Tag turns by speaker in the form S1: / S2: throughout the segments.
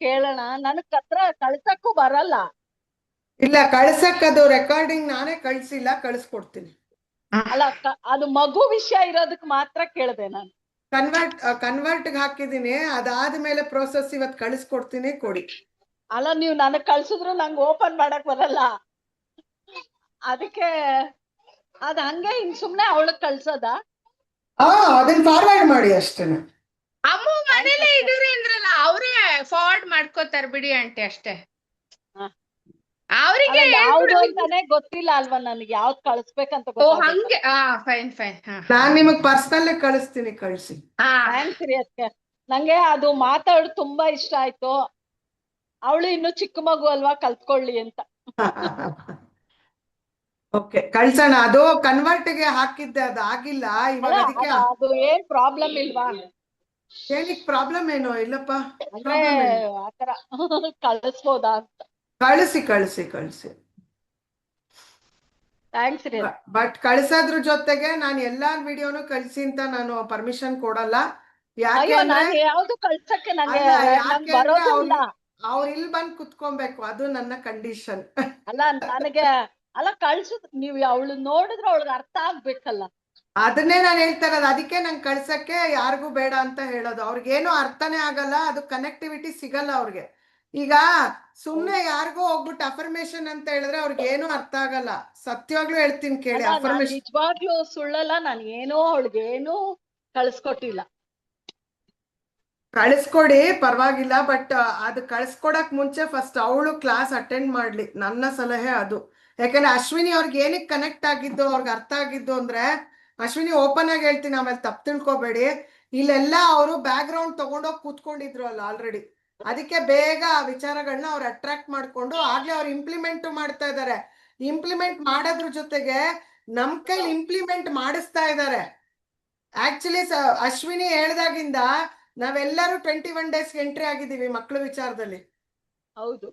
S1: ಕೇಳೋಣ. ನನಗ್ ಹತ್ರ ಕಳ್ಸಕ್ಕೂ ಬರಲ್ಲ.
S2: ಇಲ್ಲ ಕಳ್ಸಕ್ ಅದು ರೆಕಾರ್ಡಿಂಗ್ ನಾನೇ ಕಳ್ಸಿಲ್ಲ, ಕಳ್ಸ್ಕೊಡ್ತೀನಿ.
S1: ಅಲ್ಲ ಅದು ಮಗು ವಿಷಯ ಇರೋದಕ್ ಮಾತ್ರ ಕೇಳ್ದೆ ನಾನು.
S2: ಕನ್ವರ್ಟ್ ಹಾಕಿದೀನಿ, ಅದಾದ್ಮೇಲೆ ಪ್ರೋಸೆಸ್ ಇವತ್ ಕಳಿಸ್ಕೊಡ್ತೀನಿ, ಕೊಡಿ.
S1: ಅಲ್ಲ ನೀವ್ ನನಗ್ ಕಳ್ಸಿದ್ರು ನಂಗೆ ಓಪನ್ ಮಾಡಕ್ ಬರಲ್ಲ, ಅದಕ್ಕೆ ಅದ್ ಹಂಗೆ ಹಿಂಗ್ ಸುಮ್ನೆ ಅವಳಗ್ ಕಳ್ಸೋದ?
S2: ಅದನ್ನ ಫಾರ್ವರ್ಡ್ ಮಾಡಿ ಅಷ್ಟೇನೆ.
S3: ಅಮ್ಮ ಮನೇಲೆ ಇದಾರೆ ಅಂದ್ರಲ್ಲ, ಅವರೇ ಫಾರ್ವರ್ಡ್ ಮಾಡ್ಕೋತಾರ ಬಿಡಿ ಆಂಟಿ ಅಷ್ಟೇ. ಅವರಿಗೆ
S1: ಯಾವ್ದು ಅಂತಾನೆ ಗೊತ್ತಿಲ್ಲ ಅಲ್ವಾ ನನಗೆ, ಯಾವ್ದು ಕಳಿಸ್ಬೇಕಂತ
S3: ಓ ಹಂಗೆ. Fine fine.
S2: ನಾನ್ ನಿಮಗ್ ಪರ್ಸನಲ್ ಕಳಿಸ್ತೀನಿ, ಕಳ್ಸಿ.
S1: ಥ್ಯಾಂಕ್ಸ್ ರೀ ಅದಕ್ಕೆ. ನಂಗೆ ಅದು ಮಾತಾಡೋದು ತುಂಬಾ ಇಷ್ಟ ಆಯ್ತು. ಅವಳು ಇನ್ನು ಚಿಕ್ಕ ಮಗು ಅಲ್ವಾ, ಕಲ್ತ್ಕೊಳ್ಳಿ ಅಂತ.
S2: ಓಕೆ, ಕಳ್ಸೋಣ. ಅದು ಕನ್ವರ್ಟ್ ಗೆ ಹಾಕಿದ್ದೆ, ಅದು ಆಗಿಲ್ಲ ಇವಾಗ. ಅದಕ್ಕೆ
S1: ಅದು ಏನ್ ಪ್ರಾಬ್ಲಮ್ ಇಲ್ವಾ?
S2: ಏನಿಕ್ ಪ್ರಾಬ್ಲಮ್ ಏನೋ ಇಲ್ಲಪ್ಪ.
S1: ಅಂದ್ರೆ ಆತರ ಕಳಿಸ್ಬೋದಾ ಅಂತ.
S2: ಕಳಿಸಿ ಕಳಿಸಿ ಕಳಿಸಿ.
S1: ಥ್ಯಾಂಕ್ಸ್ ರೀ.
S2: ಬಟ್ ಕಳ್ಸೋದ್ರ ಜೊತೆಗೆ ನಾನು ಎಲ್ಲಾ ವಿಡಿಯೋನು ಕಳ್ಸಿ ಅಂತ ನಾನು ಪರ್ಮಿಷನ್ ಕೊಡಲ್ಲ.
S1: ಅಯ್ಯೋ, ನಾನು ಯಾವ್ದು ಕಳ್ಸಕ್ಕೆ ನಂಗೆ ಬರೋದಿಲ್ಲ.
S2: ಅವ್ರು ಇಲ್ಲಿ ಬಂದ್ ಕುತ್ಕೊಬೇಕು, ಅದು ನನ್ನ ಕಂಡೀಷನ್.
S1: ಅಲ್ಲ ನನಗೆ ಅಲ್ಲ ಕಳ್ಸುದ್ ನೀವು ಅವಳು ನೋಡಿದ್ರೆ ಅವಳಿಗೆ ಅರ್ಥ ಆಗ್ಬೇಕಲ್ಲ.
S2: ಅದನ್ನೇ ನಾನು ಹೇಳ್ತಾ ಇರೋದು. ಅದಕ್ಕೆ ನಂಗೆ ಕಳ್ಸಕ್ಕೆ ಯಾರಿಗೂ ಬೇಡ ಅಂತ ಹೇಳೋದು. ಅವ್ರಿಗೇನು ಅರ್ಥನೇ ಆಗಲ್ಲ, ಅದು ಕನೆಕ್ಟಿವಿಟಿ ಸಿಗಲ್ಲ ಅವ್ರಿಗೆ. ಈಗ ಸುಮ್ನೆ ಯಾರಿಗೋ ಹೋಗ್ಬಿಟ್ಟು ಅಫರ್ಮೇಶನ್ ಅಂತ ಹೇಳಿದ್ರೆ ಅವ್ರಿಗೆ ಏನು ಅರ್ಥ ಆಗಲ್ಲ. ಸತ್ಯವಾಗ್ಲೂ ಹೇಳ್ತೀನಿ ಕೇಳಿ, ಅಫರ್ಮೇಶನ್
S1: ನಿಜವಾಗ್ಲೂ ಸುಳ್ಳಲ್ಲ. ನಾನು ಏನೋ ಅವಳಿಗೇನು ಕಳ್ಸ್ಕೊಟ್ಟಿಲ್ಲ.
S2: ಕಳಿಸ್ಕೊಡಿ, ಪರವಾಗಿಲ್ಲ. ಬಟ್ ಅದು ಕಳ್ಸ್ಕೊಡಕ್ ಮುಂಚೆ ಫಸ್ಟ್ ಅವಳು ಕ್ಲಾಸ್ ಅಟೆಂಡ್ ಮಾಡ್ಲಿ, ನನ್ನ ಸಲಹೆ ಅದು. ಯಾಕಂದ್ರೆ ಅಶ್ವಿನಿ ಅವ್ರಿಗೆ ಏನಕ್ಕೆ ಕನೆಕ್ಟ್ ಆಗಿದ್ದು, ಅವ್ರಿಗೆ ಅರ್ಥ ಆಗಿದ್ದು ಅಂದ್ರೆ, ಅಶ್ವಿನಿ ಓಪನ್ ಆಗಿ ಹೇಳ್ತೀನಿ, ಆಮೇಲೆ ತಪ್ಪು ತಿಳ್ಕೊಬೇಡಿ. ಇಲ್ಲೆಲ್ಲ ಅವರು ಬ್ಯಾಕ್ ಗ್ರೌಂಡ್ ತಗೊಂಡೋಗಿ ಕೂತ್ಕೊಂಡಿದ್ರು ಅಲ್ಲ ಆಲ್ರೆಡಿ. ಅದಕ್ಕೆ ಬೇಗ ಆ ವಿಚಾರಗಳನ್ನ ಅವ್ರು ಅಟ್ರಾಕ್ಟ್ ಮಾಡ್ಕೊಂಡು ಆಗ್ಲೇ ಅವ್ರು ಇಂಪ್ಲಿಮೆಂಟ್ ಮಾಡ್ತಾ ಇದ್ದಾರೆ. ಇಂಪ್ಲಿಮೆಂಟ್ ಮಾಡೋದ್ರ ಜೊತೆಗೆ ನಮ್ ಕೈಲಿ ಇಂಪ್ಲಿಮೆಂಟ್ ಮಾಡಿಸ್ತಾ ಇದ್ದಾರೆ. ಆಕ್ಚುಲಿ ಅಶ್ವಿನಿ ಹೇಳ್ದಾಗಿಂದ ನಾವೆಲ್ಲರೂ 21 days ಎಂಟ್ರಿ ಆಗಿದ್ದೀವಿ ಮಕ್ಳ ವಿಚಾರದಲ್ಲಿ.
S1: ಹೌದು,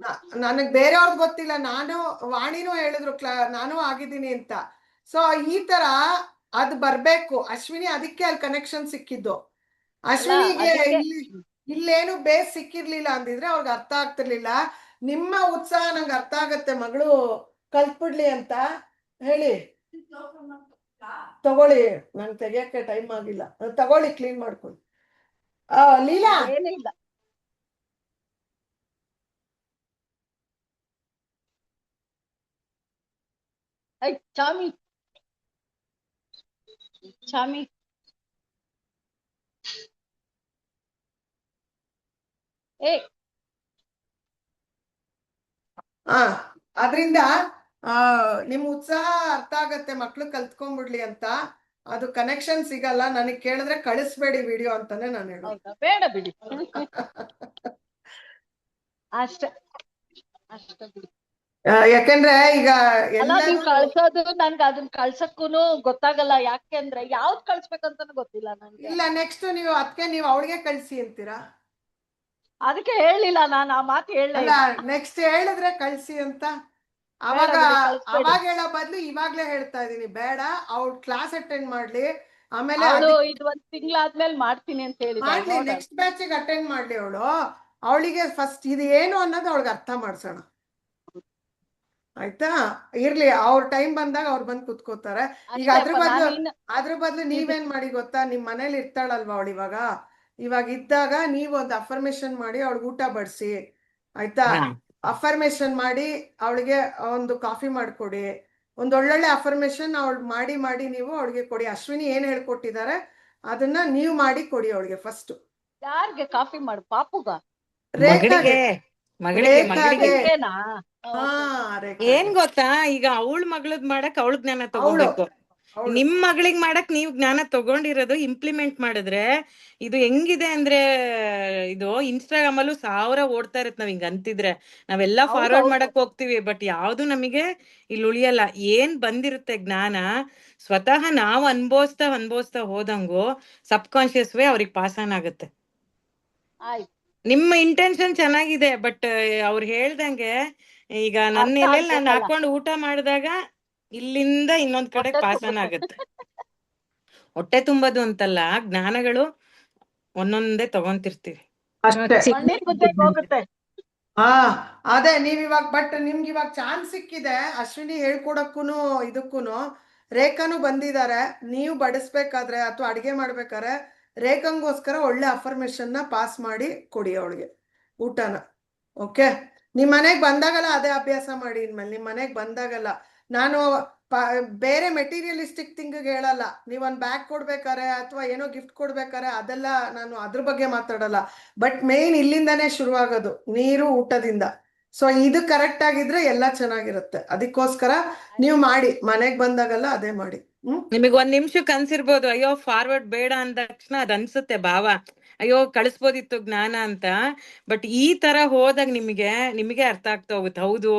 S2: ನನಗ್ ಬೇರೆಯವ್ರದ್ದು ಗೊತ್ತಿಲ್ಲ, ನಾನು ವಾಣಿನೂ ಹೇಳಿದ್ರು ನಾನು ಆಗಿದ್ದೀನಿ ಅಂತ. ಸೊ ಈ ತರ ಅದ್ ಬರ್ಬೇಕು. ಅಶ್ವಿನಿ ಅದಕ್ಕೆ ಅಲ್ಲಿ ಕನೆಕ್ಷನ್ ಸಿಕ್ಕಿದ್ದು. ಅಶ್ವಿನಿಗೆ ಇಲ್ಲೇನು ಬೇಸ್ ಸಿಕ್ಕಿರ್ಲಿಲ್ಲ ಅಂದಿದ್ರೆ ಅವ್ರಿಗೆ ಅರ್ಥ ಆಗ್ತಿರ್ಲಿಲ್ಲ. ನಿಮ್ಮ ಉತ್ಸಾಹ ನಂಗೆ ಅರ್ಥ ಆಗತ್ತೆ, ಮಗಳು ಕಲ್ತ್ಬಿಡ್ಲಿ ಅಂತ ಹೇಳಿ. ತಗೊಳ್ಳಿ, ನಂಗೆ ತೆಗಿಯಕ್ಕೆ ಟೈಮ್ ಆಗಿಲ್ಲ, ತಗೊಳ್ಳಿ, ಕ್ಲೀನ್ ಮಾಡ್ಕೊಳ್ಳಿ. ಲೀಲಾ
S1: ಏನಿಲ್ಲ. ಚಾಮಿ ಚಾಮಿ
S2: ಅದ್ರಿಂದ ನಿಮ್ ಉತ್ಸಾಹ ಅರ್ಥ ಆಗತ್ತೆ, ಮಕ್ಳು ಕಲ್ತ್ಕೊಂಡ್ಬಿಡ್ಲಿ ಅಂತ. ಅದು ಕನೆಕ್ಷನ್ ಸಿಗಲ್ಲ. ನನಗ್ ಕೇಳಿದ್ರೆ ಕಳಿಸ್ಬೇಡಿ ವಿಡಿಯೋ ಅಂತಾನೆ ನಾನು ಹೇಳೋದು.
S1: ಬೇಡ ಬಿಡಿ, ಅಷ್ಟೇ ಅಷ್ಟೇ ಬಿಡಿ.
S2: ಯಾಕಂದ್ರೆ ಈಗ
S1: ಕಳ್ಸೋದು ನನ್ಗೆ ಅದನ್ನ ಕಳ್ಸಕ್ಕೂನು ಗೊತ್ತಾಗಲ್ಲ. ಯಾಕೆಂದ್ರೆ ಯಾವ್ದ್ ಕಳ್ಸ್ಬೇಕಂತಾನು ಗೊತ್ತಿಲ್ಲ ನನ್ಗೆ.
S2: ಇಲ್ಲ, ನೆಕ್ಸ್ಟ್ ನೀವು ಅದಕ್ಕೆ ನೀವು ಅವಳಿಗೆ ಕಳ್ಸಿ ಅಂತೀರಾ?
S1: ಅದಕ್ಕೆ ಹೇಳಿಲ್ಲ ನಾನು, ಆ ಮಾತು ಹೇಳಿಲ್ಲ.
S2: ನೆಕ್ಸ್ಟ್ ಹೇಳಿದ್ರೆ ಕಳ್ಸಿ ಅಂತ. ಅವಾಗ ಹೇಳೋ ಬದ್ಲು ಇವಾಗ್ಲೇ ಹೇಳ್ತಾ ಇದೀನಿ, ಬೇಡ, ಅವ್ಳು ಕ್ಲಾಸ್ ಅಟೆಂಡ್ ಮಾಡ್ಲಿ, ಆಮೇಲೆ
S1: ಇದು 1 ತಿಂಗಳಾದ್ಮೇಲೆ ಮಾಡ್ತೀನಿ ಅಂತ ಹೇಳಿ
S2: ಮಾಡ್ಲಿ, ನೆಕ್ಸ್ಟ್ ಬ್ಯಾಚಿಗೆ ಅಟೆಂಡ್ ಮಾಡ್ಲಿ. ಅವಳಿಗೆ ಫಸ್ಟ್ ಇದು ಏನು ಅನ್ನೋದು ಅವಳಿಗೆ ಅರ್ಥ ಮಾಡ್ಸೋಣ, ಆಯ್ತಾ? ಇರ್ಲಿ, ಅವ್ರ ಟೈಮ್ ಬಂದಾಗ ಅವ್ರು ಬಂದ್ ಕುತ್ಕೋತಾರೆ. ಈಗ ಅದ್ರ ಬದ್ಲು ನೀವೇನ್ ಮಾಡಿ ಗೊತ್ತಾ, ನಿಮ್ ಮನೇಲಿ ಇರ್ತಾಳಲ್ವಾ ಅವಳು, ಇವಾಗ ಇದ್ದಾಗ ನೀವು ಒಂದು ಅಫರ್ಮೇಶನ್ ಮಾಡಿ ಅವಳಿಗೆ ಊಟ ಬಡಿಸಿ, ಆಯ್ತಾ? ಅಫರ್ಮೇಶನ್ ಮಾಡಿ ಅವಳಿಗೆ ಒಂದು ಕಾಫಿ ಮಾಡ್ಕೊಡಿ. ಒಳ್ಳೊಳ್ಳೆ ಅಫರ್ಮೇಶನ್ ಅವಳು ಮಾಡಿ ನೀವು ಅವಳಿಗೆ ಕೊಡಿ. ಅಶ್ವಿನಿ ಏನ್ ಹೇಳ್ಕೊಟ್ಟಿದ್ದಾರೆ ಅದನ್ನ ನೀವು ಮಾಡಿ ಕೊಡಿ ಅವಳಿಗೆ ಫಸ್ಟ್.
S1: ಯಾರಿಗೆ ಕಾಫಿ ಮಾಡು? ಪಾಪುಗ?
S4: ಏನ್ ಗೊತ್ತಾ, ಈಗ ಅವಳ ಮಗಳದ್ ಮಾಡಕ್ ಅವಳ ಜ್ಞಾನ ತಗೋಬೇಕು, ನಿಮ್ ಮಗಳಿಗ್ ಮಾಡಕ್ ನೀವ್ ಜ್ಞಾನ ತಗೊಂಡಿರೋದು ಇಂಪ್ಲಿಮೆಂಟ್ ಮಾಡಿದ್ರೆ. ಇದು ಹೆಂಗಿದೆ ಅಂದ್ರೆ, ಇದು ಇನ್ಸ್ಟಾಗ್ರಾಮ್ ಅಲ್ಲೂ 1000 ಓಡ್ತಾ ಇರತ್. ನಾವ್ ಹಿಂಗ ಅಂತಿದ್ರೆ ನಾವೆಲ್ಲಾ ಫಾರ್ವರ್ಡ್ ಮಾಡಕ್ ಹೋಗ್ತಿವಿ, ಬಟ್ ಯಾವ್ದು ನಮಗೆ ಇಲ್ಲಿ ಉಳಿಯಲ್ಲ. ಏನ್ ಬಂದಿರುತ್ತೆ ಜ್ಞಾನ, ಸ್ವತಃ ನಾವ್ ಅನ್ಭವಿಸ್ತಾ ಹೋದಂಗು ಸಬ್ ಕಾನ್ಶಿಯಸ್ ವೇ ಅವ್ರಿಗೆ ಪಾಸ್ ಆನ್ ಆಗುತ್ತೆ. ನಿಮ್ಮ ಇಂಟೆನ್ಷನ್ ಚೆನ್ನಾಗಿದೆ, ಬಟ್ ಅವ್ರು ಹೇಳ್ದಂಗೆ ಈಗ ನನ್ನ ಎಲೆಯಲ್ಲಿ ನಾನು ಹಾಕೊಂಡು ಊಟ ಮಾಡಿದಾಗ ಇಲ್ಲಿಂದ ಇನ್ನೊಂದ್ ಕಡೆ ಪಾಸನ ಆಗುತ್ತೆ. ಹೊಟ್ಟೆ ತುಂಬೋದು ಅಂತಲ್ಲ, ಜ್ಞಾನಗಳು ಒಂದೊಂದೇ ತಗೊಂತಿರ್ತೀವಿ.
S2: ಹಾ ಅದೇ ನೀವ್ ಇವಾಗ ಬಟ್ ನಿಮ್ಗೆ ಇವಾಗ ಚಾನ್ಸ್ ಸಿಕ್ಕಿದೆ ಅಶ್ವಿನಿ ಹೇಳ್ಕೊಡಕ್ಕೂನು ಇದಕ್ಕೂನು. ರೇಖಾನು ಬಂದಿದ್ದಾರೆ, ನೀವು ಬಡಿಸ್ಬೇಕಾದ್ರೆ ಅಥವಾ ಅಡಿಗೆ ಮಾಡ್ಬೇಕಾದ್ರೆ ರೇಖಂಗೋಸ್ಕರ ಒಳ್ಳೆ ಅಫರ್ಮೇಶನ್ ನ ಪಾಸ್ ಮಾಡಿ ಕೊಡಿ ಅವಳಿಗೆ ಊಟನ. ಓಕೆ, ನಿಮ್ ಮನೆಗ್ ಬಂದಾಗಲ್ಲ ಅದೇ ಅಭ್ಯಾಸ ಮಾಡಿ ಇನ್ಮೇಲೆ. ನಿಮ್ ಮನೆಗ್ ಬಂದಾಗಲ್ಲ ನಾನು ಬೇರೆ ಮೆಟೀರಿಯಲಿಸ್ಟಿಕ್ ಥಿಂಗ್ ಹೇಳಲ್ಲ. ನೀವೊಂದ್ ಬ್ಯಾಗ್ ಕೊಡ್ಬೇಕಾರೆ ಅಥವಾ ಏನೋ ಗಿಫ್ಟ್ ಕೊಡ್ಬೇಕಾರೆ ಅದೆಲ್ಲ ನಾನು ಅದ್ರ ಬಗ್ಗೆ ಮಾತಾಡಲ್ಲ. ಬಟ್ ಮೇನ್ ಇಲ್ಲಿಂದಾನೇ ಶುರುವಾಗೋದು, ನೀರು ಊಟದಿಂದ. ಸೊ ಇದು ಕರೆಕ್ಟ್ ಆಗಿದ್ರೆ ಎಲ್ಲ ಚೆನ್ನಾಗಿರುತ್ತೆ. ಅದಕ್ಕೋಸ್ಕರ ನೀವು ಮಾಡಿ, ಮನೆಗ್ ಬಂದಾಗಲ್ಲ ಅದೇ ಮಾಡಿ.
S4: ನಿಮಗ್ ಒಂದ್ ನಿಮಿಷಕ್ಕೆ ಅನ್ಸಿರ್ಬೋದು ಅಯ್ಯೋ ಫಾರ್ವರ್ಡ್ ಬೇಡ ಅಂದ ತಕ್ಷಣ ಅದ್ ಅನ್ಸುತ್ತೆ ಭಾವ, ಅಯ್ಯೋ ಕಳಿಸ್ಬೋದಿತ್ತು ಜ್ಞಾನ ಅಂತ. ಬಟ್ ಈ ತರ ಹೋದಾಗ ನಿಮಗೆ ಅರ್ಥ ಆಗ್ತಾ ಹೋಗುತ್ತೆ, ಹೌದು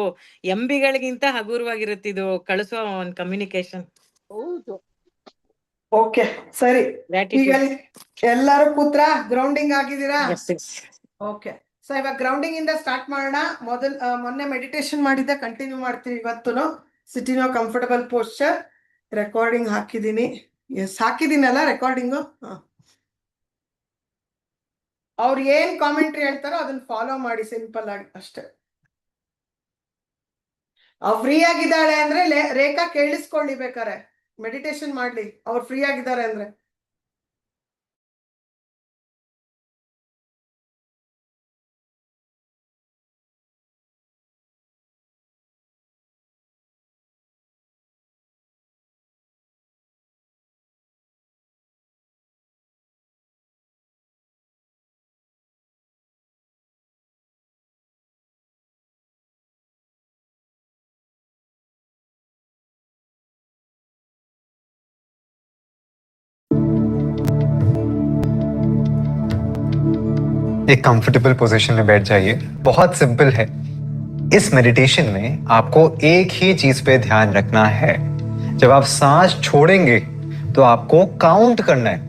S4: ಎಂಬಿಗಳಿಗಿಂತ ಹಗುರವಾಗಿರುತ್ತೆ ಇದು ಕಳಿಸೋ ಒಂದ್ ಕಮ್ಯುನಿಕೇಶನ್.
S1: ಹೌದು.
S2: ಓಕೆ ಸರಿ, ಈಗ
S4: ಗ್ರಾಟಿಟ್ಯೂಡ್.
S2: ಎಲ್ಲರೂ ಕೂತ್ರ ಗ್ರೌಂಡಿಂಗ್ ಆಗಿದ್ದೀರಾ?
S4: Yes yes.
S2: ಓಕೆ, ಸೊ ಇವಾಗ ಗ್ರೌಂಡಿಂಗ್ ಇಂದ ಸ್ಟಾರ್ಟ್ ಮಾಡೋಣ. ಮೊನ್ನೆ ಮೆಡಿಟೇಷನ್ ಮಾಡಿದ್ದೆ, ಕಂಟಿನ್ಯೂ ಮಾಡ್ತೀವಿ ಇವತ್ತು. ಸಿಟಿನೋ ಕಂಫರ್ಟಬಲ್ ಪೋಸ್ಚರ್. ರೆಕಾರ್ಡಿಂಗ್ ಹಾಕಿದ್ದೀನಿ. ಎಸ್ ಹಾಕಿದ್ದೀನಲ್ಲ ರೆಕಾರ್ಡಿಂಗು. ಅವ್ರು ಏನ್ ಕಾಮೆಂಟ್ರಿ ಹೇಳ್ತಾರೋ ಅದನ್ನ ಫಾಲೋ ಮಾಡಿ, ಸಿಂಪಲ್ ಆಗಿ ಅಷ್ಟೇ. ಅವ್ರು ಫ್ರೀ ಆಗಿದ್ದಾಳೆ ಅಂದ್ರೆ ರೇಖಾ ಕೇಳಿಸ್ಕೊಳ್ಳಿ, ಬೇಕಾರೆ ಮೆಡಿಟೇಷನ್ ಮಾಡ್ಲಿ ಅವ್ರು ಫ್ರೀ ಆಗಿದ್ದಾರೆ ಅಂದ್ರೆ.
S5: एक कंफर्टेबल पोजीशन में बैठ जाइए। बहुत सिंपल है। इस मेडिटेशन में आपको एक ही चीज पे ध्यान रखना है। जब आप सांस छोड़ेंगे तो आपको काउंट करना है।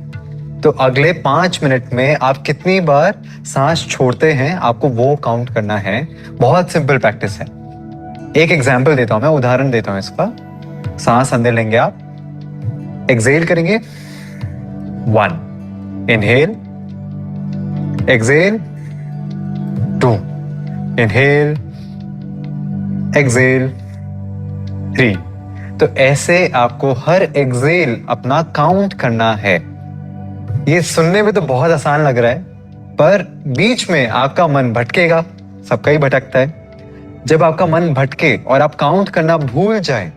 S5: तो अगले 5 मिनट में आप कितनी बार सांस छोड़ते हैं आपको वो काउंट करना है। बहुत सिंपल प्रैक्टिस है। एक एग्जाम्पल देता हूं मैं, उदाहरण देता हूं इसका। सांस अंदर लेंगे आप, एक्सेल करेंगे 1, इनहेल, exhale 2, inhale, exhale 3। तो ऐसे आपको हर एक्सेल अपना काउंट करना है। ये सुनने में तो बहुत आसान लग रहा है, पर बीच में आपका मन भटकेगा, सबका ही भटकता है। जब आपका मन भटके और आप काउंट करना भूल जाए,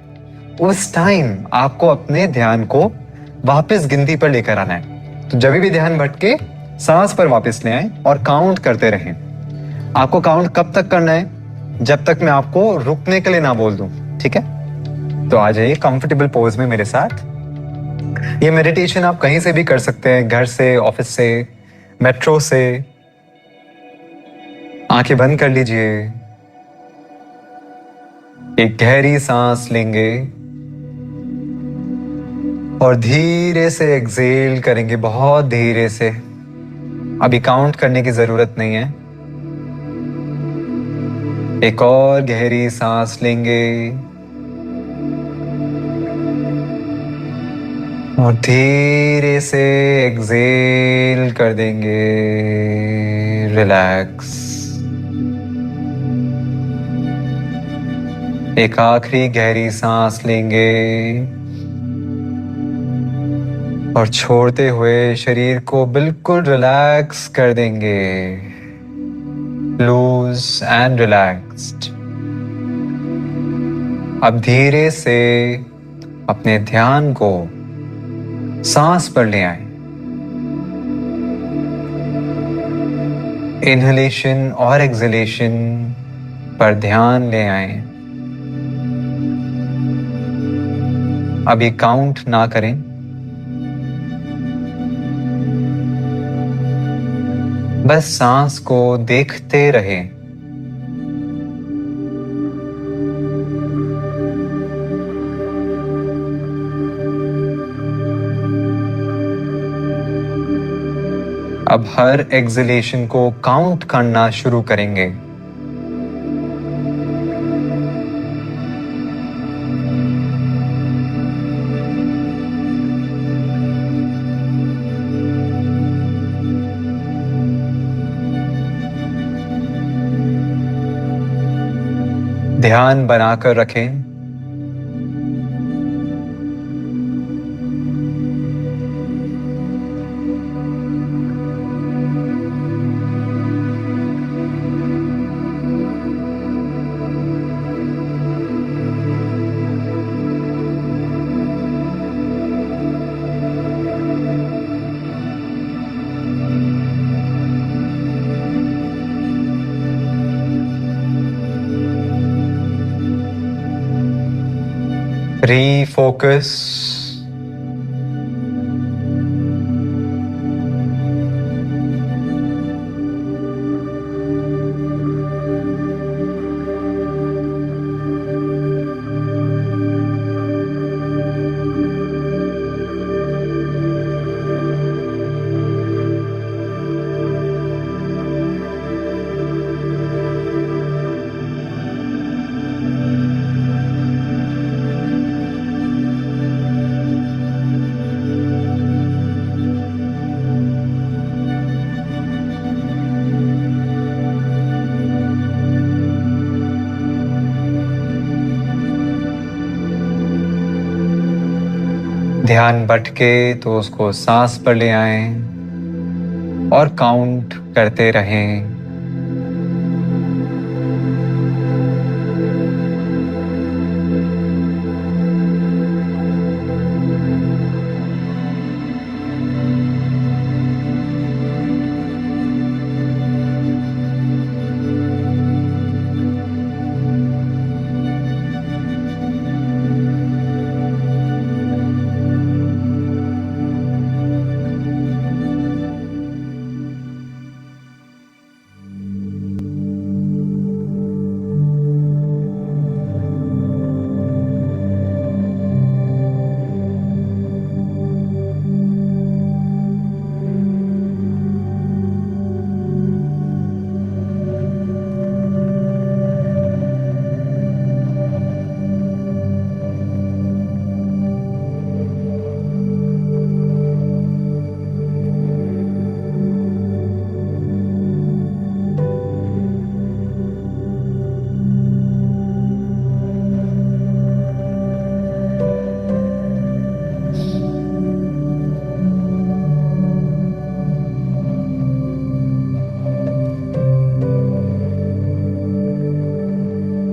S5: उस टाइम आपको अपने ध्यान को वापस गिनती पर लेकर आना है। तो जब भी ध्यान भटके सांस पर वापस ले आए और काउंट करते रहें। आपको काउंट कब तक करना है? जब तक मैं आपको रुकने के लिए ना बोल दूं, ठीक है? तो आ जाइए कंफर्टेबल पोज में मेरे साथ। ये मेडिटेशन आप कहीं से भी कर सकते हैं, घर से, ऑफिस से, मेट्रो से। आंखें बंद कर लीजिए, एक गहरी सांस लेंगे और धीरे से एक्सेल करेंगे, बहुत धीरे से। अभी काउंट करने की जरूरत नहीं है। एक और गहरी सांस लेंगे और धीरे से एक्सेल कर देंगे, रिलैक्स। एक आखिरी गहरी सांस लेंगे और छोड़ते हुए शरीर को बिल्कुल रिलैक्स कर देंगे, लूज एंड रिलैक्स्ड। अब धीरे से अपने ध्यान को सांस पर ले आए। इनहेलेशन और एक्सहेलेशन पर ध्यान ले आए। अभी काउंट ना करें, बस सांस को देखते रहें। अब हर एक्सहेलेशन को काउंट करना शुरू करेंगे। ध्यान बनाकर रखें। Refocus. ध्यान भटके तो उसको सांस पर ले आएं और काउंट करते रहें।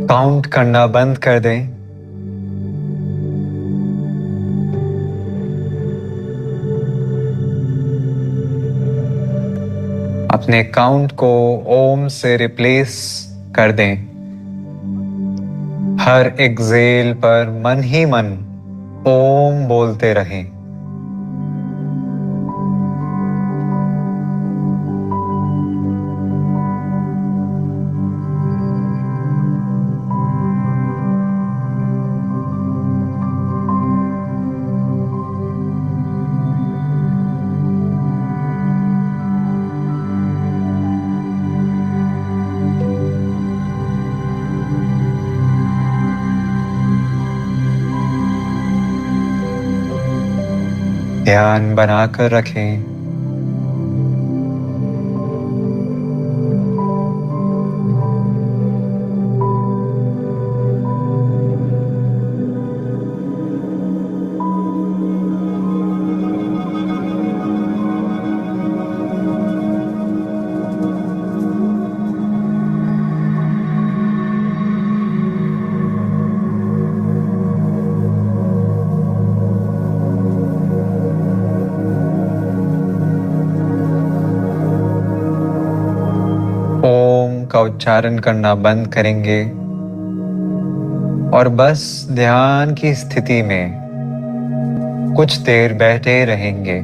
S5: काउंट करना बंद कर दें। अपने काउंट को ओम से रिप्लेस कर दें। हर एक्सेल पर मन ही मन ओम बोलते रहें। ध्यान बनाकर रखें। ओम का उच्चारण करना बंद करेंगे और बस ध्यान की स्थिति में कुछ देर बैठे रहेंगे।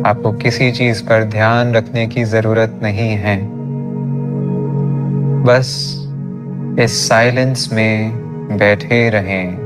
S5: आपको किसी चीज पर ध्यान रखने की जरूरत नहीं है। बस इस साइलेंस में बैठे रहें।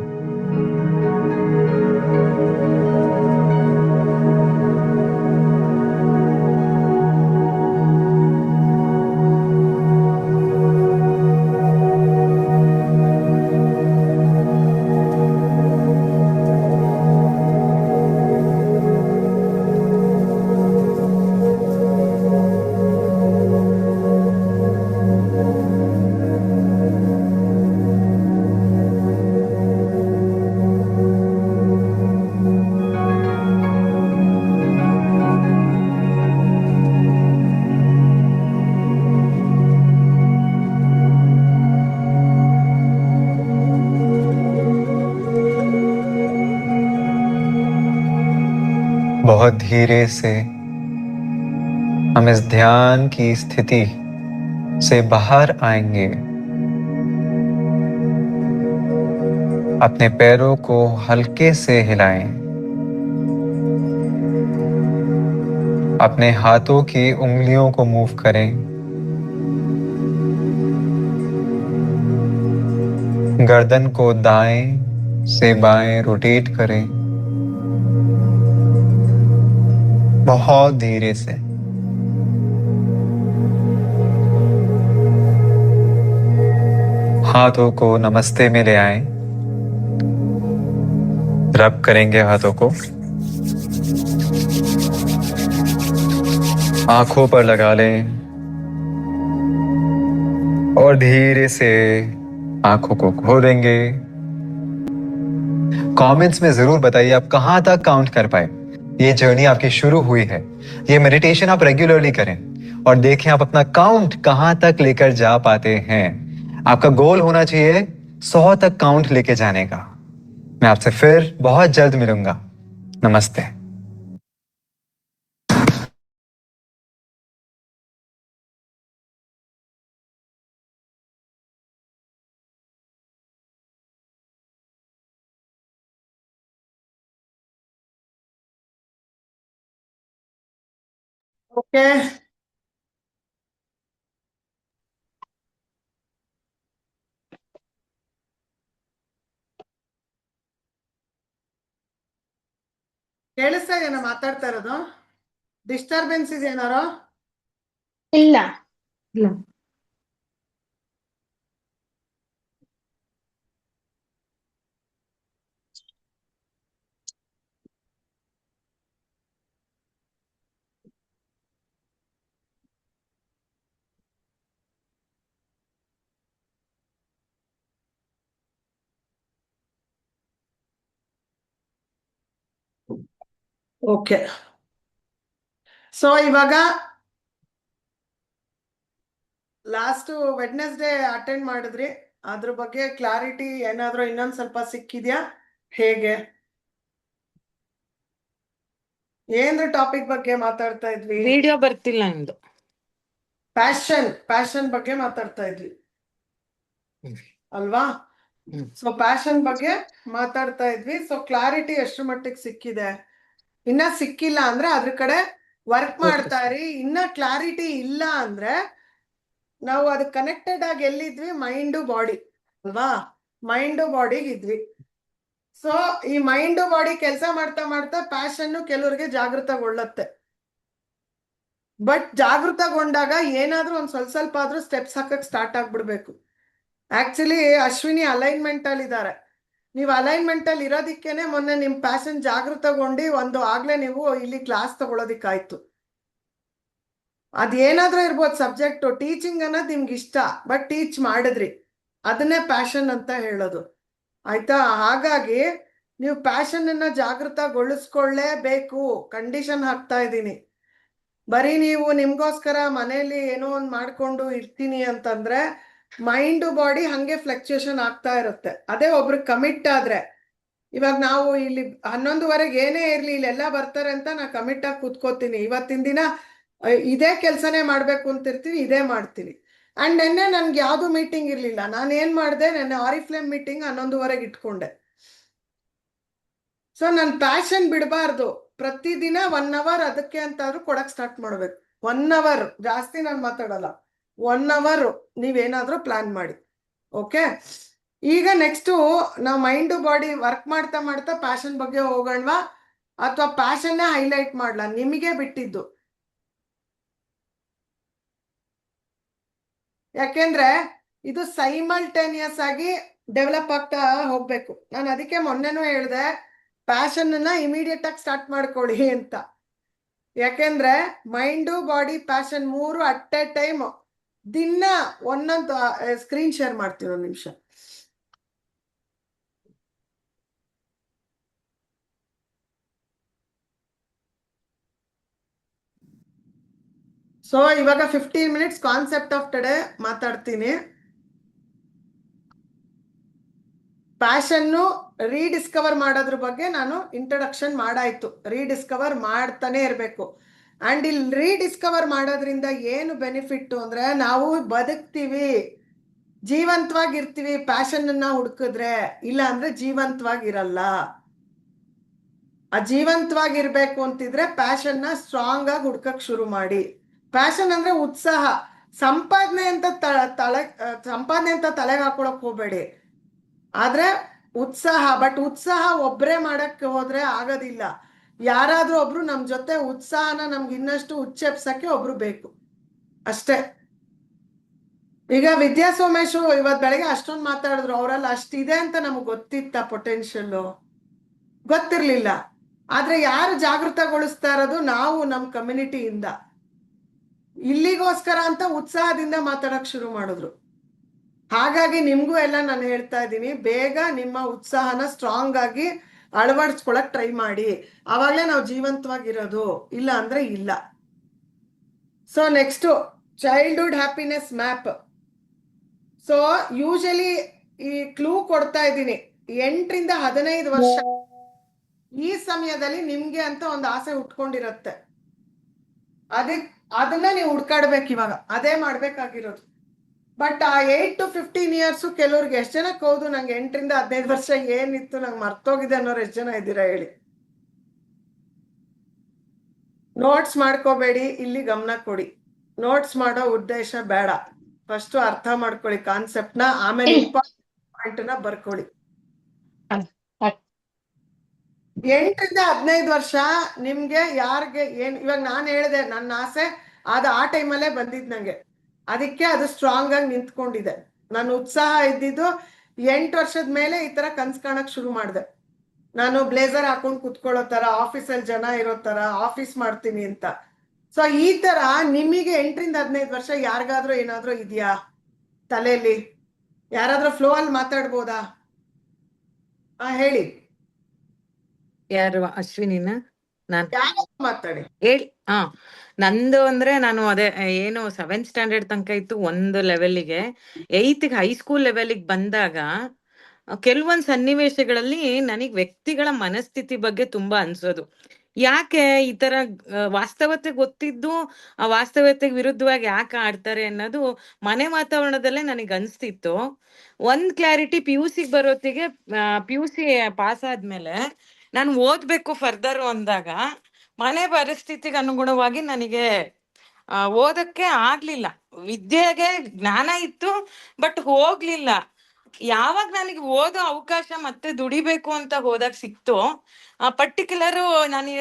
S5: बहुत धीरे से हम इस ध्यान की स्थिति से बाहर आएंगे। अपने पैरों को हल्के से हिलाएं। अपने हाथों की उंगलियों को मूव करें। गर्दन को दाएं से बाएं रोटेट करें, बहुत धीरे से। हाथों को नमस्ते में ले आएं। रब करेंगे हाथों को, आंखों पर लगा लें और धीरे से आंखों को खोलेंगे। कमेंट्स में जरूर बताइए आप कहां तक काउंट कर पाए। ये जर्नी आपकी शुरू हुई है। ये मेडिटेशन आप रेगुलरली करें और देखें आप अपना काउंट कहां तक लेकर जा पाते हैं। आपका गोल होना चाहिए 100 तक काउंट लेके जाने का। मैं आपसे फिर बहुत जल्द मिलूंगा। नमस्ते।
S2: ಓಕೆ, ಕೇಳಿಸ್ತಾ ಇದೆಯಾ ಮಾತಾಡ್ತಾ ಇರೋದು? ಡಿಸ್ಟರ್ಬೆನ್ಸ್ ಇದೆ ಏನಾರೋ?
S3: ಇಲ್ಲ.
S2: ಓಕೆ, ಸೊ ಇವಾಗ ಲಾಸ್ಟ್ ವೆಡ್ನೆಸ್ಡೇ ಅಟೆಂಡ್ ಮಾಡಿದ್ರಿ, ಅದ್ರ ಬಗ್ಗೆ ಕ್ಲಾರಿಟಿ ಏನಾದ್ರೂ ಇನ್ನೊಂದ್ ಸ್ವಲ್ಪ ಸಿಕ್ಕಿದ್ಯಾ? ಹೇಗೆ ಏನ್ರ ಟಾಪಿಕ್ ಬಗ್ಗೆ ಮಾತಾಡ್ತಾ ಇದ್ವಿ?
S4: ವಿಡಿಯೋ ಬರ್ತಿಲ್ಲ ನಿಮ್ದು.
S2: ಪ್ಯಾಷನ್ ಬಗ್ಗೆ ಮಾತಾಡ್ತಾ ಇದ್ವಿ ಅಲ್ವಾ? ಸೊ ಪ್ಯಾಷನ್ ಬಗ್ಗೆ ಮಾತಾಡ್ತಾ ಇದ್ವಿ. ಸೊ ಕ್ಲಾರಿಟಿ ಎಷ್ಟು ಮಟ್ಟಿಗೆ ಸಿಕ್ಕಿದೆ? ಇನ್ನ ಸಿಕ್ಕಿಲ್ಲ ಅಂದ್ರೆ ಅದ್ರ ಕಡೆ ವರ್ಕ್ ಮಾಡ್ತಾ ಇರಿ. ಇನ್ನ ಕ್ಲಾರಿಟಿ ಇಲ್ಲ ಅಂದ್ರೆ ನಾವು ಅದು ಕನೆಕ್ಟೆಡ್ ಆಗಿ ಎಲ್ಲಿದ್ವಿ? ಮೈಂಡು ಬಾಡಿ ಅಲ್ವಾ? ಮೈಂಡು ಬಾಡಿಗೆ ಇದ್ವಿ. ಸೊ ಈ ಮೈಂಡು ಬಾಡಿ ಕೆಲಸ ಮಾಡ್ತಾ ಮಾಡ್ತಾ ಪ್ಯಾಷನ್ ಕೆಲವ್ರಿಗೆ ಜಾಗೃತಗೊಳ್ಳುತ್ತೆ. ಬಟ್ ಜಾಗೃತಗೊಂಡಾಗ ಏನಾದ್ರೂ ಒಂದ್ ಸ್ವಲ್ಪ ಆದ್ರೂ ಸ್ಟೆಪ್ಸ್ ಹಾಕಕ್ ಸ್ಟಾರ್ಟ್ ಆಗ್ಬಿಡ್ಬೇಕು. ಆಕ್ಚುಲಿ ಅಶ್ವಿನಿ ಅಲೈನ್ಮೆಂಟ್ ಅಲ್ಲಿ ಇದ್ದಾರೆ. ನೀವು ಅಲೈನ್ಮೆಂಟ್ ಅಲ್ಲಿ ಇರೋದಿಕ್ಕೇನೆ ಮೊನ್ನೆ ನಿಮ್ ಪ್ಯಾಷನ್ ಜಾಗೃತಗೊಂಡು ಆಗ್ಲೇ ನೀವು ಇಲ್ಲಿ ಕ್ಲಾಸ್ ತಗೊಳೋದಿಕ್ಕಾಯ್ತು. ಅದೇನಾದ್ರೂ ಇರ್ಬೋದು ಸಬ್ಜೆಕ್ಟ್, ಟೀಚಿಂಗ್ ಅನ್ನೋದು ನಿಮ್ಗೆ ಇಷ್ಟ, ಬಟ್ ಟೀಚ್ ಮಾಡಿದ್ರಿ, ಅದನ್ನೇ ಪ್ಯಾಷನ್ ಅಂತ ಹೇಳೋದು. ಆಯ್ತಾ? ಹಾಗಾಗಿ ನೀವು ಪ್ಯಾಷನ್ ಅನ್ನ ಜಾಗೃತಗೊಳಿಸ್ಕೊಳ್ಳೇಬೇಕು. ಕಂಡೀಷನ್ ಹಾಕ್ತಾ ಇದ್ದೀನಿ. ಬರೀ ನೀವು ನಿಮ್ಗೋಸ್ಕರ ಮನೆಯಲ್ಲಿ ಏನೋ ಒಂದ್ ಮಾಡ್ಕೊಂಡು ಇರ್ತೀನಿ ಅಂತಂದ್ರೆ ಮೈಂಡ್ ಬಾಡಿ ಹಂಗೆ ಫ್ಲಕ್ಚುಯೇಷನ್ ಆಗ್ತಾ ಇರುತ್ತೆ. ಅದೇ ಒಬ್ರಿಗೆ ಕಮಿಟ್ ಆದ್ರೆ, ಇವಾಗ ನಾವು ಇಲ್ಲಿ 11:30 ಏನೇ ಇರ್ಲಿ ಇಲ್ಲೆಲ್ಲ ಬರ್ತಾರೆ ಅಂತ ನಾ ಕಮಿಟ್ ಆಗಿ ಕೂತ್ಕೋತೀನಿ. ಇವತ್ತಿನ ದಿನ ಇದೇ ಕೆಲ್ಸನೇ ಮಾಡ್ಬೇಕು ಅಂತಿರ್ತೀವಿ, ಇದೇ ಮಾಡ್ತೀನಿ. ಅಂಡ್ ನೆನ್ನೆ ನನ್ಗೆ ಯಾವ್ದು ಮೀಟಿಂಗ್ ಇರ್ಲಿಲ್ಲ. ನಾನು ಏನ್ ಮಾಡಿದೆ, ನೆನ್ನೆ ಆರಿಫ್ಲೇಮ್ ಮೀಟಿಂಗ್ 11:30 ಇಟ್ಕೊಂಡೆ. ಸೊ ನನ್ ಪ್ಯಾಷನ್ ಬಿಡಬಾರ್ದು. ಪ್ರತಿದಿನ 1 ಅವರ್ ಅದಕ್ಕೆ ಅಂತಾದ್ರೂ ಕೊಡಕ್ ಸ್ಟಾರ್ಟ್ ಮಾಡ್ಬೇಕು. 1 ಅವರ್, ಜಾಸ್ತಿ ನಾನು ಮಾತಾಡಲ್ಲ. 1 ಅವರ್ ನೀವೇನಾದ್ರೂ ಪ್ಲಾನ್ ಮಾಡಿ. ಓಕೆ, ಈಗ ನೆಕ್ಸ್ಟ್ ನಾವು ಮೈಂಡ್ ಬಾಡಿ ವರ್ಕ್ ಮಾಡ್ತಾ ಮಾಡ್ತಾ ಪ್ಯಾಷನ್ ಬಗ್ಗೆ ಹೋಗೋಣವಾ ಅಥವಾ ಪ್ಯಾಷನ್ನೇ ಹೈಲೈಟ್ ಮಾಡ್ಲಾ? ನಿಮಗೆ ಬಿಟ್ಟಿದ್ದು. ಯಾಕೆಂದ್ರೆ ಇದು ಸೈಮಲ್ಟೇನಿಯಸ್ ಆಗಿ ಡೆವಲಪ್ ಆಗ್ತಾ ಹೋಗ್ಬೇಕು. ನಾನು ಅದಕ್ಕೆ ಮೊನ್ನೆನೂ ಹೇಳ್ದೆ, ಪ್ಯಾಷನ್ ಅನ್ನ ಇಮಿಡಿಯೇಟ್ ಆಗಿ ಸ್ಟಾರ್ಟ್ ಮಾಡ್ಕೊಳ್ಳಿ ಅಂತ. ಯಾಕೆಂದ್ರೆ mind body passion 3 at A time ದಿನ ಒಂದೊಂದು ಸ್ಕ್ರೀನ್ ಶೇರ್ ಮಾಡ್ತೀವಿ. 1 ನಿಮಿಷ. ಸೊ ಇವಾಗ 15 ಮಿನಿಟ್ಸ್ ಕಾನ್ಸೆಪ್ಟ್ ಆಫ್ ಟುಡೇ ಮಾತಾಡ್ತೀನಿ. ಪ್ಯಾಷನ್ನು ರೀಡಿಸ್ಕವರ್ ಮಾಡೋದ್ರ ಬಗ್ಗೆ ನಾನು ಇಂಟ್ರಡಕ್ಷನ್ ಮಾಡಾಯ್ತು. ರೀಡಿಸ್ಕವರ್ ಮಾಡ್ತಾನೆ ಇರಬೇಕು. ಅಂಡ್ ಇಲ್ಲಿ ರೀಡಿಸ್ಕವರ್ ಮಾಡೋದ್ರಿಂದ ಏನು ಬೆನಿಫಿಟ್ ಅಂದ್ರೆ ನಾವು ಬದುಕ್ತೀವಿ, ಜೀವಂತವಾಗಿರ್ತೀವಿ ಪ್ಯಾಷನ್ ಅನ್ನ ಹುಡುಕಿದ್ರೆ. ಇಲ್ಲ ಅಂದ್ರೆ ಜೀವಂತವಾಗಿರಲ್ಲ. ಆ ಜೀವಂತವಾಗಿರ್ಬೇಕು ಅಂತಿದ್ರೆ ಪ್ಯಾಷನ್ ನ ಸ್ಟ್ರಾಂಗ್ ಆಗಿ ಹುಡ್ಕಕ್ ಶುರು ಮಾಡಿ. ಪ್ಯಾಷನ್ ಅಂದ್ರೆ ಉತ್ಸಾಹ. ಸಂಪಾದನೆ ಅಂತ ತಲೆಗೆ ಹಾಕೊಳಕ್ ಹೋಗ್ಬೇಡಿ. ಆದ್ರೆ ಉತ್ಸಾಹ, ಬಟ್ ಉತ್ಸಾಹ ಒಬ್ರೇ ಮಾಡಕ್ ಹೋದ್ರೆ ಆಗೋದಿಲ್ಲ. ಯಾರಾದ್ರೂ ಒಬ್ರು ನಮ್ ಜೊತೆ ಉತ್ಸಾಹನ ನಮ್ಗೆ ಇನ್ನಷ್ಟು ಉಚ್ಚೆಪ್ಸಕ್ಕೆ ಒಬ್ರು ಬೇಕು ಅಷ್ಟೇ. ಈಗ ವಿದ್ಯಾ ಸೋಮೇಶು ಇವತ್ ಬೆಳಗ್ಗೆ ಅಷ್ಟೊಂದು ಮಾತಾಡಿದ್ರು. ಅವರಲ್ಲಿ ಅಷ್ಟಿದೆ ಅಂತ ನಮ್ಗೆ ಗೊತ್ತಿತ್ತ ಪೊಟೆನ್ಷಿಯಲ್? ಗೊತ್ತಿರ್ಲಿಲ್ಲ. ಆದ್ರೆ ಯಾರು ಜಾಗೃತಗೊಳಿಸ್ತಾ ಇರೋದು? ನಾವು ನಮ್ಮ ಕಮ್ಯುನಿಟಿಯಿಂದ. ಇಲ್ಲಿಗೋಸ್ಕರ ಅಂತ ಉತ್ಸಾಹದಿಂದ ಮಾತಾಡಕ್ ಶುರು ಮಾಡಿದ್ರು. ಹಾಗಾಗಿ ನಿಮ್ಗೂ ಎಲ್ಲ ನಾನು ಹೇಳ್ತಾ ಇದ್ದೀನಿ, ಬೇಗ ನಿಮ್ಮ ಉತ್ಸಾಹನ ಸ್ಟ್ರಾಂಗ್ ಆಗಿ ಅಳವಡಿಸ್ಕೊಳಕ್ ಟ್ರೈ ಮಾಡಿ. ಆವಾಗಲೇ ನಾವು ಜೀವಂತವಾಗಿರೋದು, ಇಲ್ಲ ಅಂದ್ರೆ ಇಲ್ಲ. So next, childhood happiness map. So usually ಈ ಕ್ಲೂ ಕೊಡ್ತಾ ಇದ್ದೀನಿ, 8 ರಿಂದ 15 ವರ್ಷ ಈ ಸಮಯದಲ್ಲಿ ನಿಮ್ಗೆ ಅಂತ ಒಂದು ಆಸೆ ಉಟ್ಕೊಂಡಿರತ್ತೆ. ಅದನ್ನ ನೀವು ಹುಡ್ಕಾಡ್ಬೇಕು ಇವಾಗ. ಅದೇ ಮಾಡ್ಬೇಕಾಗಿರೋದು. ಬಟ್ ಆ 8 to 15 ಇಯರ್ಸ್ ಕೆಲವ್ರಿಗೆ ಎಷ್ಟು ಜನಕ್ಕೆ ಹೌದು ನಂಗೆ 8 ರಿಂದ 15 ವರ್ಷ ಏನಿತ್ತು ನಂಗೆ ಮರ್ತೋಗಿದೆ ಅನ್ನೋರು ಎಷ್ಟು ಜನ ಇದ್ದೀರಾ ಹೇಳಿ? ನೋಟ್ಸ್ ಮಾಡ್ಕೋಬೇಡಿ, ಇಲ್ಲಿ ಗಮನ ಕೊಡಿ. ನೋಟ್ಸ್ ಮಾಡೋ ಉದ್ದೇಶ ಬೇಡ. ಫಸ್ಟ್ ಅರ್ಥ ಮಾಡ್ಕೊಳ್ಳಿ ಕಾನ್ಸೆಪ್ಟ್ ನ, ಆಮೇಲೆ ಇಂಪಾರ್ಟೆಂಟ್ ಪಾಯಿಂಟ್ ನ ಬರ್ಕೊಳ್ಳಿ. 8 ರಿಂದ 15 ವರ್ಷ ನಿಮ್ಗೆ ಯಾರಿಗೆ ಏನ್, ಇವಾಗ ನಾನು ಹೇಳಿದೆ ನನ್ನ ಆಸೆ ಅದು ಆ ಟೈಮಲ್ಲೇ ಬಂದಿದ್ ನಂಗೆ. ಅದಕ್ಕೆ ಅದು ಸ್ಟ್ರಾಂಗ್ ಆಗಿ ನಿಂತ್ಕೊಂಡಿದೆ. ನನ್ನ ಉತ್ಸಾಹ ಇದ್ದಿದ್ದು 8 ವರ್ಷದ ಮೇಲೆ ಈ ತರ ಕನ್ಸ್ ಕಾಣಕ್ ಶುರು ಮಾಡಿದೆ. ನಾನು ಬ್ಲೇಸರ್ ಹಾಕೊಂಡು ಕುತ್ಕೊಳ್ಳೋ ತರ, ಆಫೀಸಲ್ಲಿ ಜನ ಇರೋ ತರ ಆಫೀಸ್ ಮಾಡ್ತೀನಿ ಅಂತ. ಸೊ ಈ ತರ ನಿಮಗೆ 8 ರಿಂದ 15 ವರ್ಷ ಯಾರಿಗಾದ್ರೂ ಏನಾದ್ರೂ ಇದೆಯಾ ತಲೆಯಲ್ಲಿ? ಯಾರಾದ್ರೂ ಫ್ಲೋ ಅಲ್ಲಿ ಮಾತಾಡ್ಬೋದಾ? ಹೇಳಿ.
S4: ಯಾರು? ಅಶ್ವಿನಿನ? ನಾನ್
S2: ಯಾರು ಮಾತಾಡಿ
S4: ಹೇಳಿ. ನಂದು ಅಂದ್ರೆ ನಾನು ಅದೇ ಏನು 7th ಸ್ಟ್ಯಾಂಡರ್ಡ್ ತನಕ ಇತ್ತು ಒಂದು ಲೆವೆಲ್ಗೆ. 8th ಹೈಸ್ಕೂಲ್ ಲೆವೆಲ್ಗೆ ಬಂದಾಗ ಕೆಲವೊಂದು ಸನ್ನಿವೇಶಗಳಲ್ಲಿ ನನಗ್ ವ್ಯಕ್ತಿಗಳ ಮನಸ್ಥಿತಿ ಬಗ್ಗೆ ತುಂಬಾ ಅನ್ಸೋದು. ಯಾಕೆ ಈ ತರ ವಾಸ್ತವತೆ ಗೊತ್ತಿದ್ದು ಆ ವಾಸ್ತವತೆಗೆ ವಿರುದ್ಧವಾಗಿ ಯಾಕೆ ಆಡ್ತಾರೆ ಅನ್ನೋದು ಮನೆ ವಾತಾವರಣದಲ್ಲೇ ನನಗೆ ಅನ್ಸ್ತಿತ್ತು. ಒಂದ್ ಕ್ಲಾರಿಟಿ PUC ಬರೋತ್ತಿಗೆ, PUC ಪಾಸ್ ಆದ್ಮೇಲೆ ನಾನು ಓದ್ಬೇಕು ಫರ್ದರ್ ಅಂದಾಗ ಮನೆ ಪರಿಸ್ಥಿತಿಗೆ ಅನುಗುಣವಾಗಿ ನನಗೆ ಓದಕ್ಕೆ ಆಗ್ಲಿಲ್ಲ. ವಿದ್ಯೆಗೆ ಜ್ಞಾನ ಇತ್ತು ಬಟ್ ಹೋಗ್ಲಿಲ್ಲ. ಯಾವಾಗ ನನಗೆ ಓದೋ ಅವಕಾಶ ಮತ್ತೆ ದುಡಿಬೇಕು ಅಂತ ಹೋದಾಗ ಸಿಕ್ತು, ಪರ್ಟಿಕ್ಯುಲರ್ ನಾನು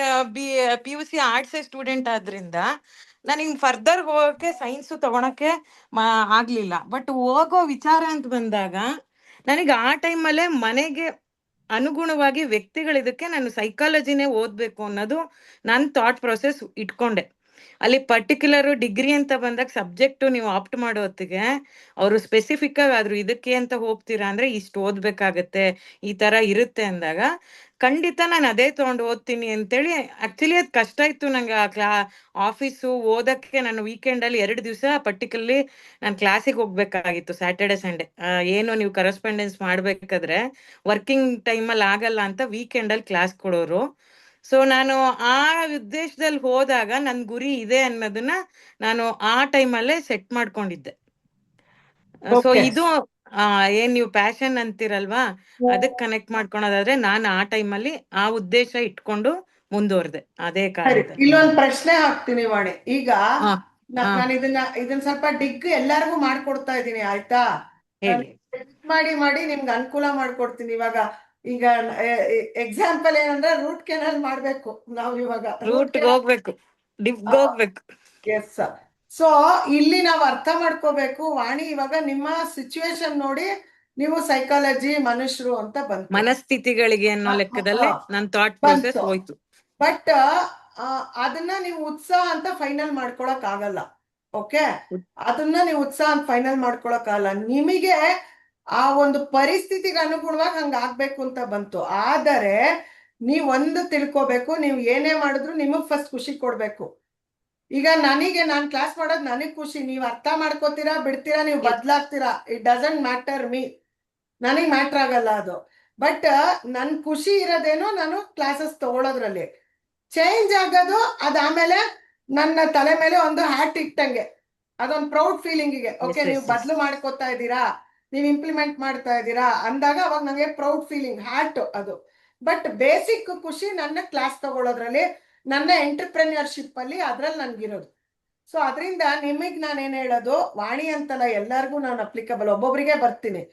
S4: PUC ಆರ್ಟ್ಸ್ ಸ್ಟೂಡೆಂಟ್ ಆದ್ರಿಂದ ನನಗೆ ಫರ್ದರ್ ಹೋಗಕ್ಕೆ ಸೈನ್ಸ್ ತಗೊಳಕ್ಕೆ ಆಗ್ಲಿಲ್ಲ. ಬಟ್ ಹೋಗೋ ವಿಚಾರ ಅಂತ ಬಂದಾಗ ನನಗೆ ಆ ಟೈಮಲ್ಲೇ ಮನೆಗೆ ಅನುಗುಣವಾಗಿ ವ್ಯಕ್ತಿಗಳಿದಕ್ಕೆ ನಾನು ಸೈಕಾಲಜಿನೇ ಓದ್ಬೇಕು ಅನ್ನೋದು ನನ್ನ ಥಾಟ್ ಪ್ರೊಸೆಸ್ ಇಟ್ಕೊಂಡೆ. ಅಲ್ಲಿ ಪರ್ಟಿಕ್ಯುಲರ್ ಡಿಗ್ರಿ ಅಂತ ಬಂದಾಗ ಸಬ್ಜೆಕ್ಟ್ ನೀವು ಆಪ್ಟ್ ಮಾಡೋ ಹೊತ್ತಿಗೆ ಅವರು ಸ್ಪೆಸಿಫಿಕ್ ಆಗಿ ಆದ್ರೂ ಇದಕ್ಕೆ ಅಂತ ಹೋಗ್ತೀರಾ ಅಂದ್ರೆ ಇಷ್ಟು ಓದ್ಬೇಕಾಗತ್ತೆ, ಈ ತರ ಇರುತ್ತೆ ಅಂದಾಗ ಖಂಡಿತ ನಾನು ಅದೇ ತಗೊಂಡು ಓದ್ತೀನಿ ಅಂತೇಳಿ. ಆಕ್ಚುಲಿ ಅದು ಕಷ್ಟ ಇತ್ತು ನಂಗೆ. ಆಫೀಸು ಓದಕ್ಕೆ ನಾನು ವೀಕೆಂಡ್ ಅಲ್ಲಿ 2 ದಿವಸ ಪರ್ಟಿಕ್ಯುಲರ್ಲಿ ನಾನು ಕ್ಲಾಸಿಗೆ ಹೋಗ್ಬೇಕಾಗಿತ್ತು, ಸ್ಯಾಟರ್ಡೆ ಸಂಡೇ. ಏನು ನೀವು ಕರೆಸ್ಪಾಂಡೆನ್ಸ್ ಮಾಡ್ಬೇಕಾದ್ರೆ ವರ್ಕಿಂಗ್ ಟೈಮಲ್ಲಿ ಆಗಲ್ಲ ಅಂತ ವೀಕೆಂಡ್ ಅಲ್ಲಿ ಕ್ಲಾಸ್ ಕೊಡೋರು. ಸೊ ನಾನು ಆ ಉದ್ದೇಶದಲ್ಲಿ ಹೋದಾಗ ನನ್ ಗುರಿ ಇದೆ ಅನ್ನೋದನ್ನ ನಾನು ಆ ಟೈಮಲ್ಲೇ ಸೆಟ್ ಮಾಡ್ಕೊಂಡಿದ್ದೆ. ಸೊ ಇದು ಏನ್ ನೀವು ಪ್ಯಾಷನ್ ಅಂತೀರಲ್ವಾ, ಅದಕ್ ಕನೆಕ್ಟ್ ಮಾಡ್ಕೊಳೋದಾದ್ರೆ ನಾನು ಆ ಟೈಮಲ್ಲಿ ಆ ಉದ್ದೇಶ ಇಟ್ಕೊಂಡು ಮುಂದುವರೆದೆ. ಅದೇ ಕಾರಣ.
S2: ಇಲ್ಲೊಂದು ಪ್ರಶ್ನೆ ಹಾಕ್ತೀನಿ ವಾಣಿ. ಈಗ ನಾನು ಇದನ್ನ ಸ್ವಲ್ಪ ಡಿಗ್ ಎಲ್ಲರಿಗೂ ಮಾಡ್ಕೊಡ್ತಾ ಇದ್ದೀನಿ, ಆಯ್ತಾ? ಮಾಡಿ ಮಾಡಿ ನಿಮ್ಗೆ ಅನುಕೂಲ ಮಾಡ್ಕೊಡ್ತೀನಿ. ಈಗ ಎಕ್ಸಾಂಪಲ್ ಏನಂದ್ರೆ ರೂಟ್ ಕೆನಾಲ್ ಮಾಡ್ಬೇಕು ನಾವು. ಇವಾಗ
S4: ರೂಟ್ ಹೋಗ್ಬೇಕು, ಡಿಗ್ ಹೋಗ್ಬೇಕು.
S2: ಎಸ್. ಸೊ ಇಲ್ಲಿ ನಾವು ಅರ್ಥ ಮಾಡ್ಕೋಬೇಕು ವಾಣಿ, ಇವಾಗ ನಿಮ್ಮ ಸಿಚುವೇಶನ್ ನೋಡಿ ನೀವು ಸೈಕಾಲಜಿ ಮನುಷ್ಯರು ಅಂತ ಬಂತು,
S4: ಮನಸ್ಥಿತಿಗಳಿಗೆ ಅನ್ನೋ ಲೆಕ್ಕದಲ್ಲೇ ನನ್ನ ಥಾಟ್ ಪ್ರೊಸೆಸ್ ಹೋಯ್ತು.
S2: ಬಟ್ ಅದನ್ನ ನೀವು ಉತ್ಸಾಹ ಅಂತ ಫೈನಲ್ ಮಾಡ್ಕೊಳಕ್ ಆಗಲ್ಲ. ಓಕೆ, ಅದನ್ನ ನೀವು ಉತ್ಸಾಹ ಅಂತ ಫೈನಲ್ ಮಾಡ್ಕೊಳಕ್ ಆಗಲ್ಲ. ನಿಮಗೆ ಆ ಒಂದು ಪರಿಸ್ಥಿತಿಗೆ ಅನುಗುಣವಾಗಿ ಹಂಗ ಆಗ್ಬೇಕು ಅಂತ ಬಂತು. ಆದರೆ ನೀವೊಂದು ತಿಳ್ಕೊಬೇಕು, ನೀವು ಏನೇ ಮಾಡಿದ್ರು ನಿಮಗ್ ಫಸ್ಟ್ ಖುಷಿ ಕೊಡ್ಬೇಕು. ಈಗ ನಾನು ಕ್ಲಾಸ್ ಮಾಡೋದು ನನಗ್ ಖುಷಿ. ನೀವು ಅರ್ಥ ಮಾಡ್ಕೋತೀರಾ ಬಿಡ್ತೀರಾ, ನೀವು ಬದ್ಲಾಗ್ತೀರಾ, ಇಟ್ ಡಸಂಟ್ ಮ್ಯಾಟರ್ ಮೀ. ನನಗೆ ಮ್ಯಾಟ್ರ್ ಆಗಲ್ಲ ಅದು. ಬಟ್ ನನ್ ಖುಷಿ ಇರೋದೇನೋ ನಾನು ಕ್ಲಾಸಸ್ ತಗೊಳ್ಳೋದ್ರಲ್ಲಿ. ಚೇಂಜ್ ಆಗೋದು ಅದಾದ್ಮೇಲೆ ನನ್ನ ತಲೆ ಮೇಲೆ ಒಂದು ಹ್ಯಾಟ್ ಇಟ್ಟಂಗೆ, ಅದೊಂದು ಪ್ರೌಡ್ ಫೀಲಿಂಗಿಗೆ. ಓಕೆ, ನೀವು ಬದಲು ಮಾಡ್ಕೋತಾ ಇದ್ದೀರಾ, ನೀವು ಇಂಪ್ಲಿಮೆಂಟ್ ಮಾಡ್ತಾ ಇದ್ದೀರಾ ಅಂದಾಗ ಅವಾಗ ನಂಗೆ ಪ್ರೌಡ್ ಫೀಲಿಂಗ್ ಹ್ಯಾಟ್ ಅದು. ಬಟ್ ಬೇಸಿಕ್ ಖುಷಿ ನನ್ನ ಕ್ಲಾಸ್ ತಗೊಳ್ಳೋದ್ರಲ್ಲಿ, ನನ್ನ ಎಂಟರ್ಪ್ರೆನ್ಯೂರ್ಶಿಪ್ ಅಲ್ಲಿ, ಅದ್ರಲ್ಲಿ ನನ್ಗಿರೋದು. ಸೊ ಅದರಿಂದ ನಿಮಗ್ ನಾನೇನ್ ಹೇಳೋದು, ವಾಣಿ ಅಂತಲ್ಲ, ಎಲ್ಲರಿಗೂ ನಾನು ಅಪ್ಲಿಕಬಲ್, ಒಬ್ಬೊಬ್ರಿಗೆ ಬರ್ತೀನಿ.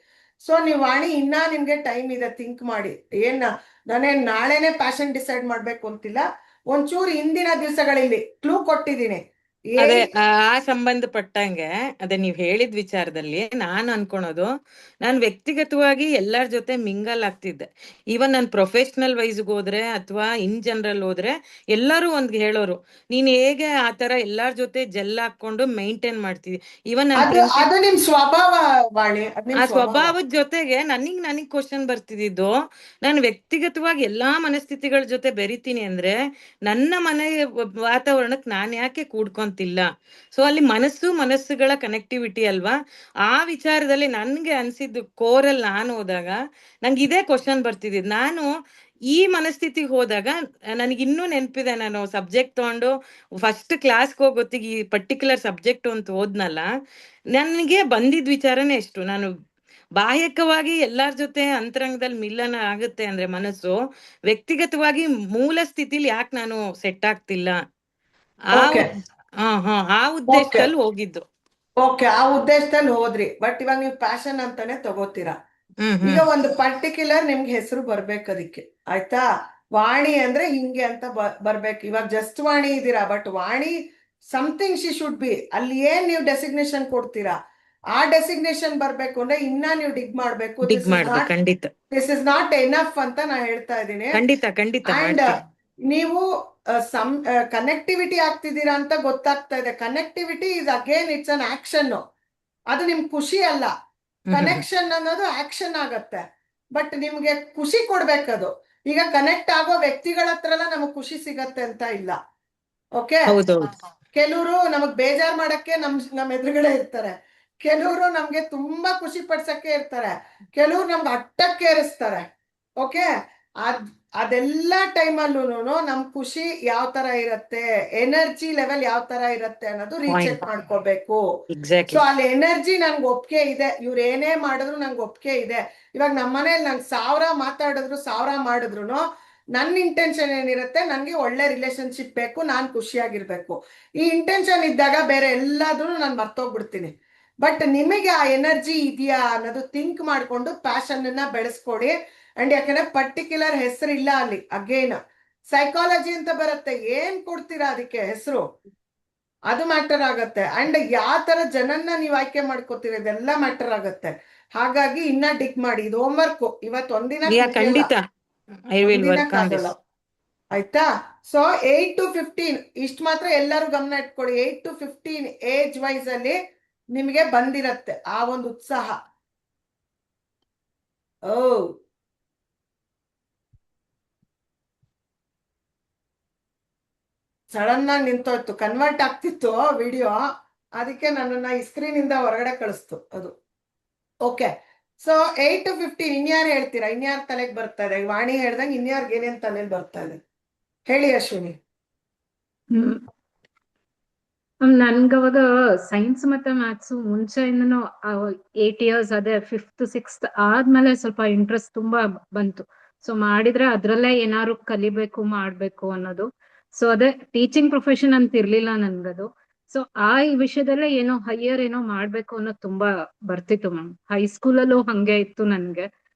S2: ಸೊ ನೀವು ವಾಣಿ, ಇನ್ನ ನಿಮ್ಗೆ ಟೈಮ್ ಇದೆ, ಥಿಂಕ್ ಮಾಡಿ. ನಾನೇನ್ ನಾಳೆನೆ ಪ್ಯಾಷನ್ ಡಿಸೈಡ್ ಮಾಡ್ಬೇಕು ಅಂತಿಲ್ಲ, ಒಂಚೂರು ಹಿಂದಿನ ದಿವಸಗಳಲ್ಲಿ ಕ್ಲೂ ಕೊಟ್ಟಿದ್ದೀನಿ.
S4: ಅದೇ ಸಂಬಂಧಪಟ್ಟಂಗೆ ಅದೇ ನೀವ್ ಹೇಳಿದ ವಿಚಾರದಲ್ಲಿ ನಾನು ಅನ್ಕೊಳೋದು, ನಾನ್ ವ್ಯಕ್ತಿಗತವಾಗಿ ಎಲ್ಲರ ಜೊತೆ ಮಿಂಗಲ್ ಆಗ್ತಿದ್ದೆ. ಈವನ್ ನಾನು ಪ್ರೊಫೆಷನಲ್ ವೈಸ್ಗೆ ಹೋದ್ರೆ ಅಥವಾ ಇನ್ ಜನರಲ್ ಹೋದ್ರೆ ಎಲ್ಲರೂ ಒಂದ್ ಹೇಳೋರು, ನೀನ್ ಹೇಗೆ ಆತರ ಎಲ್ಲಾರ ಜೊತೆ ಜೆಲ್ ಹಾಕೊಂಡು ಮೇಂಟೈನ್ ಮಾಡ್ತಿದ್ದಿ. ಈವನ್
S2: ಅದು ನಿಮ್ ಸ್ವಭಾವ ವಾಣಿ,
S4: ಆ ಸ್ವಭಾವದ ಜೊತೆಗೆ ನನಗ್ ಕ್ವಶನ್ ಬರ್ತಿದ್ದು, ನಾನು ವ್ಯಕ್ತಿಗತವಾಗಿ ಎಲ್ಲಾ ಮನಸ್ಥಿತಿಗಳ ಜೊತೆ ಬೆರಿತೀನಿ ಅಂದ್ರೆ ನನ್ನ ಮನೆ ವಾತಾವರಣಕ್ಕೆ ನಾನ್ ಯಾಕೆ ಕೂಡ್ಕೊಂತಿಲ್ಲ? ಸೊ ಅಲ್ಲಿ ಮನಸ್ಸುಗಳ ಕನೆಕ್ಟಿವಿಟಿ ಅಲ್ವಾ? ಆ ವಿಚಾರದಲ್ಲಿ ನನ್ಗೆ ಅನ್ಸಿದ್ದು ಕೋರಲ್ಲಿ ನಾನು ಹೋದಾಗ ನಂಗೆ ಇದೇ ಕ್ವಶನ್ ಬರ್ತಿದ್ದು. ನಾನು ಈ ಮನಸ್ಥಿತಿಗೆ ಹೋದಾಗ ನನಗೆ ಇನ್ನೂ ನೆನಪಿದೆ, ನಾನು ಸಬ್ಜೆಕ್ಟ್ ತಗೊಂಡು ಫಸ್ಟ್ ಕ್ಲಾಸ್ಗೆ ಹೋಗೋತ್ತಿಗೆ ಈ ಪರ್ಟಿಕ್ಯುಲರ್ ಸಬ್ಜೆಕ್ಟ್ ಅಂತ ಹೋದ್ನಲ್ಲ, ನನಗೆ ಬಂದಿದ್ ವಿಚಾರನೇ ಎಷ್ಟು. ನಾನು ಬಾಹ್ಯಕವಾಗಿ ಎಲ್ಲಾರ ಜೊತೆ ಅಂತರಂಗದಲ್ಲಿ ಮಿಲನ ಆಗುತ್ತೆ ಅಂದ್ರೆ ಮನಸ್ಸು, ವ್ಯಕ್ತಿಗತವಾಗಿ ಮೂಲ ಸ್ಥಿತಿಲಿ ಯಾಕೆ ನಾನು ಸೆಟ್ ಆಗ್ತಿಲ್ಲ, ಆ ಉದ್ದೇಶದಲ್ಲಿ ಹೋಗಿದ್ದು.
S2: ಓಕೆ, ಆ ಉದ್ದೇಶದಲ್ಲಿ ಹೋದ್ರಿ. ಬಟ್ ಇವಾಗ ನೀವು ಪ್ಯಾಷನ್ ಅಂತಾನೆ ತಗೋತೀರಾ. ಈಗ ಒಂದು ಪರ್ಟಿಕ್ಯುಲರ್ ನಿಮ್ಗೆ ಹೆಸರು ಬರ್ಬೇಕು ಅದಕ್ಕೆ, ಆಯ್ತಾ? ವಾಣಿ ಅಂದ್ರೆ ಹಿಂಗೆ ಅಂತ ಬರ್ಬೇಕು. ಇವಾಗ ಜಸ್ಟ್ ವಾಣಿ ಇದ್ದೀರಾ, but Vani something she should be. ಅಲ್ಲಿ ಏನ್ ನೀವು ಡೆಸಿಗ್ನೇಷನ್ ಕೊಡ್ತೀರಾ, ಆ ಡೆಸಿಗ್ನೇಷನ್ ಬರ್ಬೇಕು ಅಂದ್ರೆ ಇನ್ನ ನೀವು ಡಿಗ್ ಮಾಡ್ಬೇಕು. ದಿಸ್ ಇಸ್ ನಾಟ್ ಎನಫ್ ಅಂತ ನಾ ಹೇಳ್ತಾ ಇದ್ದೀನಿ. ಅಂಡ್ ನೀವು ಕನೆಕ್ಟಿವಿಟಿ ಆಗ್ತಿದ್ದೀರಾ ಅಂತ ಗೊತ್ತಾಗ್ತಾ ಇದೆ. Connectivity is again it's an action. ಅದು ನಿಮ್ ಖುಷಿ ಅಲ್ಲ. ಕನೆಕ್ಷನ್ ಅನ್ನೋದು ಆಕ್ಷನ್ ಆಗತ್ತೆ. ಬಟ್ ನಿಮ್ಗೆ ಖುಷಿ ಕೊಡ್ಬೇಕದು. ಈಗ ಕನೆಕ್ಟ್ ಆಗೋ ವ್ಯಕ್ತಿಗಳ ಹತ್ರ ಎಲ್ಲ ನಮಗ್ ಖುಷಿ ಸಿಗತ್ತೆ ಅಂತ ಇಲ್ಲ. ಓಕೆ, ಕೆಲವರು ನಮಗ್ ಬೇಜಾರ್ ಮಾಡಕ್ಕೆ ನಮ್ ಎದುರುಗಡೆ ಇರ್ತಾರೆ, ಕೆಲವರು ನಮ್ಗೆ ತುಂಬಾ ಖುಷಿ ಪಡ್ಸಕ್ಕೆ ಇರ್ತಾರೆ, ಕೆಲವ್ರು ನಮ್ಗೆ ಅಟ್ಟಕ್ಕೆ ಏರಿಸ್ತಾರೆ. ಓಕೆ, ಅದೆಲ್ಲ ಟೈಮಲ್ಲೂ ನಮ್ ಖುಷಿ ಯಾವ ತರ ಇರತ್ತೆ, ಎನರ್ಜಿ ಲೆವೆಲ್ ಯಾವ ತರ ಇರತ್ತೆ ಅನ್ನೋದು ರೀಚೆಕ್ ಮಾಡ್ಕೋಬೇಕು. ಸೊ ಅಲ್ಲಿ ಎನರ್ಜಿ ನನ್ಗೆ ಒಪ್ಪಿಗೆ ಇದೆ, ಇವ್ರು ಏನೇ ಮಾಡಿದ್ರು ನಂಗೆ ಒಪ್ಪಿಗೆ ಇದೆ. ಇವಾಗ ನಮ್ಮ ಮನೇಲಿ ನಂಗೆ 1000 ಮಾತಾಡಿದ್ರು 1000 ಮಾಡಿದ್ರು ನನ್ನ ಇಂಟೆನ್ಷನ್ ಏನಿರುತ್ತೆ, ನನ್ಗೆ ಒಳ್ಳೆ ರಿಲೇಶನ್ಶಿಪ್ ಬೇಕು, ನಾನ್ ಖುಷಿಯಾಗಿರ್ಬೇಕು. ಈ ಇಂಟೆನ್ಷನ್ ಇದ್ದಾಗ ಬೇರೆ ಎಲ್ಲಾದ್ರೂ ನಾನು ಮರ್ತೋಗ್ಬಿಡ್ತೀನಿ. ಬಟ್ ನಿಮಗೆ ಆ ಎನರ್ಜಿ ಇದೆಯಾ ಅನ್ನೋದು ಥಿಂಕ್ ಮಾಡ್ಕೊಂಡು ಪ್ಯಾಷನ್ ಅನ್ನ ಬೆಳೆಸ್ಕೊಡಿ. ಅಂಡ್ ಯಾಕಂದ್ರೆ ಪರ್ಟಿಕ್ಯುಲರ್ ಹೆಸರು ಇಲ್ಲ ಅಲ್ಲಿ. ಅಗೇನ್ ಸೈಕಾಲಜಿ ಅಂತ ಬರುತ್ತೆ, ಏನ್ ಕೊಡ್ತೀರಾ ಅದಕ್ಕೆ ಹೆಸರು, ಅದು ಮ್ಯಾಟರ್ ಆಗತ್ತೆ. ಅಂಡ್ ಯಾವ ತರ ಜನನ್ನ ನೀವು ಆಯ್ಕೆ ಮಾಡ್ಕೋತೀರ, ಇದೆಲ್ಲ ಮ್ಯಾಟರ್ ಆಗತ್ತೆ. ಹಾಗಾಗಿ ಇನ್ನ ಡಿಗ್ ಮಾಡಿ. ಇದು ಹೋಮ್ವರ್ಕ್, ಇವತ್ತು ಒಂದಿನ ಆಯ್ತಾ? ಸೊ 8 to 15 ಇಷ್ಟು ಮಾತ್ರ ಎಲ್ಲರೂ ಗಮನ ಇಟ್ಕೊಳ್ಳಿ. 8 to 15 ಏಜ್ ವೈಸ್ ಅಲ್ಲಿ ನಿಮಗೆ ಬಂದಿರತ್ತೆ ಆ ಒಂದು ಉತ್ಸಾಹ. ಸಡನ್ ಆಗಿ ನಿಂತೋಯ್ತು, ಕನ್ವರ್ಟ್ ಆಗ್ತಿತ್ತು ವಿಡಿಯೋ, ಅದಕ್ಕೆ ನನ್ನನ್ನ ಈ ಸ್ಕ್ರೀನ್ ಇಂದ ಹೊರಗಡೆ ಕಳಿಸ್ತು ಅದು. ಓಕೆ, ಸೊ 8 to 15 ಇನ್ಯಾರು ಹೇಳ್ತೀರಾ? ಇನ್ಯಾರ ತಲೆಗೆ ಬರ್ತಾ ಇದೆ? ವಾಣಿ ಹೇಳ್ದಂಗೆ ಇನ್ಯಾರ್ಗೆ ಏನೇನ್ ತಲೆಗೆ ಬರ್ತಾ ಇದೆ ಹೇಳಿ ಅಶ್ವಿನಿ.
S6: ನನ್ಗವಾಗ ಸೈನ್ಸ್ ಮತ್ತೆ ಮ್ಯಾಥ್ಸ್ ಮುಂಚೆಯಿಂದನು 8 years, ಅದೇ 5th 6th ಆದ್ಮೇಲೆ ಸ್ವಲ್ಪ ಇಂಟ್ರೆಸ್ಟ್ ತುಂಬಾ ಬಂತು. ಸೊ ಮಾಡಿದ್ರೆ ಅದ್ರಲ್ಲೇ ಏನಾದ್ರು ಕಲಿಬೇಕು ಮಾಡ್ಬೇಕು ಅನ್ನೋದು. ಸೊ ಅದೇ ಟೀಚಿಂಗ್ ಪ್ರೊಫೆಷನ್ ಅಂತ ಇರ್ಲಿಲ್ಲ ನನ್ಗದು. ಸೊ ಆ ವಿಷಯದಲ್ಲೇ ಏನೋ ಹೈಯರ್ ಏನೋ ಮಾಡ್ಬೇಕು ಅನ್ನೋದು ತುಂಬಾ ಬರ್ತಿತ್ತು ಮ್ಯಾಮ್. ಹೈಸ್ಕೂಲಲ್ಲೂ ಹಂಗೆ ಇತ್ತು ನನ್ಗೆ.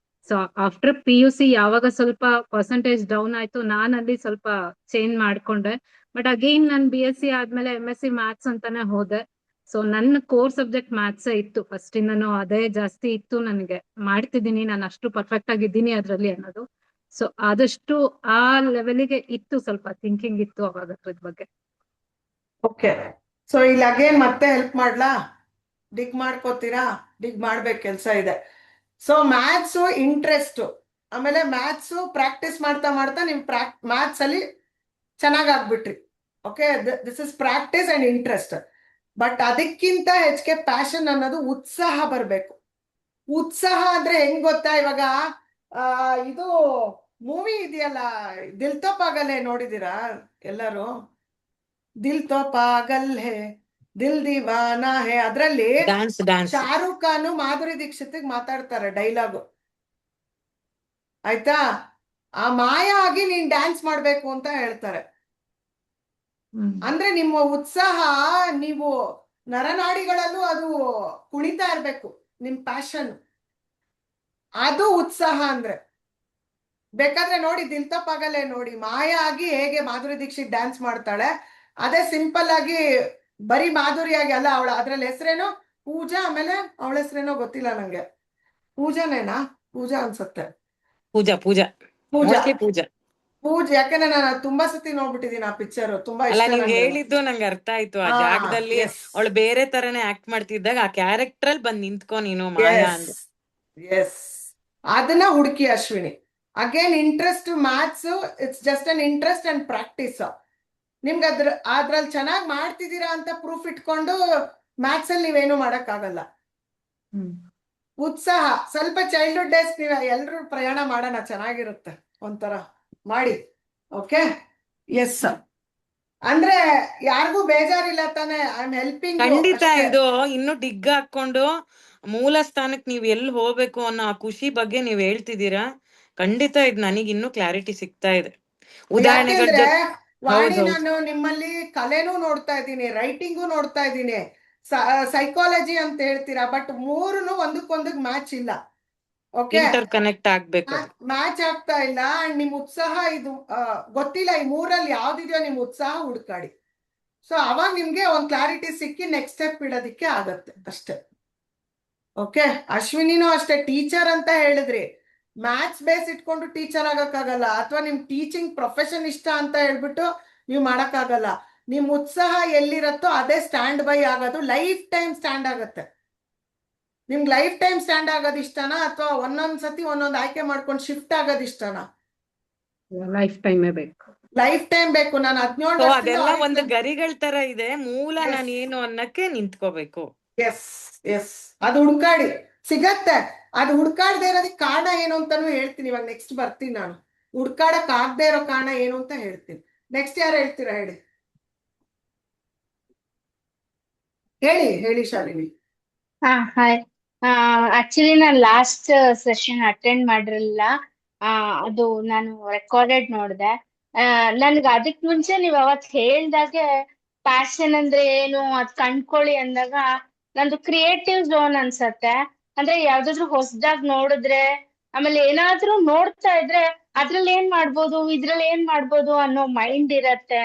S6: ಸೊ ಆಫ್ಟರ್ PUC ಯಾವಾಗ ಸ್ವಲ್ಪ ಪರ್ಸೆಂಟೇಜ್ ಡೌನ್ ಆಯ್ತು, ನಾನ್ ಅಲ್ಲಿ ಸ್ವಲ್ಪ ಚೇಂಜ್ ಮಾಡ್ಕೊಂಡೆ. ಬಟ್ ಅಗೈನ್ ನಾನು BSc ಆದ್ಮೇಲೆ MSc ಮ್ಯಾಥ್ಸ್ ಅಂತಾನೆ ಹೋದೆ. ಸೊ ನನ್ನ ಕೋರ್ ಸಬ್ಜೆಕ್ಟ್ ಮ್ಯಾಥ್ಸ್ ಇತ್ತು ಫಸ್ಟ್ ಇಂದನು, ಅದೇ ಜಾಸ್ತಿ ಇತ್ತು ನನಗೆ. ಮಾಡ್ತಿದ್ದೀನಿ, ನಾನು ಅಷ್ಟು ಪರ್ಫೆಕ್ಟ್ ಆಗಿದ್ದೀನಿ ಅದ್ರಲ್ಲಿ ಅನ್ನೋದು. ಸೊ ಆದಷ್ಟು ಆ ಲೆವೆಲ್ಗೆ ಇತ್ತು, ಸ್ವಲ್ಪ ಥಿಂಕಿಂಗ್ ಇತ್ತು ಅವಾಗ ಅದ್ರ ಬಗ್ಗೆ.
S2: ಓಕೆ, ಸೊ ಇಲ್ಲಿ ಅಗೇನ್ ಮತ್ತೆ ಹೆಲ್ಪ್ ಮಾಡ್ಲಾ? ಡಿಗ್ ಮಾಡ್ಕೋತೀರಾ? ಡಿಗ್ ಮಾಡ್ಬೇಕು, ಕೆಲ್ಸ ಇದೆ. ಸೊ ಮ್ಯಾಥ್ಸ್ ಇಂಟ್ರೆಸ್ಟ್, ಆಮೇಲೆ ಮ್ಯಾಥ್ಸ್ ಪ್ರಾಕ್ಟೀಸ್ ಮಾಡ್ತಾ ಮಾಡ್ತಾ ನಿಮ್ ಮ್ಯಾಥ್ಸ್ ಅಲ್ಲಿ ಚೆನ್ನಾಗಾಗ್ಬಿಟ್ರಿ. Okay, this is practice and interest. But ಅದಕ್ಕಿಂತ ಹೆಚ್ಚಿಗೆ ಪ್ಯಾಷನ್ ಅನ್ನೋದು ಉತ್ಸಾಹ ಬರಬೇಕು. ಉತ್ಸಾಹ ಅಂದ್ರೆ ಹೆಂಗ್ ಗೊತ್ತಾ, ಇವಾಗ ಇದು ಮೂವಿ ಇದೆಯಲ್ಲ, ದಿಲ್ ತೋ ಪಾಗಲ್ ಹೇ, ನೋಡಿದೀರಾ ಎಲ್ಲರೂ? ದಿಲ್ ತೋ ಪಾಗಲ್ ಹೇ, ದಿಲ್ ದೀವಾನಾ ಹೇ, ಅದ್ರಲ್ಲಿ
S4: ಡ್ಯಾನ್ಸ್
S2: ಶಾರುಖ್ ಖಾನ್ ಮಾಧುರಿ ದೀಕ್ಷಿತ್ ಮಾತಾಡ್ತಾರೆ ಡೈಲಾಗು, ಆಯ್ತಾ? ಆ ಮಾಯಾ ಆಗಿ ನೀನ್ ಡ್ಯಾನ್ಸ್ ಮಾಡ್ಬೇಕು ಅಂತ ಹೇಳ್ತಾರೆ. ಅಂದ್ರೆ ನಿಮ್ಮ ಉತ್ಸಾಹ, ನೀವು ನರನಾಡಿಗಳಲ್ಲೂ ಅದು ಕುಣಿತಾ ಇರ್ಬೇಕು, ನಿಮ್ ಪ್ಯಾಷನ್, ಅದು ಉತ್ಸಾಹ ಅಂದ್ರೆ. ಬೇಕಾದ್ರೆ ನೋಡಿ ದಿಲ್ ತೋ ಪಾಗಲ್ ಹೇ ನೋಡಿ, ಮಾಯಾ ಆಗಿ ಹೇಗೆ ಮಾಧುರಿ ದೀಕ್ಷಿತ್ ಡ್ಯಾನ್ಸ್ ಮಾಡ್ತಾಳೆ, ಅದೇ ಸಿಂಪಲ್ ಆಗಿ ಬರೀ ಮಾಧುರಿಯಾಗಿ ಅಲ್ಲ, ಅವಳ ಅದ್ರಲ್ಲಿ ಹೆಸರೇನೋ ಪೂಜಾ, ಆಮೇಲೆ ಅವಳ ಹೆಸರೇನೋ ಗೊತ್ತಿಲ್ಲ ನಂಗೆ, ಪೂಜಾನೇನಾ? ಪೂಜಾ ಅನ್ಸುತ್ತೆ.
S4: ಪೂಜಾ
S2: ಪೂಜಾ
S4: ಮೋಸ್ಟ್ಲಿ ಪೂಜಾ.
S2: ಪೂಜೆ, ಯಾಕಂದ್ರೆ ನಾನು ತುಂಬಾ ಸತಿ ನೋಡ್ಬಿಟ್ಟಿದೀನಿ ಆ ಪಿಕ್ಚರ್, ತುಂಬಾ
S4: ಅಲ್ಲ,
S2: ಇಷ್ಟ
S4: ನೀವ್
S2: ನಂಗೆ.
S4: ಹೇಳಿದ್ದು ನಂಗೆ ಅರ್ಥ ಆಯ್ತು. ಆ
S2: ಹಾ,
S4: ಜಾಗದಲ್ಲಿ
S2: ಎಸ್
S4: ಅವಳು ಬೇರೆ ತರನೇ ಆಕ್ಟ್ ಮಾಡ್ತಿದ್ದಾಗ ಆ ಕ್ಯಾರೆಕ್ಟರ್ ಅಲ್ಲಿ ಬಂದ್ ನಿಂತ್ಕೊ ನೀನು ಮಾಯಾ
S2: ಎಸ್
S4: ಅಂದ.
S2: ಎಸ್, ಅದನ್ನ ಹುಡುಕಿ Ashwini. Again interest maths, it's just an interest and practice. ನಿಮ್ಗೆ ಅದ್ರಲ್ಲಿ ಚೆನ್ನಾಗಿ ಮಾಡ್ತಿದ್ದೀರಾ ಅಂತ ಪ್ರೂಫ್ ಇಟ್ಕೊಂಡು ಮ್ಯಾಥ್ಸ್ ಅಲ್ಲಿ ನೀವೇನು ಮಾಡಕ್ಕಾಗಲ್ಲ. ಉತ್ಸಾಹ, ಸ್ವಲ್ಪ ಚೈಲ್ಡ್ಹುಡ್ ಡೇಸ್ ನೀವು ಎಲ್ರು ಪ್ರಯಾಣ ಮಾಡೋಣ, ಚೆನ್ನಾಗಿರುತ್ತೆ ಒಂಥರ ಮಾಡಿ. Okay, yes. ಅಂದ್ರೆ ಯಾರಿಗೂ ಬೇಜಾರಿಲ್ಲ ತಾನೆ? ಐ ಆಮ್ ಹೆಲ್ಪಿಂಗ್ ಯು
S4: ಖಂಡಿತ
S2: ಅಷ್ಟೇ.
S4: ಇದು ಇನ್ನು ಡಿಗ್ ಹಾಕೊಂಡು ಮೂಲ ಸ್ಥಾನಕ್ ನೀವ್ ಎಲ್ಲಿ ಹೋಗ್ಬೇಕು ಅನ್ನೋ ಆ ಖುಷಿ ಬಗ್ಗೆ ನೀವ್ ಹೇಳ್ತಿದ್ದೀರಾ. ಖಂಡಿತ ಇದು ನನಗ್ ಇನ್ನೂ ಕ್ಲಾರಿಟಿ ಸಿಗ್ತಾ ಇದೆ. ಉದಾಹರಣೆಗಳ
S2: ಯಾಕೆಂದ್ರೆ
S4: ಜೊತೆ
S2: ವಾಣಿ,
S4: ಹೌದೌದು.
S2: ನಾನು ನಿಮ್ಮಲ್ಲಿ ಕಲೆನೂ ನೋಡ್ತಾ ಇದ್ದೀನಿ, ರೈಟಿಂಗು ನೋಡ್ತಾ ಇದ್ದೀನಿ, ಸೈಕಾಲಜಿ ಅಂತ ಹೇಳ್ತೀರಾ, ಬಟ್ ಮೂರನ್ನು ಒಂದಕ್ಕೊಂದಕ್ಕೆ ಮ್ಯಾಚ್ ಇಲ್ಲ. ಓಕೆ,
S4: ಇಂಟರ್ ಕನೆಕ್ಟ್ ಆಗ್ಬೇಕು ಅದು.
S2: ಮ್ಯಾಚ್ ಆಗ್ತಾ ಇಲ್ಲ. ಅಂಡ್ ನಿಮ್ ಉತ್ಸಾಹ ಇದು ಗೊತ್ತಿಲ್ಲ, ಈ ಮೂರಲ್ಲಿ ಯಾವ್ದಿದೆಯೋ ನಿಮ್ ಉತ್ಸಾಹ ಹುಡುಕಾಡಿ. ಸೊ ಅವಾಗ ನಿಮ್ಗೆ ಒಂದ್ ಕ್ಲಾರಿಟಿ ಸಿಕ್ಕಿ ನೆಕ್ಸ್ಟ್ ಸ್ಟೆಪ್ ಇಡೋದಿಕ್ಕೆ ಆಗತ್ತೆ ಅಷ್ಟೇ. ಓಕೆ, ಅಶ್ವಿನಿನೂ ಅಷ್ಟೇ, ಟೀಚರ್ ಅಂತ ಹೇಳಿದ್ರಿ, ಮ್ಯಾಥ್ಸ್ ಬೇಸ್ ಇಟ್ಕೊಂಡು ಟೀಚರ್ ಆಗಕ್ಕಾಗಲ್ಲ, ಅಥವಾ ನಿಮ್ ಟೀಚಿಂಗ್ ಪ್ರೊಫೆಷನ್ ಇಷ್ಟ ಅಂತ ಹೇಳ್ಬಿಟ್ಟು ನೀವು ಮಾಡಕ್ಕಾಗಲ್ಲ. ನಿಮ್ ಉತ್ಸಾಹ ಎಲ್ಲಿರತ್ತೋ ಅದೇ ಸ್ಟ್ಯಾಂಡ್ ಬೈ ಆಗೋದು, ಲೈಫ್ ಟೈಮ್ ಸ್ಟ್ಯಾಂಡ್ ಆಗತ್ತೆ. ನಿಮ್ಗೆ ಲೈಫ್ ಟೈಮ್ ಸ್ಟ್ಯಾಂಡ್ ಆಗೋದು ಇಷ್ಟನಾ, ಅಥವಾ ಒಂದೊಂದ್ಸತಿ ಒಂದೊಂದು ಆಯ್ಕೆ ಮಾಡ್ಕೊಂಡು ಶಿಫ್ಟ್ ಆಗೋದು ಇಷ್ಟನಾ?
S6: ಲೈಫ್ ಟೈಮೇ ಬೇಕು.
S2: ಲೈಫ್ ಟೈಮ್ ಬೇಕು. ನಾನು 17
S4: ಸೊ
S2: ವರ್ಷದಿಂದ
S4: ಅದೆಲ್ಲ ಒಂದು ಗರಿಗಳ ತರ ಇದೆ. ಮೂಲ ನಾನು ಏನು ಅನ್ನಕ್ಕೆ ನಿಂತ್ಕೋಬೇಕು.
S2: ಎಸ್ ಎಸ್, ಅದು ಹುಡ್ಕಾಡಿ ಸಿಗತ್ತೆ. ಅದು ಹುಡ್ಕಾಡದೆ ಇರೋದಕ್ಕೆ ಕಾರಣ ಏನು ಅಂತಾನು ಹೇಳ್ತೀನಿ. ಇವಾಗ ನೆಕ್ಸ್ಟ್ ಬರ್ತೀನಿ ನಾನು, ಹುಡ್ಕಾಡಕ್ ಆಗದೆ ಇರೋ ಕಾರಣ ಏನು ಅಂತ ಹೇಳ್ತೀನಿ. ನೆಕ್ಸ್ಟ್ ಯಾರು ಹೇಳ್ತೀರಾ? ಹೇಳಿ ಹೇಳಿ ಹೇಳಿ ಶಾಲಿನಿ.
S3: ಹಾಯ್. ಆಕ್ಚುಲಿ ನಾನು ಲಾಸ್ಟ್ ಸೆಷನ್ ಅಟೆಂಡ್ ಮಾಡಿರಲಿಲ್ಲ. ಅದು ನಾನು ರೆಕಾರ್ಡೆಡ್ ನೋಡಿದೆ. ನನ್ಗೆ ಅದಕ್ ಮುಂಚೆ ನೀವ್ ಅವತ್ ಹೇಳ್ದಾಗೆ ಪ್ಯಾಷನ್ ಅಂದ್ರೆ ಏನು ಅದ್ ಕಂಡ್ಕೊಳ್ಳಿ ಅಂದಾಗ ನಂದು ಕ್ರಿಯೇಟಿವ್ ಝೋನ್ ಅನ್ಸತ್ತೆ. ಅಂದ್ರೆ ಯಾವ್ದಾದ್ರು ಹೊಸದಾಗ್ ನೋಡಿದ್ರೆ, ಆಮೇಲೆ ಏನಾದ್ರೂ ನೋಡ್ತಾ ಇದ್ರೆ ಅದ್ರಲ್ಲಿ ಏನ್ ಮಾಡ್ಬೋದು, ಇದ್ರಲ್ಲಿ ಏನ್ ಮಾಡ್ಬೋದು ಅನ್ನೋ ಮೈಂಡ್ ಇರತ್ತೆ.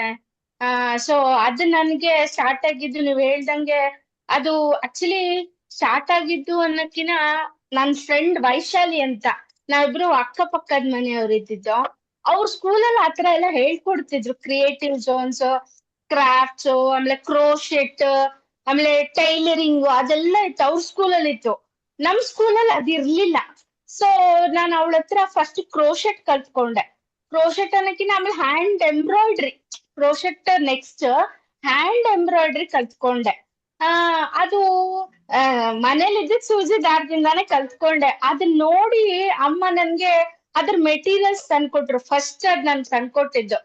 S3: ಸೊ ಅದು ನನ್ಗೆ ಸ್ಟಾರ್ಟ್ ಆಗಿದ್ದು ನೀವ್ ಹೇಳ್ದಂಗೆ. ಅದು ಆಕ್ಚುಲಿ ಸ್ಟಾರ್ಟ್ ಆಗಿದ್ದು ಅನ್ನೋಕಿನ ನನ್ ಫ್ರೆಂಡ್ ವೈಶಾಲಿ ಅಂತ, ನಾವಿಬ್ರು ಅಕ್ಕಪಕ್ಕದ ಮನೆಯವ್ರು ಇದ್ದಿದ್ದು. ಅವ್ರ ಸ್ಕೂಲಲ್ಲಿ ಆತರ ಎಲ್ಲ ಹೇಳ್ಕೊಡ್ತಿದ್ರು, ಕ್ರಿಯೇಟಿವ್ ಝೋನ್ಸ್, ಕ್ರಾಫ್ಟ್ಸ್, ಆಮೇಲೆ ಕ್ರೋಶೆಟ್, ಆಮೇಲೆ ಟೈಲರಿಂಗ್, ಅದೆಲ್ಲ ಇತ್ತು ಅವ್ರ ಸ್ಕೂಲಲ್ಲಿ ಇತ್ತು. ನಮ್ ಸ್ಕೂಲಲ್ಲಿ ಅದಿರ್ಲಿಲ್ಲ. ಸೊ ನಾನು ಅವಳ ಹತ್ರ ಫಸ್ಟ್ ಕ್ರೋಶೆಟ್ ಕಲ್ತ್ಕೊಂಡೆ. ಕ್ರೋಶೆಟ್ ಅನ್ನೋಕಿನ ಆಮೇಲೆ hand embroidery, crochet next hand embroidery ಕಲ್ತ್ಕೊಂಡೆ. ಅದು ಮನೇಲಿ ಇದ್ದಿದ್ ಸೂಜಿ ದಾರದಿಂದಾನೇ ಕಲ್ತ್ಕೊಂಡೆ. ಅದನ್ನ ನೋಡಿ ಅಮ್ಮ ನನ್ಗೆ ಅದ್ರ ಮೆಟೀರಿಯಲ್ಸ್ ತಂದ್ಕೊಟ್ರು. ಫಸ್ಟ್ ಅದ್ ನನ್ ತಂದ್ಕೊಟ್ಟಿದ್ದು.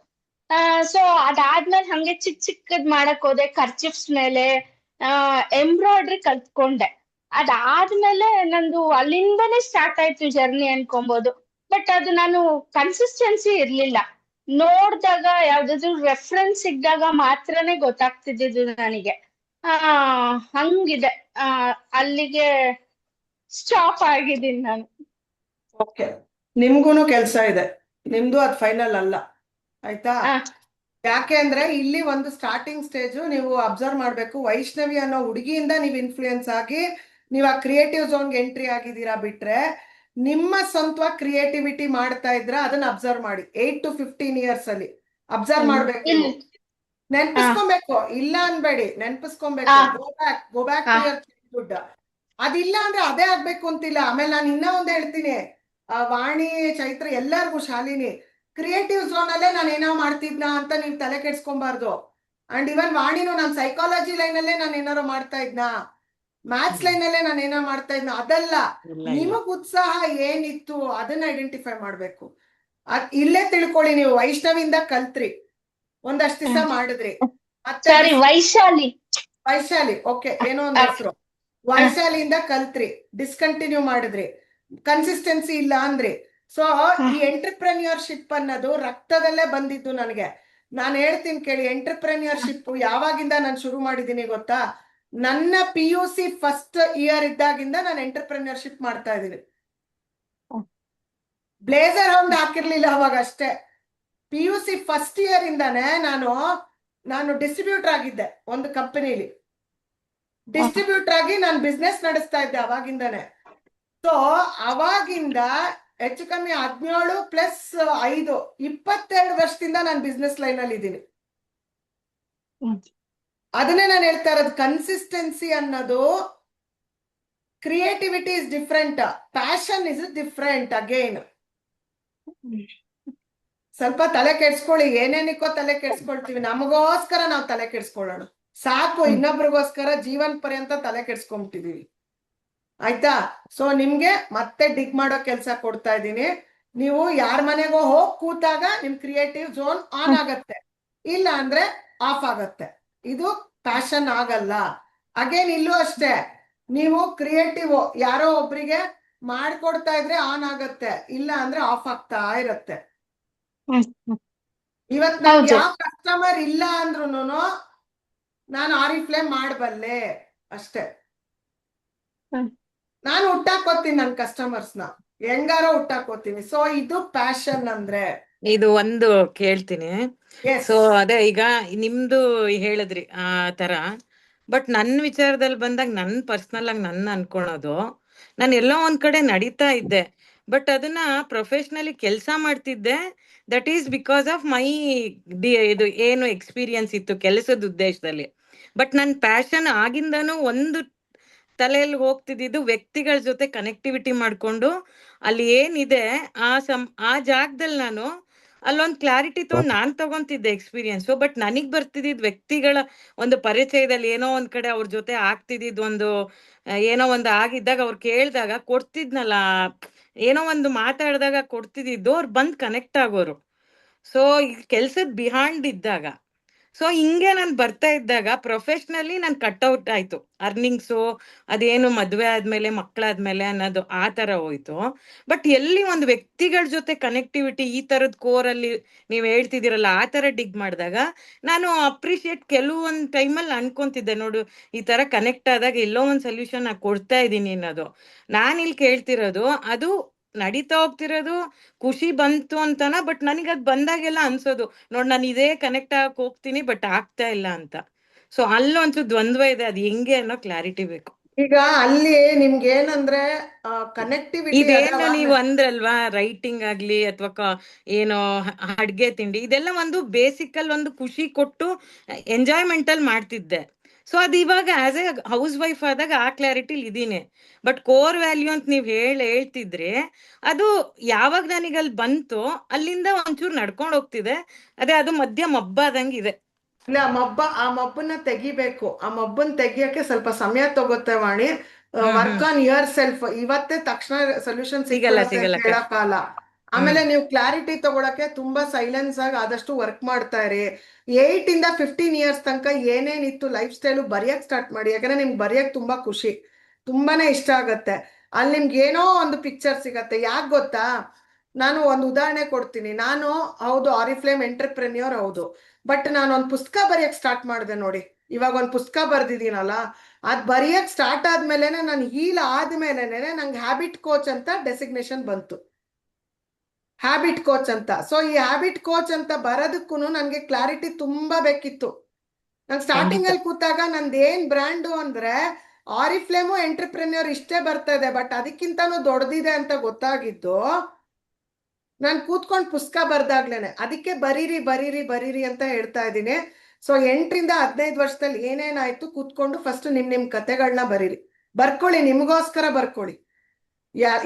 S3: ಸೊ ಅದಾದ್ಮೇಲೆ ಹಂಗೆ ಚಿಕ್ಕ ಚಿಕ್ಕದ್ ಮಾಡಕ್ ಹೋದೆ, ಕರ್ಚಿಫ್ಸ್ ಮೇಲೆ ಎಂಬ್ರಾಯ್ಡ್ರಿ ಕಲ್ತ್ಕೊಂಡೆ. ಅದಾದ್ಮೇಲೆ ನಂದು ಅಲ್ಲಿಂದನೇ ಸ್ಟಾರ್ಟ್ ಆಯ್ತು ಜರ್ನಿ ಅನ್ಕೊಬಹುದು. ಬಟ್ ಅದು ನಾನು ಕನ್ಸಿಸ್ಟೆನ್ಸಿ ಇರ್ಲಿಲ್ಲ. ನೋಡ್ದಾಗ ಯಾವ್ದಾದ್ರು ರೆಫರೆನ್ಸ್ ಸಿಗ್ದಾಗ ಮಾತ್ರನೇ ಗೊತ್ತಾಗ್ತಿದ್ದು ನನಗೆ. ಹಂಗಿದೆ. ಅಲ್ಲಿಗೆ ಸ್ಟಾಪ್ ಆಗಿದ್ದೀನಿ ನಾನು.
S2: ಓಕೆ, ನಿಮ್ಗೂನು ಕೆಲಸ ಇದೆ, ನಿಮ್ದು ಅದು ಫೈನಲ್ ಅಲ್ಲ, ಆಯ್ತಾ? ಯಾಕೆ ಅಂದ್ರೆ ಇಲ್ಲಿ ಒಂದು ಸ್ಟಾರ್ಟಿಂಗ್ ಸ್ಟೇಜ್ ನೀವು ಅಬ್ಸರ್ವ್ ಮಾಡ್ಬೇಕು. ವೈಷ್ಣವಿ ಅನ್ನೋ ಹುಡುಗಿಯಿಂದ ನೀವು ಇನ್ಫ್ಲೂಯೆನ್ಸ್ ಆಗಿ ನೀವು ಆ ಕ್ರಿಯೇಟಿವ್ ಝೋನ್ಗೆ ಎಂಟ್ರಿ ಆಗಿದ್ದೀರಾ. ಬಿಟ್ರೆ ನಿಮ್ಮ ಸ್ವಂತವಾಗಿ ಕ್ರಿಯೇಟಿವಿಟಿ ಮಾಡ್ತಾ ಇದ್ರ ಅದನ್ನ ಅಬ್ಸರ್ವ್ ಮಾಡಿ. 8 to 15 years ಅಲ್ಲಿ ಅಬ್ಸರ್ವ್ ಮಾಡ್ಬೇಕು ನೀವು. ನೆನ್ಪಿಸ್ಕೊಬೇಕು, ಇಲ್ಲ ಅನ್ಬೇಡಿ, ನೆನ್ಪಿಸ್ಕೊಬೇಕು. Go back to your childhood. ಅದಿಲ್ಲ ಅಂದ್ರೆ ಅದೇ ಆಗ್ಬೇಕು ಅಂತಿಲ್ಲ. ಆಮೇಲೆ ನಾನು ಇನ್ನ ಒಂದ್ ಹೇಳ್ತೀನಿ, ವಾಣಿ, ಚೈತ್ರ, ಎಲ್ಲರಿಗೂ, ಶಾಲಿನಿ, ಕ್ರಿಯೇಟಿವ್ ಝೋನ್ ಅಲ್ಲೇ ನಾನು ಏನೋ ಮಾಡ್ತಿದ್ನಾ ಅಂತ ನೀವು ತಲೆ ಕೆಡ್ಸ್ಕೊಬಾರ್ದು. ಅಂಡ್ ಇವನ್ ವಾಣಿನೂ, ನಾನು ಸೈಕಾಲಜಿ ಲೈನ್ ಅಲ್ಲೇ ನಾನು ಏನಾರು ಮಾಡ್ತಾ ಇದ್ನಾ, ಮ್ಯಾಥ್ಸ್ ಲೈನ್ ಅಲ್ಲೇ ನಾನು ಏನೋ ಮಾಡ್ತಾ ಇದ್ನ ಅದಲ್ಲ.
S4: ಇಲ್ಲ
S2: ನಿಮಗ್ ಉತ್ಸಾಹ ಏನಿತ್ತು ಅದನ್ನ ಐಡೆಂಟಿಫೈ ಮಾಡ್ಬೇಕು. ಇಲ್ಲೇ ತಿಳ್ಕೊಳ್ಳಿ, ನೀವು ವೈಷ್ಣವಿಂದ ಕಲ್ತ್ರಿ, ಒಂದಷ್ಟು ದಿವಸ ಮಾಡಿದ್ರಿ, ಮತ್ತೆ
S3: ಸಾರಿ, ವೈಶಾಲಿ.
S2: ವೈಶಾಲಿ, ಓಕೆ, ಏನೋ ಒಂದ್ ಹೆಸರು, ವೈಶಾಲಿಯಿಂದ ಕಲ್ತ್ರಿ, ಡಿಸ್ಕಂಟಿನ್ಯೂ ಮಾಡಿದ್ರಿ, ಕನ್ಸಿಸ್ಟೆನ್ಸಿ ಇಲ್ಲ ಅಂದ್ರಿ. ಸೊ ಈ ಎಂಟರ್ಪ್ರೆನ್ಯೂರ್ಶಿಪ್ ಅನ್ನೋದು ರಕ್ತದಲ್ಲೇ ಬಂದಿದ್ದು ನನಗೆ. ನಾನು ಹೇಳ್ತೀನಿ ಕೇಳಿ, ಎಂಟರ್ಪ್ರೆನ್ಯೂರ್ಶಿಪ್ ಯಾವಾಗಿಂದ ನಾನು ಶುರು ಮಾಡಿದ್ದೀನಿ ಗೊತ್ತಾ? ನನ್ನ PUC ಫಸ್ಟ್ ಇಯರ್ ಇದ್ದಾಗಿಂದ ನಾನು ಎಂಟರ್ಪ್ರೆನ್ಯೂರ್ಶಿಪ್ ಮಾಡ್ತಾ ಇದ್ದೀನಿ. ಬ್ಲೇಸರ್ ಒಂದು ಹಾಕಿರ್ಲಿಲ್ಲ ಅವಾಗ ಅಷ್ಟೇ. PUC ಫಸ್ಟ್ ಇಯರ್ ಇಂದಾನೆ ನಾನು ಡಿಸ್ಟ್ರಿಬ್ಯೂಟರ್ ಆಗಿದ್ದೆ ಒಂದು ಕಂಪನಿಲಿ. ಡಿಸ್ಟ್ರಿಬ್ಯೂಟರ್ ಆಗಿ ನಾನು ಬಿಸ್ನೆಸ್ ನಡೆಸ್ತಾ ಇದ್ದೆ ಅವಾಗಿಂದಾನೆ. ಸೊ ಅವಾಗಿಂದ ಹೆಚ್ಚು ಕಮ್ಮಿ 17 + 5 22 ವರ್ಷದಿಂದ ನಾನು ಬಿಸ್ನೆಸ್ ಲೈನ್ ಅಲ್ಲಿ ಇದ್ದೀನಿ. ಅದನ್ನೇ ನಾನು ಹೇಳ್ತಾ ಇರೋದು, ಕನ್ಸಿಸ್ಟೆನ್ಸಿ ಅನ್ನೋದು, creativity is different, passion is different again. ಸ್ವಲ್ಪ ತಲೆ ಕೆಡ್ಸ್ಕೊಳ್ಳಿ, ಏನೇನಿಕ್ಕೋ ತಲೆ ಕೆಡ್ಸ್ಕೊಳ್ತೀವಿ, ನಮಗೋಸ್ಕರ ನಾವು ತಲೆ ಕೆಡ್ಸ್ಕೊಳ್ಳೋಣ ಸಾಕು, ಇನ್ನೊಬ್ರಿಗೋಸ್ಕರ ಜೀವನ ಪರ್ಯಂತ ತಲೆ ಕೆಡ್ಸ್ಕೊಂಬಿಟ್ಟಿದೀವಿ, ಆಯ್ತಾ? ಸೊ ನಿಮ್ಗೆ ಮತ್ತೆ ಡಿಗ್ ಮಾಡೋ ಕೆಲಸ ಕೊಡ್ತಾ ಇದ್ದೀನಿ. ನೀವು ಯಾರ ಮನೆಗೋ ಹೋಗಿ ಕೂತಾಗ ನಿಮ್ ಕ್ರಿಯೇಟಿವ್ ಝೋನ್ ಆನ್ ಆಗತ್ತೆ, ಇಲ್ಲ ಅಂದ್ರೆ ಆಫ್ ಆಗತ್ತೆ. ಇದು ಪ್ಯಾಷನ್ ಆಗಲ್ಲ. ಅಗೇನ್ ಇಲ್ಲೂ ಅಷ್ಟೇ, ನೀವು ಕ್ರಿಯೇಟಿವ್ ಯಾರೋ ಒಬ್ರಿಗೆ ಮಾಡ್ಕೊಡ್ತಾ ಇದ್ರೆ ಆನ್ ಆಗತ್ತೆ, ಇಲ್ಲ ಅಂದ್ರೆ ಆಫ್ ಆಗ್ತಾ ಇರತ್ತೆ. ಇವತ್ ನನ್ಗೆ ಯಾವ ಕಸ್ಟಮರ್ ಇಲ್ಲ ಅಂದ್ರೂನು ನಾನು ಆರಿಫ್ಲೇಮ್ ಮಾಡಬಲ್ಲೆ ಅಷ್ಟೇ. ನಾನು ಹುಟ್ಟಾಕೋತೀನಿ ನನ್ನ ಕಸ್ಟಮರ್ಸ್ನ, ಹೆಂಗಾರೋ ಹುಟ್ಟಾಕೋತೀನಿ. ಸೊ ಇದು ಪ್ಯಾಷನ್ ಅಂದ್ರೆ.
S4: ಇದು ಒಂದು ಕೇಳ್ತೀನಿ.
S2: Yes.
S4: ಸೊ ಅದೇ ಈಗ ನಿಮ್ದು ಹೇಳಿದ್ರಿ ಆ ತರ, ಬಟ್ ನನ್ನ ವಿಚಾರದಲ್ಲಿ ಬಂದಾಗ ನನ್ ಪರ್ಸನಲ್ ಆಗಿ ನನ್ನ ಅನ್ಕೊಳೋದು, ನಾನು ಎಲ್ಲೋ ಒಂದ್ ಕಡೆ ನಡೀತಾ ಇದ್ದೆ, ಬಟ್ ಅದನ್ನ ಪ್ರೊಫೆಷನಲಿ ಕೆಲಸ ಮಾಡ್ತಿದ್ದೆ. That is because of my ಇದು ಏನು ಎಕ್ಸ್ಪೀರಿಯನ್ಸ್ ಇತ್ತು ಕೆಲಸದ ಉದ್ದೇಶದಲ್ಲಿ. ಬಟ್ ನನ್ನ ಪ್ಯಾಷನ್ ಆಗಿಂದಾನು ಒಂದು ತಲೆಯಲ್ಲಿ ಹೋಗ್ತಿದ್ದು ವ್ಯಕ್ತಿಗಳ ಜೊತೆ ಕನೆಕ್ಟಿವಿಟಿ ಮಾಡ್ಕೊಂಡು ಅಲ್ಲಿ ಏನಿದೆ ಆ ಜಾಗದಲ್ಲಿ ನಾನು ಅಲ್ಲೊಂದು ಕ್ಲಾರಿಟಿ ತಗೊಂಡು ನಾನ್ ತಗೊಂತಿದ್ದೆ ಎಕ್ಸ್ಪೀರಿಯನ್ಸ್. ಬಟ್ ನನಗ್ ಬರ್ತಿದ್ದ ವ್ಯಕ್ತಿಗಳ ಒಂದು ಪರಿಚಯದಲ್ಲಿ ಏನೋ ಒಂದ್ ಕಡೆ ಅವ್ರ ಜೊತೆ ಆಗ್ತಿದ್ದಿದ್ ಒಂದು ಏನೋ ಒಂದು ಆಗಿದ್ದಾಗ ಅವ್ರು ಕೇಳ್ದಾಗ ಕೊಡ್ತಿದ್ನಲ್ಲ, ಏನೋ ಒಂದು ಮಾತಾಡಿದಾಗ ಕೊಡ್ತಿದ್ದು ಅವ್ರು ಬಂದ್ ಕನೆಕ್ಟ್ ಆಗೋರು. ಸೊ ಈ ಕೆಲ್ಸದ ಬಿಹೈಂಡ್ ಇದ್ದಾಗ, ಸೊ ಹಿಂಗೆ ನಾನು ಬರ್ತಾ ಇದ್ದಾಗ ಪ್ರೊಫೆಷ್ನಲಿ ನಾನು ಕಟ್ಔಟ್ ಆಯ್ತು. ಅರ್ನಿಂಗ್ಸು ಅದೇನು ಮದ್ವೆ ಆದ್ಮೇಲೆ ಮಕ್ಕಳಾದ್ಮೇಲೆ ಅನ್ನೋದು ಆ ತರ ಹೋಯ್ತು. ಬಟ್ ಎಲ್ಲಿ ಒಂದು ವ್ಯಕ್ತಿಗಳ ಜೊತೆ ಕನೆಕ್ಟಿವಿಟಿ ಈ ತರದ್ ಕೋರಲ್ಲಿ ನೀವ್ ಹೇಳ್ತಿದ್ದೀರಲ್ಲ, ಆ ತರ ಡಿಗ್ ಮಾಡಿದಾಗ ನಾನು ಅಪ್ರಿಶಿಯೇಟ್ ಕೆಲವೊಂದ್ ಟೈಮಲ್ಲಿ ಅನ್ಕೊಂತಿದ್ದೆ, ನೋಡು ಈ ತರ ಕನೆಕ್ಟ್ ಆದಾಗ ಎಲ್ಲೋ ಒಂದ್ ಸೊಲ್ಯೂಷನ್ ನಾ ಕೊಡ್ತಾ ಇದ್ದೀನಿ ಅನ್ನೋದು. ನಾನು ಇಲ್ಲಿ ಕೇಳ್ತಿರೋದು ಅದು ನಡೀತಾ ಹೋಗ್ತಿರೋದು ಖುಷಿ ಬಂತು ಅಂತಾನ, ಬಟ್ ನನಗದ್ ಬಂದಾಗೆಲ್ಲ ಅನ್ಸೋದು, ನೋಡ್ ನಾನು ಇದೇ ಕನೆಕ್ಟ್ ಆಗಕ್ ಹೋಗ್ತೀನಿ ಬಟ್ ಆಗ್ತಾ ಇಲ್ಲ ಅಂತ. ಸೊ ಅಲ್ಲೊಂಚೂರು ದ್ವಂದ್ವ ಇದೆ, ಅದು ಹೆಂಗೆ ಅನ್ನೋ ಕ್ಲಾರಿಟಿ ಬೇಕು.
S2: ಈಗ ಅಲ್ಲಿ ನಿಮ್ಗೆ ಏನಂದ್ರೆ ಕನೆಕ್ಟಿವಿಟಿ,
S4: ಇದೇನು ನೀವು ಅಂದ್ರಲ್ವಾ, ರೈಟಿಂಗ್ ಆಗ್ಲಿ ಅಥವಾ ಏನೋ ಅಡ್ಗೆ ತಿಂಡಿ, ಇದೆಲ್ಲ ಒಂದು ಬೇಸಿಕಲ್ ಒಂದು ಖುಷಿ ಕೊಟ್ಟು ಎಂಜಾಯ್ಮೆಂಟ್ ಅಲ್ಲಿ ಮಾಡ್ತಿದ್ದೆ. ಸೊ ಅದು ಇವಾಗ ಆಸ್ ಎ ಹೌಸ್ ವೈಫ್ ಆದಾಗ ಆ ಕ್ಲಾರಿಟಿಲಿ ಇದೀನಿ. ಬಟ್ ಕೋರ್ ವ್ಯಾಲ್ಯೂ ಅಂತ ನೀವ್ ಹೇಳ್ತಿದ್ರೆ ಅದು ಯಾವಾಗ ನನಗಲ್ಲಿ ಬಂತು ಅಲ್ಲಿಂದ ಒಂಚೂರು ನಡ್ಕೊಂಡು ಹೋಗ್ತಿದೆ. ಅದೇ ಅದು ಮಧ್ಯ ಮಬ್ಬಾದಂಗೆ ಇದೆ.
S2: ಇಲ್ಲ, ಆ ಮಬ್ಬನ್ನ ತೆಗಿಬೇಕು. ಆ ಮಬ್ಬನ್ ತೆಗಿಯಕ್ಕೆ ಸ್ವಲ್ಪ ಸಮಯ ತಗೋತೆ Vani. Work on your self. ಇವತ್ತೇ ತಕ್ಷಣ ಸೊಲ್ಯೂಷನ್
S4: ಸಿಗಲ್ಲ.
S2: ಹೇಳಕ್ಕಾಗಲ್ಲ. ಆಮೇಲೆ ನೀವು ಕ್ಲಾರಿಟಿ ತಗೊಳಕ್ಕೆ ತುಂಬಾ ಸೈಲೆನ್ಸ್ ಆಗಿ ಆದಷ್ಟು ವರ್ಕ್ ಮಾಡ್ತಾ ಇರಿ. 8 ಇಂದ 15 ಇಯರ್ಸ್ ತನಕ ಏನೇನಿತ್ತು ಲೈಫ್ ಸ್ಟೈಲು ಬರೆಯಕ್ ಸ್ಟಾರ್ಟ್ ಮಾಡಿ. ಯಾಕಂದ್ರೆ ನಿಮ್ಗೆ ಬರೆಯಕ್ ತುಂಬಾ ಖುಷಿ, ತುಂಬಾನೇ ಇಷ್ಟ ಆಗತ್ತೆ. ಅಲ್ಲಿ ನಿಮ್ಗೆ ಏನೋ ಒಂದು ಪಿಕ್ಚರ್ ಸಿಗತ್ತೆ. ಯಾಕೆ ಗೊತ್ತಾ, ನಾನು ಒಂದು ಉದಾಹರಣೆ ಕೊಡ್ತೀನಿ. ನಾನು ಹೌದು ಆರಿಫ್ಲೇಮ್ ಎಂಟರ್ಪ್ರೆನ್ಯೂರ್ ಹೌದು, ಬಟ್ ನಾನು ಒಂದು ಪುಸ್ತಕ ಬರೆಯಕ್ ಸ್ಟಾರ್ಟ್ ಮಾಡಿದೆ ನೋಡಿ. ಇವಾಗ ಒಂದು ಪುಸ್ತಕ ಬರ್ದಿದ್ದೀನಲ್ಲ, ಅದ್ ಬರೆಯಕ್ ಸ್ಟಾರ್ಟ್ ಆದ್ಮೇಲೆನೆ, ನಾನು ಹೀಲ್ ಆದ್ಮೇಲೆನೆ ನಂಗೆ ಹ್ಯಾಬಿಟ್ ಕೋಚ್ ಅಂತ ಡೆಸಿಗ್ನೇಷನ್ ಬಂತು, ಹ್ಯಾಬಿಟ್ ಕೋಚ್ ಅಂತ. ಸೊ ಈ ಹ್ಯಾಬಿಟ್ ಕೋಚ್ ಅಂತ ಬರೋದಕ್ಕೂ ನನ್ಗೆ ಕ್ಲಾರಿಟಿ ತುಂಬಾ ಬೇಕಿತ್ತು. ನಂಗೆ ಸ್ಟಾರ್ಟಿಂಗ್ ಅಲ್ಲಿ ಕೂತಾಗ ನಂದು ಏನ್ ಬ್ರ್ಯಾಂಡು ಅಂದ್ರೆ ಆರಿಫ್ಲೇಮು ಎಂಟರ್ಪ್ರೆನ್ಯೂರ್ ಇಷ್ಟೇ ಬರ್ತಾ ಇದೆ, ಬಟ್ ಅದಕ್ಕಿಂತಾನು ದೊಡ್ಡದಿದೆ ಅಂತ ಗೊತ್ತಾಗಿದ್ದು ನಾನು ಕೂತ್ಕೊಂಡು ಪುಸ್ತಕ ಬರ್ದಾಗ್ಲೇನೆ. ಅದಕ್ಕೆ ಬರೀರಿ ಅಂತ ಹೇಳ್ತಾ ಇದ್ದೀನಿ. ಸೊ 8 ರಿಂದ 15 ವರ್ಷದಲ್ಲಿ ಏನೇನಾಯ್ತು ಕೂತ್ಕೊಂಡು ಫಸ್ಟ್ ನಿಮ್ ಕತೆಗಳನ್ನ ಬರೀರಿ, ಬರ್ಕೊಳ್ಳಿ, ನಿಮಗೋಸ್ಕರ ಬರ್ಕೊಳ್ಳಿ.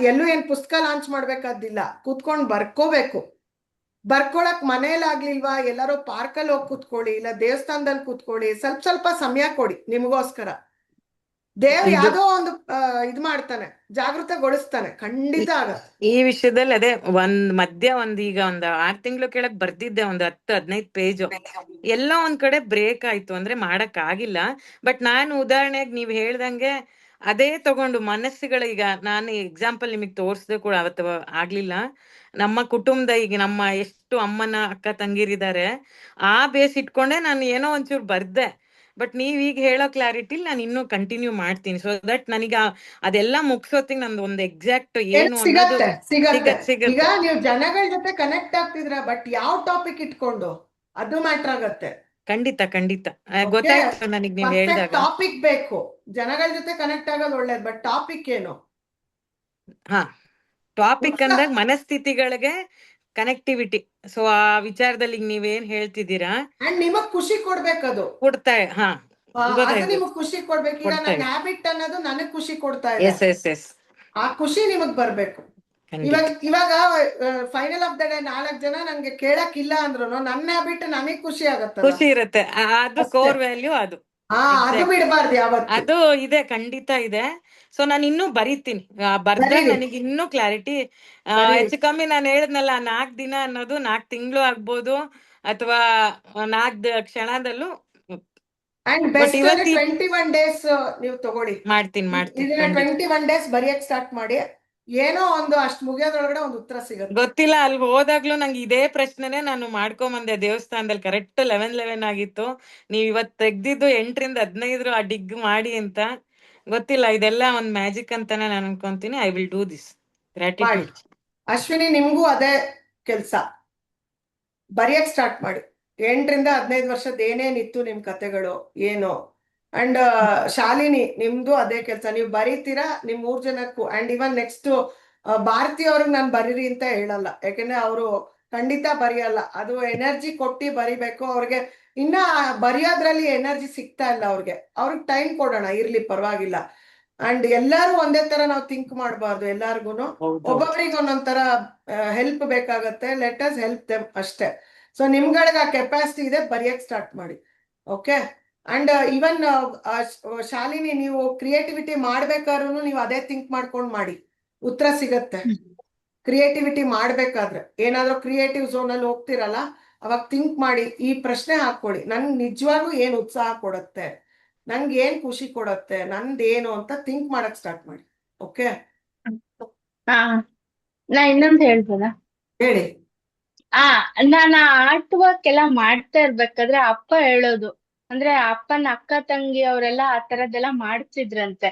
S2: ಎಲ್ಲೂ ಏನ್ ಪುಸ್ತಕ ಲಾಂಚ್ ಮಾಡ್ಬೇಕಾದಿಲ್ಲ, ಕೂತ್ಕೊಂಡು ಬರ್ಕೋಬೇಕು. ಬರ್ಕೊಳಕ್ ಮನೇಲಾಗ್ಲಿಲ್ವಾ, ಎಲ್ಲಾರೋ ಪಾರ್ಕಲ್ಲಿ ಹೋಗಿ ಕೂತ್ಕೊಳ್ಳಿ, ಇಲ್ಲ ದೇವಸ್ಥಾನದಲ್ಲಿ ಕೂತ್ಕೊಳ್ಳಿ, ಸ್ವಲ್ಪ ಸಮಯ ಕೊಡಿ ನಿಮಗೋಸ್ಕರ. ದೇವ್ರು
S4: ಇದು
S2: ಯಾವ್ದೋ ಒಂದು ಇದ್ ಮಾಡ್ತಾನೆ, ಜಾಗೃತಗೊಳಿಸ್ತಾನೆ, ಖಂಡಿತ ಆಗತ್ತೆ.
S4: ಈ ವಿಷಯದಲ್ಲಿ ಅದೇ ಮಧ್ಯ ಈಗ 6 ತಿಂಗಳು ಕೆಳಗ್ ಬರ್ದಿದ್ದೆ, 10-15 ಪೇಜು. ಎಲ್ಲೋ ಒಂದ್ ಕಡೆ ಬ್ರೇಕ್ ಆಯ್ತು, ಅಂದ್ರೆ ಮಾಡಕ್ ಆಗಿಲ್ಲ. ಬಟ್ ನಾನು ಉದಾಹರಣೆಗೆ ನೀವ್ ಹೇಳ್ದಂಗೆ ಅದೇ ತಗೊಂಡು ಮನಸ್ಸುಗಳ, ಈಗ ನಾನು ಎಕ್ಸಾಂಪಲ್ ನಿಮಗ್ ತೋರ್ಸ್ದೆ ಕೂಡ ಅವತ್ತು ಆಗ್ಲಿಲ್ಲ. ನಮ್ಮ ಕುಟುಂಬದ ಈಗ ನಮ್ಮ ಎಷ್ಟು ಅಮ್ಮನ ಅಕ್ಕ ತಂಗಿರಿದ್ದಾರೆ, ಆ ಬೇಸ್ ಇಟ್ಕೊಂಡೆ ನಾನು ಏನೋ ಒಂಚೂರು ಬರ್ದೆ. ಬಟ್ ನೀವ್ ಈಗ ಹೇಳೋ ಕ್ಲಾರಿಟಿ ನಾನು ಇನ್ನೂ ಕಂಟಿನ್ಯೂ ಮಾಡ್ತೀನಿ, ಸೊ ದಟ್ ನನಗೆ ಅದೆಲ್ಲ ಮುಗ್ಸೋತ್ತಿಗೆ ನಂದು ಒಂದು ಎಕ್ಸಾಕ್ಟ್ ಏನು ಅನ್ನೋದು
S2: ಸಿಗತ್ತೆ. ಈಗ
S4: ಸಿಗತ್ತೆ.
S2: ನೀವು ಜನಗಳ ಜೊತೆ ಕನೆಕ್ಟ್ ಆಗ್ತಿದ್ರ, ಬಟ್ ಯಾವ ಟಾಪಿಕ್ ಇಟ್ಕೊಂಡು, ಅದು ಮ್ಯಾಟರ್ ಆಗತ್ತೆ.
S4: ಖಂಡಿತ
S2: Okay?
S4: ಗೊತ್ತಾಯ್ತು ನನಗೆ ನೀವ್
S2: ಪರ್ಫೆಕ್ಟ್
S4: ಹೇಳ್ದಾಗ.
S2: ಟಾಪಿಕ್ ಬೇಕು. ಜನಗಳ ಜೊತೆ ಕನೆಕ್ಟ್ ಆಗೋದು ಒಳ್ಳೇದು, ಬಟ್ ಟಾಪಿಕ್ ಏನು?
S4: ಹಾ, ಟಾಪಿಕ್ ಅಂದಾಗ ಮನಸ್ಥಿತಿಗಳಿಗೆ ಕನೆಕ್ಟಿವಿಟಿ. ಸೊ ಆ ವಿಚಾರದಲ್ಲಿ ಈಗ ನೀವೇನ್ ಹೇಳ್ತಿದ್ದೀರಾ,
S2: ಅಂಡ್ ನಿಮಗ್ ಖುಷಿ ಕೊಡ್ಬೇಕದು.
S4: ಕೊಡ್ತಾ ಹಾ
S2: ಅದು
S4: ಗೊತ್ತಾಯ್ತು.
S2: ನಿಮಗ್ ಖುಷಿ ಕೊಡ್ಬೇಕು. ಈಗ
S4: ಕೊಡ್ತಾ
S2: ನನ್
S4: ಇದೆ.
S2: ಹ್ಯಾಬಿಟ್ ಅನ್ನೋದು ನನಗ್ ಖುಷಿ ಕೊಡ್ತಾ ಇದೆ,
S4: ಎಸ್
S2: ಆ ಖುಷಿ ನಿಮಗ್ ಬರ್ಬೇಕು.
S4: ಖಂಡಿತ.
S2: ಇವಾಗ ಫೈನಲ್ ಆಫ್ ದ ಡೇ 4 ಜನ ನಂಗೆ ಕೇಳಕ್ ಇಲ್ಲ ಅಂದ್ರು ನನ್ನ ಹ್ಯಾಬಿಟ್ ನನಗ್ ಖುಷಿ ಆಗತ್ತಲ್ಲ.
S4: ಖುಷಿ ಇರುತ್ತೆ, ಅದು
S2: ಅಷ್ಟೇ.
S4: ಕೋರ್ ವ್ಯಾಲ್ಯೂ ಅದು.
S2: ಅದು ಬಿಡಬಾರ್ದು ಯಾವತ್ತು.
S4: ಅದು ಇದೆ, ಖಂಡಿತ ಇದೆ. ಸೊ ನಾನು ಇನ್ನೂ ಬರೀತೀನಿ, ಬರ್ದಾಗ
S2: ಬರೀರಿ.
S4: ನನಗೆ ಇನ್ನೂ ಕ್ಲಾರಿಟಿ
S2: ಬರೀರಿ.
S4: ಹೆಚ್ಚು ಕಮ್ಮಿ. ನಾನು ಹೇಳಿದ್ನಲ್ಲ 4 ದಿನ ಅನ್ನೋದು 4 ತಿಂಗಳು ಆಗ್ಬೋದು, ಅಥವಾ 4 ಕ್ಷಣದಲ್ಲೂ.
S2: ಅಂಡ್
S4: ಬಟ್
S2: ಬೆಸ್ಟ್
S4: ಇವತ್ತಿ
S2: 21 ಡೇಸ್ ನೀವು ತಗೊಳ್ಳಿ.
S4: ಮಾಡ್ತೀನಿ
S2: ಇದನ್ನ
S4: ಖಂಡಿತ.
S2: 21 ಡೇಸ್ ಬರೆಯಕ್ ಸ್ಟಾರ್ಟ್ ಮಾಡಿ. ಏನೋ ಒಂದು ಅಷ್ಟು ಮುಗಿಯೋದ್ರೊಳಗಡೆ ಒಂದು ಉತ್ತರ ಸಿಗುತ್ತೆ.
S4: ಗೊತ್ತಿಲ್ಲ, ಅಲ್ಲಿ ಹೋದಾಗ್ಲೂ ನಂಗೆ ಇದೇ ಪ್ರಶ್ನೆನೆ ನಾನು ಮಾಡ್ಕೊಂಬಂದೆ ದೇವಸ್ಥಾನದಲ್ಲಿ. ಕರೆಕ್ಟ್ 11 ಆಗಿತ್ತು. ನೀವ್ ಇವತ್ ತೆಗ್ದಿದ್ದು 8ರಿಂದ 15 ಆ ಡಿಗ್ ಮಾಡಿ ಅಂತ. ಗೊತ್ತಿಲ್ಲ, ಇದೆಲ್ಲ ಒಂದ್ ಮ್ಯಾಜಿಕ್ ಅಂತಾನೆ ನಾನು ಅನ್ಕೊಂತೀನಿ. I will do this. Gratitude.
S2: Ashwini, ನಿಮ್ಗೂ ಅದೇ ಕೆಲ್ಸ, ಬರೆಯಕ್ ಸ್ಟಾರ್ಟ್ ಮಾಡಿ. 8ರಿಂದ 15 ವರ್ಷದ ಏನೇನಿತ್ತು ನಿಮ್ ಕತೆಗಳು ಏನು. ಅಂಡ್ ಶಾಲಿನಿ, ನಿಮ್ದು ಅದೇ ಕೆಲಸ, ನೀವು ಬರೀತೀರಾ ನಿಮ್ 3 ಜನಕ್ಕೂ. ಅಂಡ್ ಇವನ್ ನೆಕ್ಸ್ಟ್ ಭಾರತಿ ಅವ್ರಿಗೆ ನಾನು ಬರೀರಿ ಅಂತ ಹೇಳಲ್ಲ, ಯಾಕಂದ್ರೆ ಅವರು ಖಂಡಿತ ಬರೆಯಲ್ಲ. ಅದು ಎನರ್ಜಿ ಕೊಟ್ಟಿ ಬರಿಬೇಕು. ಅವ್ರಿಗೆ ಇನ್ನ ಬರೆಯೋದ್ರಲ್ಲಿ ಎನರ್ಜಿ ಸಿಗ್ತಾ ಇಲ್ಲ ಅವ್ರಿಗೆ ಟೈಮ್ ಕೊಡೋಣ, ಇರ್ಲಿ ಪರವಾಗಿಲ್ಲ. ಅಂಡ್ ಎಲ್ಲಾರು ಒಂದೇ ತರ ನಾವು ಥಿಂಕ್ ಮಾಡಬಾರ್ದು. ಎಲ್ಲಾರ್ಗುನು ಒಬ್ಬೊಬ್ರಿಗೆ ಒಂದೊಂಥರ ಹೆಲ್ಪ್ ಬೇಕಾಗತ್ತೆ. ಲೆಟ್ ಅಸ್ ಹೆಲ್ಪ್ ದೆಮ್ ಅಷ್ಟೇ. ಸೊ ನಿಮ್ಗಳಿಗೆ ಆ ಕೆಪಾಸಿಟಿ ಇದೆ, ಬರೆಯಕ್ ಸ್ಟಾರ್ಟ್ ಮಾಡಿ. ಓಕೆ. ಅಂಡ್ ಇವನ್ ಶಾಲಿನಿ, ನೀವು ಕ್ರಿಯೇಟಿವಿಟಿ ಮಾಡ್ಬೇಕಾದ್ರೂ ನೀವು ಅದೇ ಥಿಂಕ್ ಮಾಡ್ಕೊಂಡು ಮಾಡಿ, ಉತ್ತರ ಸಿಗತ್ತೆ. ಕ್ರಿಯೇಟಿವಿಟಿ ಮಾಡ್ಬೇಕಾದ್ರೆ ಏನಾದ್ರೂ ಕ್ರಿಯೇಟಿವ್ ಝೋನ್ ಅಲ್ಲಿ ಹೋಗ್ತಿರಲ್ಲ, ಅವಾಗ ಥಿಂಕ್ ಮಾಡಿ, ಈ ಪ್ರಶ್ನೆ ಹಾಕೊಳ್ಳಿ, ನನ್ಗೆ ನಿಜವಾಗ್ಲೂ ಏನ್ ಉತ್ಸಾಹ ಕೊಡುತ್ತೆ, ನಂಗೆ ಏನ್ ಖುಷಿ ಕೊಡುತ್ತೆ, ನಂದೇನು ಅಂತ ಥಿಂಕ್ ಮಾಡಕ್ ಸ್ಟಾರ್ಟ್ ಮಾಡಿ. ಓಕೆ.
S3: ನಾ ಇನ್ನೊಂದು ಹೇಳ್ಬೋದಾ?
S2: ಹೇಳಿ.
S3: ನಾನು ಆರ್ಟ್ ವರ್ಕ್ ಎಲ್ಲ ಮಾಡ್ತಾ ಇರ್ಬೇಕಾದ್ರೆ ಅಪ್ಪ ಹೇಳೋದು, ಅಂದ್ರೆ ಅಪ್ಪನ ಅಕ್ಕ ತಂಗಿ ಅವರೆಲ್ಲ ಆ ತರದ್ದೆಲ್ಲ ಮಾಡ್ತಿದ್ರಂತೆ.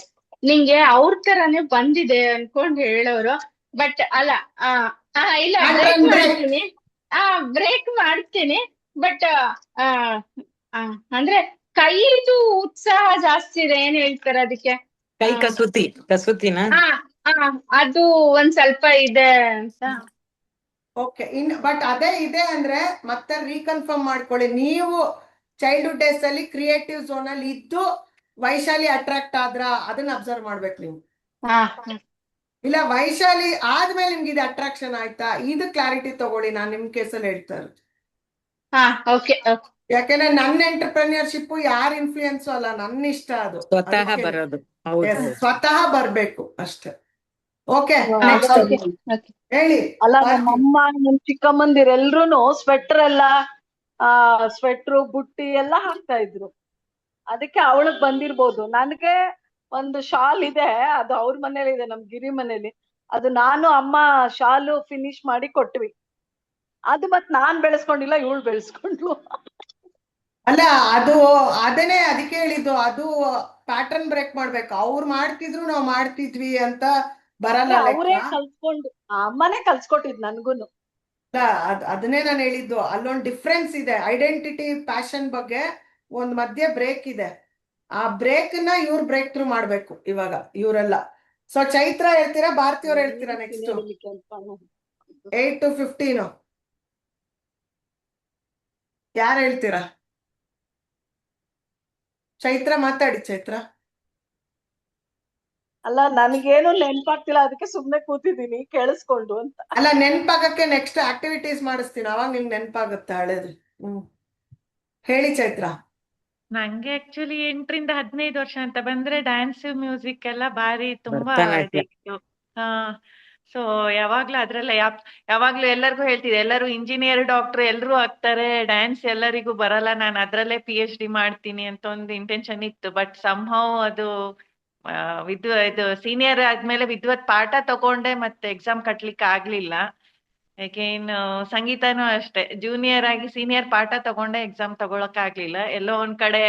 S3: ನಿಂಗೆ ಅವ್ರ ತರಾನೇ ಬಂದಿದೆ ಅನ್ಕೊಂಡ್ ಹೇಳೋರು. ಬಟ್ ಅಲ್ಲ, ಇಲ್ಲ, ಬ್ರೇಕ್ ಮಾಡ್ತೀನಿ. ಬಟ್ ಅಂದ್ರೆ ಕೈದು ಉತ್ಸಾಹ ಜಾಸ್ತಿ ಇದೆ, ಏನ್ ಹೇಳ್ತಾರೆ ಅದಕ್ಕೆ?
S4: ಕೈ ಕಸೂತಿನ.
S3: ಅದು ಒಂದ್ ಸ್ವಲ್ಪ ಇದೆ ಅಂತ.
S2: ಓಕೆ. ಬಟ್ ಅದೇ ಇದೆ ಅಂದ್ರೆ ಮತ್ತೆ ರೀಕನ್ಫರ್ಮ್ ಮಾಡ್ಕೊಳ್ಳಿ. ನೀವು ಚೈಲ್ಡ್ಹುಡ್ ಡೇಸ್ ಅಲ್ಲಿ ಕ್ರಿಯೇಟಿವ್ ಝೋನ್ ಅಲ್ಲಿ ಇದ್ದು ವೈಶಾಲಿ ಅಟ್ರಾಕ್ಟ್ ಆದ್ರ, ಅದನ್ನ ಅಬ್ಸರ್ವ್ ಮಾಡ್ಬೇಕು ನೀವು. ಇಲ್ಲ ವೈಶಾಲಿ ಆದ್ಮೇಲೆ ನಿಮ್ಗೆ ಇದು ಅಟ್ರಾಕ್ಷನ್ ಆಯ್ತಾ, ಇದು ಕ್ಲಾರಿಟಿ ತಗೊಳ್ಳಿ. ನಾನ್ ನಿಮ್ ಕೇಸಲ್ಲಿ ಹೇಳ್ತಾ ಇರೋದು. ಯಾಕೆಂದ್ರೆ ನನ್ನ ಎಂಟರ್ಪ್ರೆನ್ಯೂರ್ಶಿಪ್ ಯಾರ ಇನ್ಫ್ಲೂಯೆನ್ಸ್ ಅಲ್ಲ, ನನ್ನ ಇಷ್ಟ ಅದು.
S4: ಸ್ವತಃ ಬರೋದು.
S2: ಸ್ವತಃ ಬರ್ಬೇಕು ಅಷ್ಟೇ. ಓಕೆ. ಹೇಳಿ.
S1: ಅಲ್ಲ, ನಮ್ಮಮ್ಮ ನಮ್ ಚಿಕ್ಕಮ್ಮಂದಿರೆಲ್ರು ಸ್ವೆಟರ್ ಎಲ್ಲ ಸ್ವೆಟ್ರು ಬುಟ್ಟಿ ಎಲ್ಲ ಹಾಕ್ತಾ ಇದ್ರು. ಅದಕ್ಕೆ ಅವಳಗ್ ಬಂದಿರ್ಬೋದು. ನನ್ಗೆ ಒಂದು ಶಾಲ್ ಇದೆ, ಅದು ಅವ್ರ ಮನೇಲಿ ಇದೆ, ನಮ್ ಗಿರಿ ಮನೇಲಿ. ಅದು ನಾನು ಅಮ್ಮ ಶಾಲು ಫಿನಿಶ್ ಮಾಡಿ ಕೊಟ್ವಿ. ಅದು ಮತ್ ನಾನ್ ಬೆಳೆಸ್ಕೊಂಡಿಲ್ಲ, ಇವಳು ಬೆಳೆಸ್ಕೊಂಡ್ಲು.
S2: ಅಲ್ಲ, ಅದು ಅದನ್ನೇ ಅದಕ್ಕೆ ಹೇಳಿದ್ದು, ಅದು ಪ್ಯಾಟರ್ನ್ ಬ್ರೇಕ್ ಮಾಡ್ಬೇಕು. ಅವ್ರು ಮಾಡ್ತಿದ್ರು ನಾವು ಮಾಡ್ತಿದ್ವಿ ಅಂತ ಬರಲ್ಲ.
S1: ಅವರೇ ಕಲ್ಸ್ಕೊಂಡು, ಅಮ್ಮನೇ ಕಲ್ಸ್ಕೊಟ್ಟಿದ್ ನನ್ಗುನು.
S2: ಅದನ್ನೇ ನಾನು ಹೇಳಿದ್ದು. ಅಲ್ಲೊಂದು ಡಿಫ್ರೆನ್ಸ್ ಇದೆ. ಐಡೆಂಟಿಟಿ ಪ್ಯಾಷನ್ ಬಗ್ಗೆ ಒಂದ್ ಮಧ್ಯೆ ಬ್ರೇಕ್ ಇದೆ. ಆ ಬ್ರೇಕ್ ನ ಇವ್ರು ಬ್ರೇಕ್ ಥ್ರೂ ಮಾಡ್ಬೇಕು ಇವಾಗ ಇವರೆಲ್ಲ. ಸೊ ಚೈತ್ರ ಹೇಳ್ತೀರಾ, ಭಾರತಿ ಅವ್ರು ಹೇಳ್ತೀರಾ? ನೆಕ್ಸ್ಟ್ 8 to 15 ಯಾರು ಹೇಳ್ತೀರಾ? ಚೈತ್ರ ಮಾತಾಡಿ. ಚೈತ್ರ.
S1: ಅಲ್ಲ, ನನ್ಗೇನು ನೆನ್ಪಾಗ್ತಿಲ್ಲ, ಅದಕ್ಕೆ ಸುಮ್ನೆ ಕೂತಿದೀನಿ ಕೇಳಿಸ್ಕೊಂಡು ಅಂತ.
S2: ಅಲ್ಲ, ನೆನ್ಪಾಗಕ್ಕೆ ನೆಕ್ಸ್ಟ್ ಆಕ್ಟಿವಿಟೀಸ್ ಮಾಡಿಸ್ತೀನಿ, ಅವಾಗ ನಿಮ್ಗೆ ನೆನ್ಪಾಗುತ್ತೆ ಹಳೇದು. ಹೇಳಿ ಚೈತ್ರ.
S7: ನಂಗೆ ಆಕ್ಚುಲಿ 8ರಿಂದ 15 ವರ್ಷ ಅಂತ ಬಂದ್ರೆ ಡ್ಯಾನ್ಸ್ ಮ್ಯೂಸಿಕ್ ಎಲ್ಲ ಬಾರಿ ತುಂಬಾ
S4: ಭರತನಾಟ್ಯ.
S7: ಇದಿತ್ತು. ಹಾ, ಸೊ ಯಾವಾಗ್ಲೂ ಅದ್ರಲ್ಲೇ ಯಾವಾಗ್ಲೂ ಎಲ್ಲರಿಗೂ ಹೇಳ್ತಿದ್ದೆ, ಎಲ್ಲರೂ ಇಂಜಿನಿಯರ್ ಡಾಕ್ಟರ್ ಎಲ್ರೂ ಆಗ್ತಾರೆ, ಡ್ಯಾನ್ಸ್ ಎಲ್ಲರಿಗೂ ಬರಲ್ಲ, ನಾನು ಅದ್ರಲ್ಲೇ PhD ಮಾಡ್ತೀನಿ ಅಂತ ಒಂದು ಇಂಟೆನ್ಷನ್ ಇತ್ತು. ಬಟ್ ಸಂಹೌ ಅದು ಇದು ಸೀನಿಯರ್ ಆದ್ಮೇಲೆ ವಿದ್ವತ್ ಪಾಠ ತಗೊಂಡೆ, ಮತ್ತೆ ಎಕ್ಸಾಮ್ ಕಟ್ಲಿಕ್ಕೆ ಆಗ್ಲಿಲ್ಲ. ಅಗೈನ್ ಸಂಗೀತನೂ ಅಷ್ಟೇ, ಜೂನಿಯರ್ ಆಗಿ ಸೀನಿಯರ್ ಪಾಠ ತಗೊಂಡೆ, ಎಕ್ಸಾಮ್ ತಗೊಳಕ್ ಆಗ್ಲಿಲ್ಲ. ಎಲ್ಲೋ ಒಂದ್ ಕಡೆ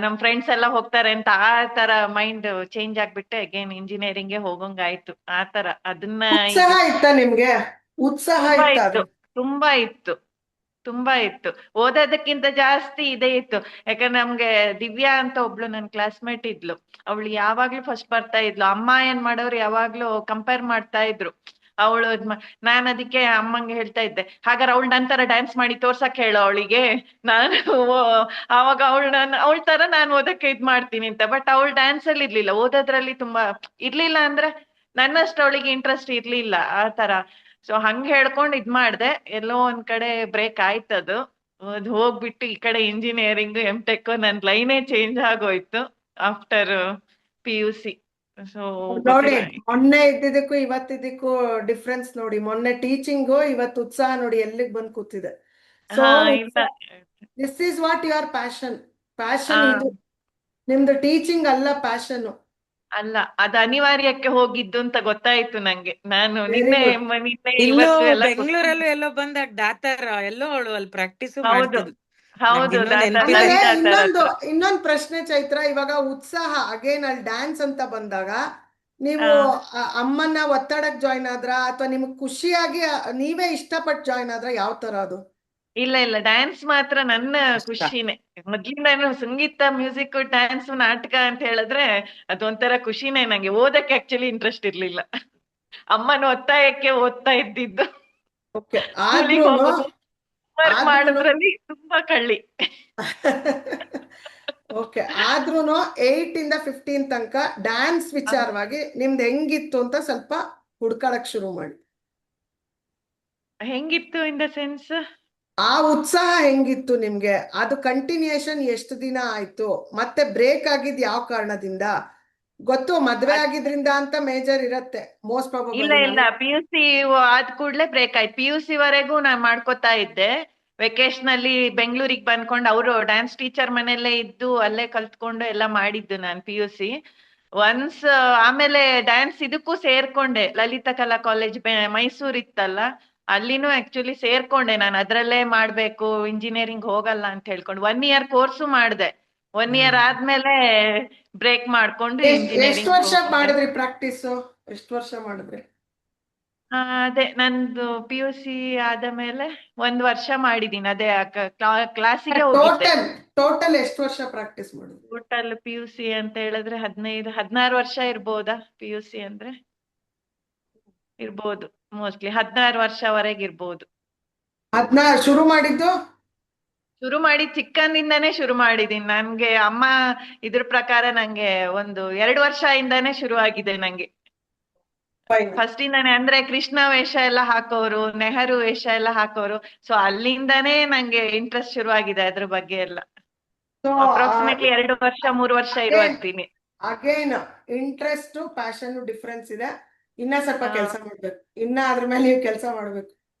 S7: ನಮ್ ಫ್ರೆಂಡ್ಸ್ ಎಲ್ಲ ಹೋಗ್ತಾರೆ ಅಂತ ಆ ತರ ಮೈಂಡ್ ಚೇಂಜ್ ಆಗ್ಬಿಟ್ಟೆ ಅಗೈನ್ ಇಂಜಿನಿಯರಿಂಗ್ಗೆ ಹೋಗಂಗಾಯ್ತು. ಆ ತರ ಅದನ್ನ
S2: ಉತ್ಸಾಹ
S7: ಈಗ
S2: ಇತ್ತ ನಿಮ್ಗೆ? ಉತ್ಸಾಹ
S7: ತುಂಬಾ
S2: ಇತ್ತ
S7: ಇತ್ತು,
S2: ಅದು?
S7: ತುಂಬಾ ಇತ್ತು, ತುಂಬಾ ಇತ್ತು. ಓದೋದಕ್ಕಿಂತ ಜಾಸ್ತಿ ಇದೇ ಇತ್ತು. ಯಾಕಂದ್ರೆ ನಮ್ಗೆ ದಿವ್ಯಾ ಅಂತ ಒಬ್ಳು ನನ್ ಕ್ಲಾಸ್ಮೇಟ್ ಇದ್ಲು, ಅವಳು ಯಾವಾಗ್ಲೂ ಫಸ್ಟ್ ಬರ್ತಾ ಇದ್ಲು. ಅಮ್ಮ ಏನ್ ಮಾಡೋರು ಯಾವಾಗ್ಲೂ ಕಂಪೇರ್ ಮಾಡ್ತಾ ಇದ್ರು. ಅವಳು ನಾನ್ ಅದಕ್ಕೆ ಅಮ್ಮಂಗೆ ಹೇಳ್ತಾ ಇದ್ದೆ, ಹಾಗಾದ್ರೆ ಅವಳು ನಂತರ ಡ್ಯಾನ್ಸ್ ಮಾಡಿ ತೋರ್ಸಕ್ ಹೇಳು ಅವಳಿಗೆ, ನಾನು ಆವಾಗ ಅವಳ ತರ ನಾನು ಓದಕ್ಕೆ ಇದ್ ಮಾಡ್ತೀನಿ ಅಂತ. ಬಟ್ ಅವಳು ಡ್ಯಾನ್ಸ್ ಅಲ್ಲಿ ಇರ್ಲಿಲ್ಲ, ಓದೋದ್ರಲ್ಲಿ ತುಂಬಾ ಇರ್ಲಿಲ್ಲ. ಅಂದ್ರೆ ನನ್ನಷ್ಟು ಅವಳಿಗೆ ಇಂಟ್ರೆಸ್ಟ್ ಇರ್ಲಿಲ್ಲ ಆ ತರ. ಸೊ ಹಂಗ ಹೇಳ್ಕೊಂಡ್ ಇದ್ ಮಾಡ್ದೆ, ಎಲ್ಲೋ ಒಂದ್ ಕಡೆ ಬ್ರೇಕ್ ಆಯ್ತದು. ಅದು ಹೋಗ್ಬಿಟ್ಟು ಈ ಕಡೆ ಇಂಜಿನಿಯರಿಂಗ್ MTech ನನ್ ಲೈನೇ ಚೇಂಜ್ ಆಗೋಯ್ತು ಆಫ್ಟರ್ PUC. ಸೊ
S2: ನೋಡಿ,
S7: ಗೊತ್ತಿಲ್ಲ.
S2: ಮೊನ್ನೆ ಇದ್ದಿದ್ದಕ್ಕೂ ಇವತ್ತಿದ್ದಕ್ಕೂ ಡಿಫ್ರೆನ್ಸ್ ನೋಡಿ. ಮೊನ್ನೆ ಟೀಚಿಂಗು, ಇವತ್ತು ಉತ್ಸಾಹ ನೋಡಿ ಎಲ್ಲಿಗೆ ಬಂದ್ ಕೂತಿದೆ. ಸೊ
S7: ಹಾ, ಇಲ್ಲ.
S2: This is what your passion.
S7: ಆ,
S2: ಪ್ಯಾಷನ್ ಇದು ನಿಮ್ದು, ಟೀಚಿಂಗ್ ಅಲ್ಲ ಪ್ಯಾಷನ್.
S7: ಅಲ್ಲ, ಅದು ಅನಿವಾರ್ಯಕ್ಕೆ ಹೋಗಿದ್ದು ಅಂತ ಗೊತ್ತಾಯ್ತು ನಂಗೆ. ನಾನು
S2: ವೆರಿ ಗುಡ್.
S7: ನಿನ್ನೆ
S4: ಇಲ್ಲೋ
S7: ಇವತ್ತು ಎಲ್ಲ
S4: ಬೆಂಗಳೂರಲ್ಲೂ ಎಲ್ಲೋ ಬಂದಾಗ ದಾತಾರ ಎಲ್ಲೋ ಅವಳು ಅಲ್ಲಿ ಪ್ರಾಕ್ಟೀಸು
S7: ಹೌದು,
S4: ಮಾಡ್ತಿದ್ಲು.
S7: ಹೌದು,
S4: ನಂಗೆ ಇನ್ನೂ
S7: ದಾತ
S4: ನೆನಪಿದೆ.
S2: ಆಮೇಲೆ
S7: ಲಲಿತಾತರ ಹತ್ರ.
S2: ಇನ್ನೊಂದು ಪ್ರಶ್ನೆ ಚೈತ್ರ, ಇವಾಗ ಉತ್ಸಾಹ ಅಗೇನ್ ಅಲ್ಲಿ ಡ್ಯಾನ್ಸ್ ಅಂತ ಬಂದಾಗ ನೀವು
S7: ಆ,
S2: ಅಮ್ಮನ ಒತ್ತಡಕ್ಕೆ ಜಾಯ್ನ್ ಆದ್ರ, ಅಥವಾ ನಿಮ್ಗೆ ಖುಷಿಯಾಗಿ ನೀವೇ ಇಷ್ಟಪಟ್ಟು ಜಾಯ್ನ್ ಆದ್ರ? ಯಾವ ತರ ಅದು?
S7: ಇಲ್ಲ ಇಲ್ಲ, ಡ್ಯಾನ್ಸ್ ಮಾತ್ರ ನನ್ನ
S4: ಇಷ್ಟ.
S7: ಖುಷಿನೇ. ಮೊದ್ಲಿಂದ ಸಂಗೀತ, ಮ್ಯೂಸಿಕ್, ಡ್ಯಾನ್ಸ್, ನಾಟಕ ಅಂತ ಹೇಳಿದ್ರೆ ಅದೊಂಥರ ಖುಷಿನೇ ನಂಗೆ. ಓದಕ್ಕೆ ಆಕ್ಚುಲಿ ಇಂಟ್ರೆಸ್ಟ್ ಇರ್ಲಿಲ್ಲ, ಅಮ್ಮನ ಒತ್ತಾಯಕ್ಕೆ ಓದ್ತಾ ಇದ್ದಿದ್ದು.
S2: ಓಕೆ.
S7: ಸ್ಕೂಲಿಗೆ
S2: ಆದ್ರೂನು
S7: ಹೋಗೋದು, ವರ್ಕ್
S2: ಆದ್ರೂನು
S7: ಮಾಡೋದ್ರಲ್ಲಿ ತುಂಬಾ ಕಳ್ಳಿ.
S2: ಓಕೆ, ಆದ್ರೂನು 8 ಇಂದ 15 ತನಕ ಡ್ಯಾನ್ಸ್ ವಿಚಾರವಾಗಿ ನಿಮ್ದು ಹೆಂಗಿತ್ತು ಅಂತ ಸ್ವಲ್ಪ ಹುಡ್ಕಾಡಕ್ ಶುರು ಮಾಡಿ.
S7: ಹೆಂಗಿತ್ತು ಇನ್ ದ ಸೆನ್ಸ್?
S2: ಆ ಉತ್ಸಾಹ ಹೆಂಗಿತ್ತು ನಿಮ್ಗೆ? ಅದು ಕಂಟಿನ್ಯೂಯೇಷನ್ ಎಷ್ಟು ದಿನ ಆಯ್ತು? ಮತ್ತೆ ಬ್ರೇಕ್ ಆಗಿದ್ ಯಾವ ಕಾರಣದಿಂದ? ಗೊತ್ತು, ಮದ್ವೆ ಆಗಿದ್ರಿಂದ ಅಂತ ಮೇಜರ್ ಇರತ್ತೆ ಮೋಸ್ಟ್
S7: ಇಲ್ಲ
S2: ಪ್ರಾಬಬಲಿ.
S7: ಇಲ್ಲ, PUC ಆದ್ ಕೂಡ್ಲೆ ಬ್ರೇಕ್ ಆಯ್ತು. PUC ವರೆಗೂ ನಾನ್ ಮಾಡ್ಕೋತಾ ಇದ್ದೆ. ವೆಕೇಶನ್ ಅಲ್ಲಿ ಬೆಂಗಳೂರಿಗೆ ಬಂದ್ಕೊಂಡು ಅವರು ಡ್ಯಾನ್ಸ್ ಟೀಚರ್ ಮನೆಯಲ್ಲೇ ಇದ್ದು ಅಲ್ಲೇ ಕಲ್ತ್ಕೊಂಡು ಎಲ್ಲ ಮಾಡಿದ್ದು ನಾನು PUC. ಒನ್ಸ್ ಆಮೇಲೆ ಡ್ಯಾನ್ಸ್ ಇದಕ್ಕೂ ಸೇರ್ಕೊಂಡೆ, ಲಲಿತಾ ಕಲಾ ಕಾಲೇಜ್ ಮೈಸೂರ್ ಇತ್ತಲ್ಲ, ಅಲ್ಲಿನೂ ಆಕ್ಚುಲಿ ಸೇರ್ಕೊಂಡೆ ನಾನು. ಅದ್ರಲ್ಲೇ ಮಾಡ್ಬೇಕು, ಇಂಜಿನಿಯರಿಂಗ್ ಹೋಗಲ್ಲ ಅಂತ ಹೇಳ್ಕೊಂಡು 1 ಇಯರ್ ಕೋರ್ಸು ಮಾಡ್ದೆ. 1 ಇಯರ್ ಆದ್ಮೇಲೆ ಬ್ರೇಕ್ ಮಾಡ್ಕೊಂಡು
S2: ಎಷ್ಟು
S7: ಇಂಜಿನಿಯರಿಂಗ್
S2: ವರ್ಷ
S7: ಹೋಗ್ಬಿಟ್ಟೆ.
S2: ಮಾಡಿದ್ರಿ ಪ್ರಾಕ್ಟೀಸು? ಎಷ್ಟು ವರ್ಷ ಮಾಡಿದ್ರಿ?
S7: ಅದೇ ನಂದು PUC ಆದ ಮೇಲೆ 1 ವರ್ಷ ಮಾಡಿದೀನಿ. ಅದೇ ಕ್ಲಾಸಿಗೆ ಹೋಗಿದ್ದೆ.
S2: ಟೋಟಲ್ ಎಷ್ಟು ವರ್ಷ ಪ್ರಾಕ್ಟೀಸ್ ಮಾಡಿದ್ರಿ?
S7: ಟೋಟಲ್ PUC ಅಂತ ಹೇಳಿದ್ರೆ 15-16 ವರ್ಷ ಇರ್ಬೋದಾ? PUC ಅಂದ್ರೆ ಇರ್ಬೋದು, ಮೋಸ್ಟ್ಲಿ 16 ವರ್ಷವರೆಗೆ ಇರ್ಬೋದು.
S2: ಅದ್ನ ಶುರು ಮಾಡಿದ್ದು?
S7: ಶುರು ಮಾಡಿ ಚಿಕ್ಕಂದಿಂದಾನೇ ಶುರು ಮಾಡಿದೀನಿ. ನನ್ಗೆ ಅಮ್ಮ ಇದ್ರ ಪ್ರಕಾರ ನಂಗೆ ಒಂದು 2 ವರ್ಷದಿಂದಾನೇ ಶುರು ಆಗಿದೆ ನಂಗೆ.
S2: Fine.
S7: ಫಸ್ಟ್ ಇಂದಾನೆ, ಅಂದ್ರೆ ಕೃಷ್ಣ ವೇಷ ಎಲ್ಲ ಹಾಕೋರು, ನೆಹರು ವೇಷ ಎಲ್ಲ ಹಾಕೋರು. ಸೊ ಅಲ್ಲಿಂದಾನೇ ನಂಗೆ ಇಂಟ್ರೆಸ್ಟ್ ಶುರು ಆಗಿದೆ ಅದ್ರ ಬಗ್ಗೆ ಎಲ್ಲ.
S2: So,
S7: ಅಪ್ರಾಕ್ಸಿಮೇಟ್ಲಿ 2 ವರ್ಷ 3 ವರ್ಷ ಇರುವಂತೀನಿ.
S2: ಅಗೇನ್ ಇಂಟ್ರೆಸ್ಟ್ ಪ್ಯಾಷನ್ ಡಿಫ್ರೆನ್ಸ್ ಇದೆ. ಇನ್ನ ಸ್ವಲ್ಪ
S7: ಆ,
S2: ಕೆಲಸ ಮಾಡ್ಬೇಕು, ಇನ್ನ ಅದ್ರ ಮೇಲೆ ನೀವು ಕೆಲಸ ಮಾಡ್ಬೇಕು.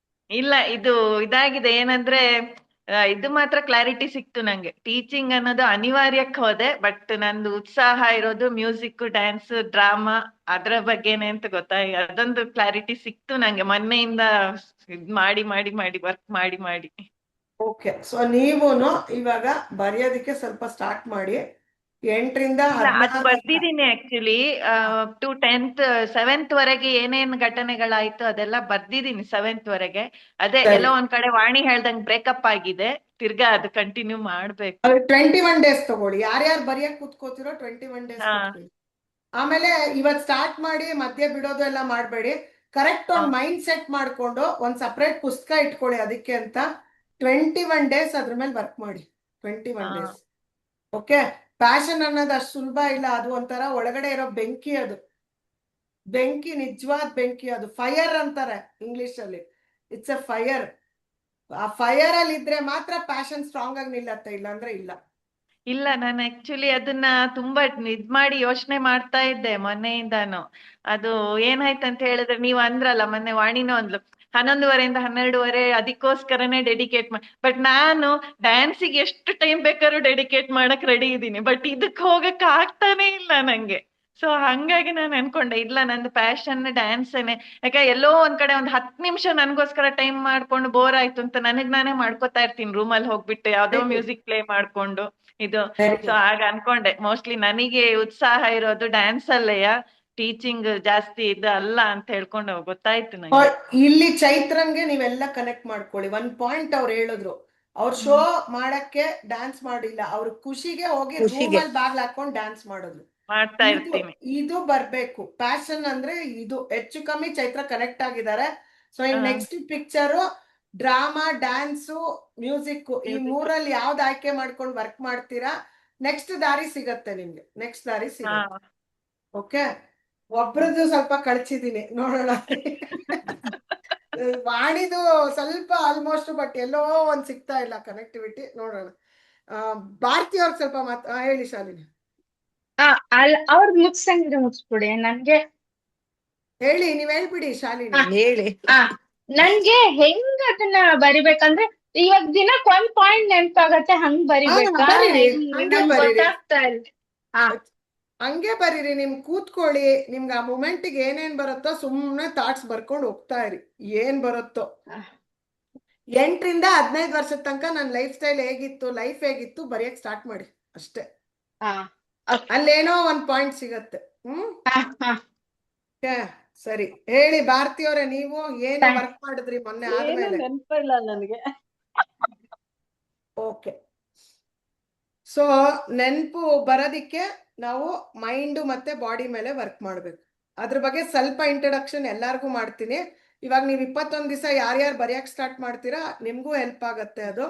S7: ಇಲ್ಲ, ಇದು ಇದಾಗಿದೆ ಏನಂದ್ರೆ ಇದು ಮಾತ್ರ ಕ್ಲಾರಿಟಿ ಸಿಕ್ತು ನಂಗೆ. ಟೀಚಿಂಗ್ ಅನ್ನೋದು ಅನಿವಾರ್ಯಕ್ಕೆ ಹೋದೆ, ಬಟ್ ನಂದು ಉತ್ಸಾಹ ಇರೋದು ಮ್ಯೂಸಿಕ್, ಡ್ಯಾನ್ಸ್, ಡ್ರಾಮಾ ಅದ್ರ ಬಗ್ಗೆನೆ ಅಂತ ಗೊತ್ತಾಗಿ ಅದೊಂದು ಕ್ಲಾರಿಟಿ ಸಿಕ್ತು ನಂಗೆ ಮೊನ್ನೆಯಿಂದ. ಇದ್ ಮಾಡಿ ಮಾಡಿ ಮಾಡಿ ವರ್ಕ್ ಮಾಡಿ ಮಾಡಿ.
S2: ಓಕೆ, ಸೊ ನೀವೂನು ಇವಾಗ ಬರೆಯೋದಕ್ಕೆ ಸ್ವಲ್ಪ ಸ್ಟಾರ್ಟ್ ಮಾಡಿ. 8ರಿಂದ
S7: ಇಲ್ಲ, ಅದು
S2: 16
S7: ಬರ್ದಿದ್ದೀನಿ ಆಕ್ಚುಲಿ. ಟು 10th 7th ವರೆಗೆ ಏನೇನ್ ಘಟನೆಗಳಾಯ್ತು ಅದೆಲ್ಲ ಬರ್ದಿದ್ದೀನಿ 7th ವರೆಗೆ. ಅದೇ ಎಲ್ಲೋ ಒಂದ್ ಕಡೆ ವಾಣಿ ಹೇಳ್ದಂಗ್ ಬ್ರೇಕಪ್ ಆಗಿದೆ, ತಿರ್ಗಾ ಅದು ಕಂಟಿನ್ಯೂ ಮಾಡ್ಬೇಕು.
S2: 21 ಡೇಸ್ ತಗೊಳ್ಳಿ. ಯಾರ್ಯಾರು ಬರೆಯಕ್ ಕೂತ್ಕೋತಿರೋ 21 ಡೇಸ್
S7: ಹಾ,
S2: ಕೂತ್ಕೊಳ್ಳಿ. ಆಮೇಲೆ ಇವತ್ ಸ್ಟಾರ್ಟ್ ಮಾಡಿ ಮಧ್ಯೆ ಬಿಡೋದು ಎಲ್ಲ ಮಾಡಬೇಡಿ. ಕರೆಕ್ಟ್
S7: ಹಾ,
S2: ಒಂದು ಮೈಂಡ್ ಸೆಟ್ ಮಾಡ್ಕೊಂಡು ಒಂದು ಸಪರೇಟ್ ಪುಸ್ತಕ ಇಟ್ಕೊಳ್ಳಿ ಅದಕ್ಕೆ ಅಂತ. 21 ಡೇಸ್ ಅದ್ರ ಮೇಲೆ ವರ್ಕ್ ಮಾಡಿ. 21
S7: ಹಾ.
S2: ಡೇಸ್. ಓಕೆ. ಪ್ಯಾಷನ್ ಅನ್ನೋದು ಅಷ್ಟು ಸುಲಭ ಇಲ್ಲ. ಅದು ಒಂಥರ ಒಳಗಡೆ ಇರೋ ಬೆಂಕಿ. ಅದು ಬೆಂಕಿ, ನಿಜವಾದ ಬೆಂಕಿ. ಅದು ಫೈರ್ ಅಂತಾರೆ ಇಂಗ್ಲಿಷ್ ಅಲ್ಲಿ. It's A fire. ಆ ಫೈರ್ ಅಲ್ಲಿ ಇದ್ರೆ ಮಾತ್ರ ಪ್ಯಾಷನ್ ಸ್ಟ್ರಾಂಗ್ ಆಗಿ ನಿಲ್ಲತ್ತೆ, ಇಲ್ಲ ಅಂದ್ರೆ ಇಲ್ಲ.
S7: ಇಲ್ಲ, ನಾನು ಆಕ್ಚುಲಿ ಅದನ್ನ ತುಂಬಾ ಇದ್ ಮಾಡಿ ಯೋಚನೆ ಮಾಡ್ತಾ ಇದ್ದೆ ಮೊನ್ನೆಯಿಂದಾನು. ಅದು ಏನಾಯ್ತಂತ ಹೇಳಿದ್ರೆ, ನೀವು ಅಂದ್ರಲ್ಲ ಮೊನ್ನೆ ವಾಣಿನೂ ಅಂದ್ಲು 11:30 ಇಂದ 12:30 ಅದಕ್ಕೋಸ್ಕರನೇ ಡೆಡಿಕೇಟ್ ಬಟ್ ನಾನು ಡ್ಯಾನ್ಸಿಗೆ ಎಷ್ಟು ಟೈಮ್ ಬೇಕಾದ್ರೂ ಡೆಡಿಕೇಟ್ ಮಾಡಕ್ ರೆಡಿ ಇದ್ದೀನಿ, ಬಟ್ ಇದಕ್ ಹೋಗಕ್ ಆಗ್ತಾನೆ ಇಲ್ಲ ನಂಗೆ. ಸೊ ಹಂಗಾಗಿ ನಾನು ಅನ್ಕೊಂಡೆ, ಇಲ್ಲ ನಂದು ಪ್ಯಾಷನ್ ಡ್ಯಾನ್ಸೇನೆ. ಯಾಕೆ ಎಲ್ಲೋ ಒಂದ್ ಕಡೆ ಒಂದ್ 10 ನಿಮಿಷ ನನ್ಗೋಸ್ಕರ ಟೈಮ್ ಮಾಡ್ಕೊಂಡು ಬೋರ್ ಆಯ್ತು ಅಂತ ನನಗ್ ನಾನೇ ಮಾಡ್ಕೊತಾ ಇರ್ತೀನಿ ರೂಮಲ್ಲಿ ಹೋಗ್ಬಿಟ್ಟು, ಯಾವ್ದೋ ಮ್ಯೂಸಿಕ್ ಪ್ಲೇ ಮಾಡ್ಕೊಂಡು ಇದು.
S2: ವೆರಿ
S7: ಸೊ ಆಗ ಅನ್ಕೊಂಡೆ ಮೋಸ್ಟ್ಲಿ ನನಗೆ ಉತ್ಸಾಹ ಇರೋದು ಡ್ಯಾನ್ಸ್ ಅಲ್ಲೆಯ, ಟೀಚಿಂಗ್ ಜಾಸ್ತಿ ಇದು ಅಲ್ಲ ಅಂತ ಹೇಳ್ಕೊಂಡು ಗೊತ್ತಾಯ್ತು ನಂಗೆ.
S2: ಇಲ್ಲಿ ಚೈತ್ರಂಗೆ ನೀವೆಲ್ಲ ಕನೆಕ್ಟ್ ಮಾಡ್ಕೊಳ್ಳಿ. ಒಂದ್ ಪಾಯಿಂಟ್ ಅವ್ರು ಹೇಳಿದ್ರು, ಅವ್ರ ಶೋ ಮಾಡಕ್ಕೆ ಡ್ಯಾನ್ಸ್ ಮಾಡಿಲ್ಲ, ಅವ್ರ ಖುಷಿಗೆ ಹೋಗಿ
S4: ಖುಷಿಗೆ.
S2: ರೂಮಲ್ಲಿ ಬಾಗ್ಲ ಹಾಕೊಂಡು ಡ್ಯಾನ್ಸ್ ಮಾಡೋದು.
S7: ಮಾಡ್ತಾ
S2: ಇದು
S7: ಇರ್ತೀನಿ.
S2: ಇದು ಬರ್ಬೇಕು ಪ್ಯಾಷನ್ ಅಂದ್ರೆ. ಇದು ಹೆಚ್ಚು ಕಮ್ಮಿ ಚೈತ್ರ ಕನೆಕ್ಟ್ ಆಗಿದ್ದಾರೆ. ಸೊ ಇನ್
S7: ಹಾ.
S2: Next picture drama, dance, music, ಈ
S7: Music.
S2: ಮೂರಲ್ಲಿ ಯಾವ್ದು ಆಯ್ಕೆ ಮಾಡ್ಕೊಂಡು ವರ್ಕ್ ಮಾಡ್ತೀರಾ, ನೆಕ್ಸ್ಟ್ ದಾರಿ ಸಿಗತ್ತೆ ನಿಮ್ಗೆ, ನೆಕ್ಸ್ಟ್ ದಾರಿ
S7: ಹಾ.
S2: ಸಿಗತ್ತೆ. ಓಕೆ, ಒಬ್ರದ್ದು ಸ್ವಲ್ಪ ಕಳ್ಸಿದೀನಿ ನೋಡೋಣ. ವಾಣಿದು ಸ್ವಲ್ಪ ಆಲ್ಮೋಸ್ಟ್, ಬಟ್ ಎಲ್ಲೋ ಒಂದ್ ಸಿಗ್ತಾ ಇಲ್ಲ ಕನೆಕ್ಟಿವಿಟಿ, ನೋಡೋಣ. ಭಾರತಿ ಅವ್ರಿಗೆ ಸ್ವಲ್ಪ ಹೇಳಿ ಶಾಲಿನಿ.
S3: ಅವ್ರು ಮುಗ್ಸಂಗಿದ್ರೆ ಮುಗ್ಸ್ಬಿಡಿ. ನನ್ಗೆ
S2: ಹೇಳಿ, ನೀವ್ ಹೇಳ್ಬಿಡಿ ಶಾಲಿನಿ.
S4: ಹೇಳಿ.
S3: ನನ್ಗೆ ಹೆಂಗ್ ಅದನ್ನ ಬರಿಬೇಕಂದ್ರೆ, ಇವಾಗ ದಿನಕ್ ಒಂದ್ ಪಾಯಿಂಟ್ ನೆನ್ಪಾಗತ್ತೆ, ಹಂಗ್ ಬರಿಬೇಕಾ?
S2: ಬರೀರಿ,
S3: ಹೆಂಗ್
S2: ಹಂಗೆ
S3: ನಂಗ್
S2: ಬರೀರಿ.
S3: ಗೊತ್ತಾಗ್ತಾ ಇಲ್ಲ.
S2: ಹಂಗೆ ಬರೀರಿ, ನಿಮ್ ಕೂತ್ಕೊಳ್ಳಿ, ನಿಮ್ಗೆ ಆ ಮೂಮೆಂಟ್ಗೆ ಏನೇನ್ ಬರುತ್ತೋ ಸುಮ್ನೆ ಥಾಟ್ಸ್ ಬರ್ಕೊಂಡು ಹೋಗ್ತಾ ಇರಿ, ಏನ್ ಬರುತ್ತೋ. 8ರಿಂದ 15 ವರ್ಷದ ತನಕ ನನ್ನ ಲೈಫ್ ಸ್ಟೈಲ್ ಹೇಗಿತ್ತು, ಲೈಫ್ ಹೇಗಿತ್ತು ಬರೆಯಕ್ ಸ್ಟಾರ್ಟ್ ಮಾಡಿ ಅಷ್ಟೇ. ಅಲ್ಲೇನೋ ಒಂದ್ ಪಾಯಿಂಟ್ ಸಿಗತ್ತೆ. ಸರಿ, ಹೇಳಿ ಭಾರತಿ ಅವರೇ, ನೀವು ಏನು ವರ್ಕ್ ಮಾಡಿದ್ರಿ ಮೊನ್ನೆ
S1: ಏನು
S2: ಆದ್ಮೇಲೆ?
S1: ನೆನಪಿಲ್ಲ ನನಗೆ.
S2: ಓಕೆ, ಸೊ ನೆನಪು ಬರೋದಿಕ್ಕೆ ನಾವು ಮೈಂಡ್ ಮತ್ತೆ ಬಾಡಿ ಮೇಲೆ ವರ್ಕ್ ಮಾಡ್ಬೇಕು. ಅದ್ರ ಬಗ್ಗೆ ಸ್ವಲ್ಪ ಇಂಟ್ರಡಕ್ಷನ್ ಎಲ್ಲಾರ್ಗು ಮಾಡ್ತೀನಿ. ಇವಾಗ ನೀವು 21 ದಿವಸ ಯಾರ್ಯಾರು ಬರೆಯಕ್ ಸ್ಟಾರ್ಟ್ ಮಾಡ್ತೀರಾ ನಿಮ್ಗೂ ಹೆಲ್ಪ್ ಆಗತ್ತೆ ಅದು.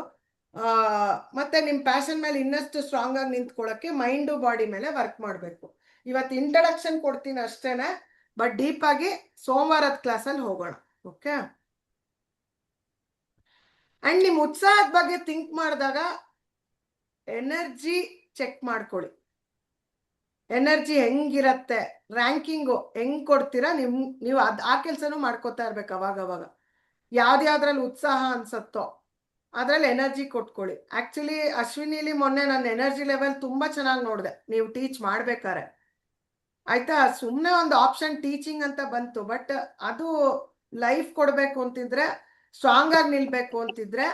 S2: ಮತ್ತೆ ನಿಮ್ ಪ್ಯಾಷನ್ ಮೇಲೆ ಇನ್ನಷ್ಟು ಸ್ಟ್ರಾಂಗ್ ಆಗಿ ನಿಂತ್ಕೊಳ್ಳೋಕೆ ಮೈಂಡು ಬಾಡಿ ಮೇಲೆ ವರ್ಕ್ ಮಾಡ್ಬೇಕು. ಇವತ್ತು ಇಂಟ್ರಡಕ್ಷನ್ ಕೊಡ್ತೀನಿ ಅಷ್ಟೇನೆ, ಬಟ್ ಡೀಪ್ ಆಗಿ ಸೋಮವಾರದ ಕ್ಲಾಸಲ್ಲಿ ಹೋಗೋಣ. ಓಕೆ, ಅಂಡ್ ನಿಮ್ ಉತ್ಸಾಹದ ಬಗ್ಗೆ ಥಿಂಕ್ ಮಾಡಿದಾಗ ಎನರ್ಜಿ ಚೆಕ್ ಮಾಡ್ಕೊಳ್ಳಿ. ಎನರ್ಜಿ ಹೆಂಗಿರತ್ತೆ, ರ್ಯಾಂಕಿಂಗು ಹೆಂಗ್ ಕೊಡ್ತೀರಾ ನೀವು ಆ ಕೆಲ್ಸನೂ ಮಾಡ್ಕೋತಾ ಇರ್ಬೇಕು. ಅವಾಗ ಯಾವ್ದ್ಯಾವ್ದ್ರಲ್ಲಿ ಉತ್ಸಾಹ ಅನ್ಸತ್ತೋ ಅದ್ರಲ್ಲಿ ಎನರ್ಜಿ ಕೊಟ್ಕೊಳ್ಳಿ. ಆಕ್ಚುಲಿ ಅಶ್ವಿನಿಲಿ ಮೊನ್ನೆ ನನ್ನ ಎನರ್ಜಿ ಲೆವೆಲ್ ತುಂಬಾ ಚೆನ್ನಾಗಿ ನೋಡಿದೆ ನೀವು ಟೀಚ್ ಮಾಡ್ಬೇಕಾರೆ, ಆಯ್ತಾ. ಸುಮ್ಮನೆ ಒಂದು ಆಪ್ಷನ್ ಟೀಚಿಂಗ್ ಅಂತ ಬಂತು, ಬಟ್ ಅದು ಲೈಫ್ ಕೊಡ್ಬೇಕು ಅಂತಿದ್ರೆ, ಸ್ಟ್ರಾಂಗ್ ಆಗಿ ನಿಲ್ಬೇಕು ಅಂತಿದ್ರೆ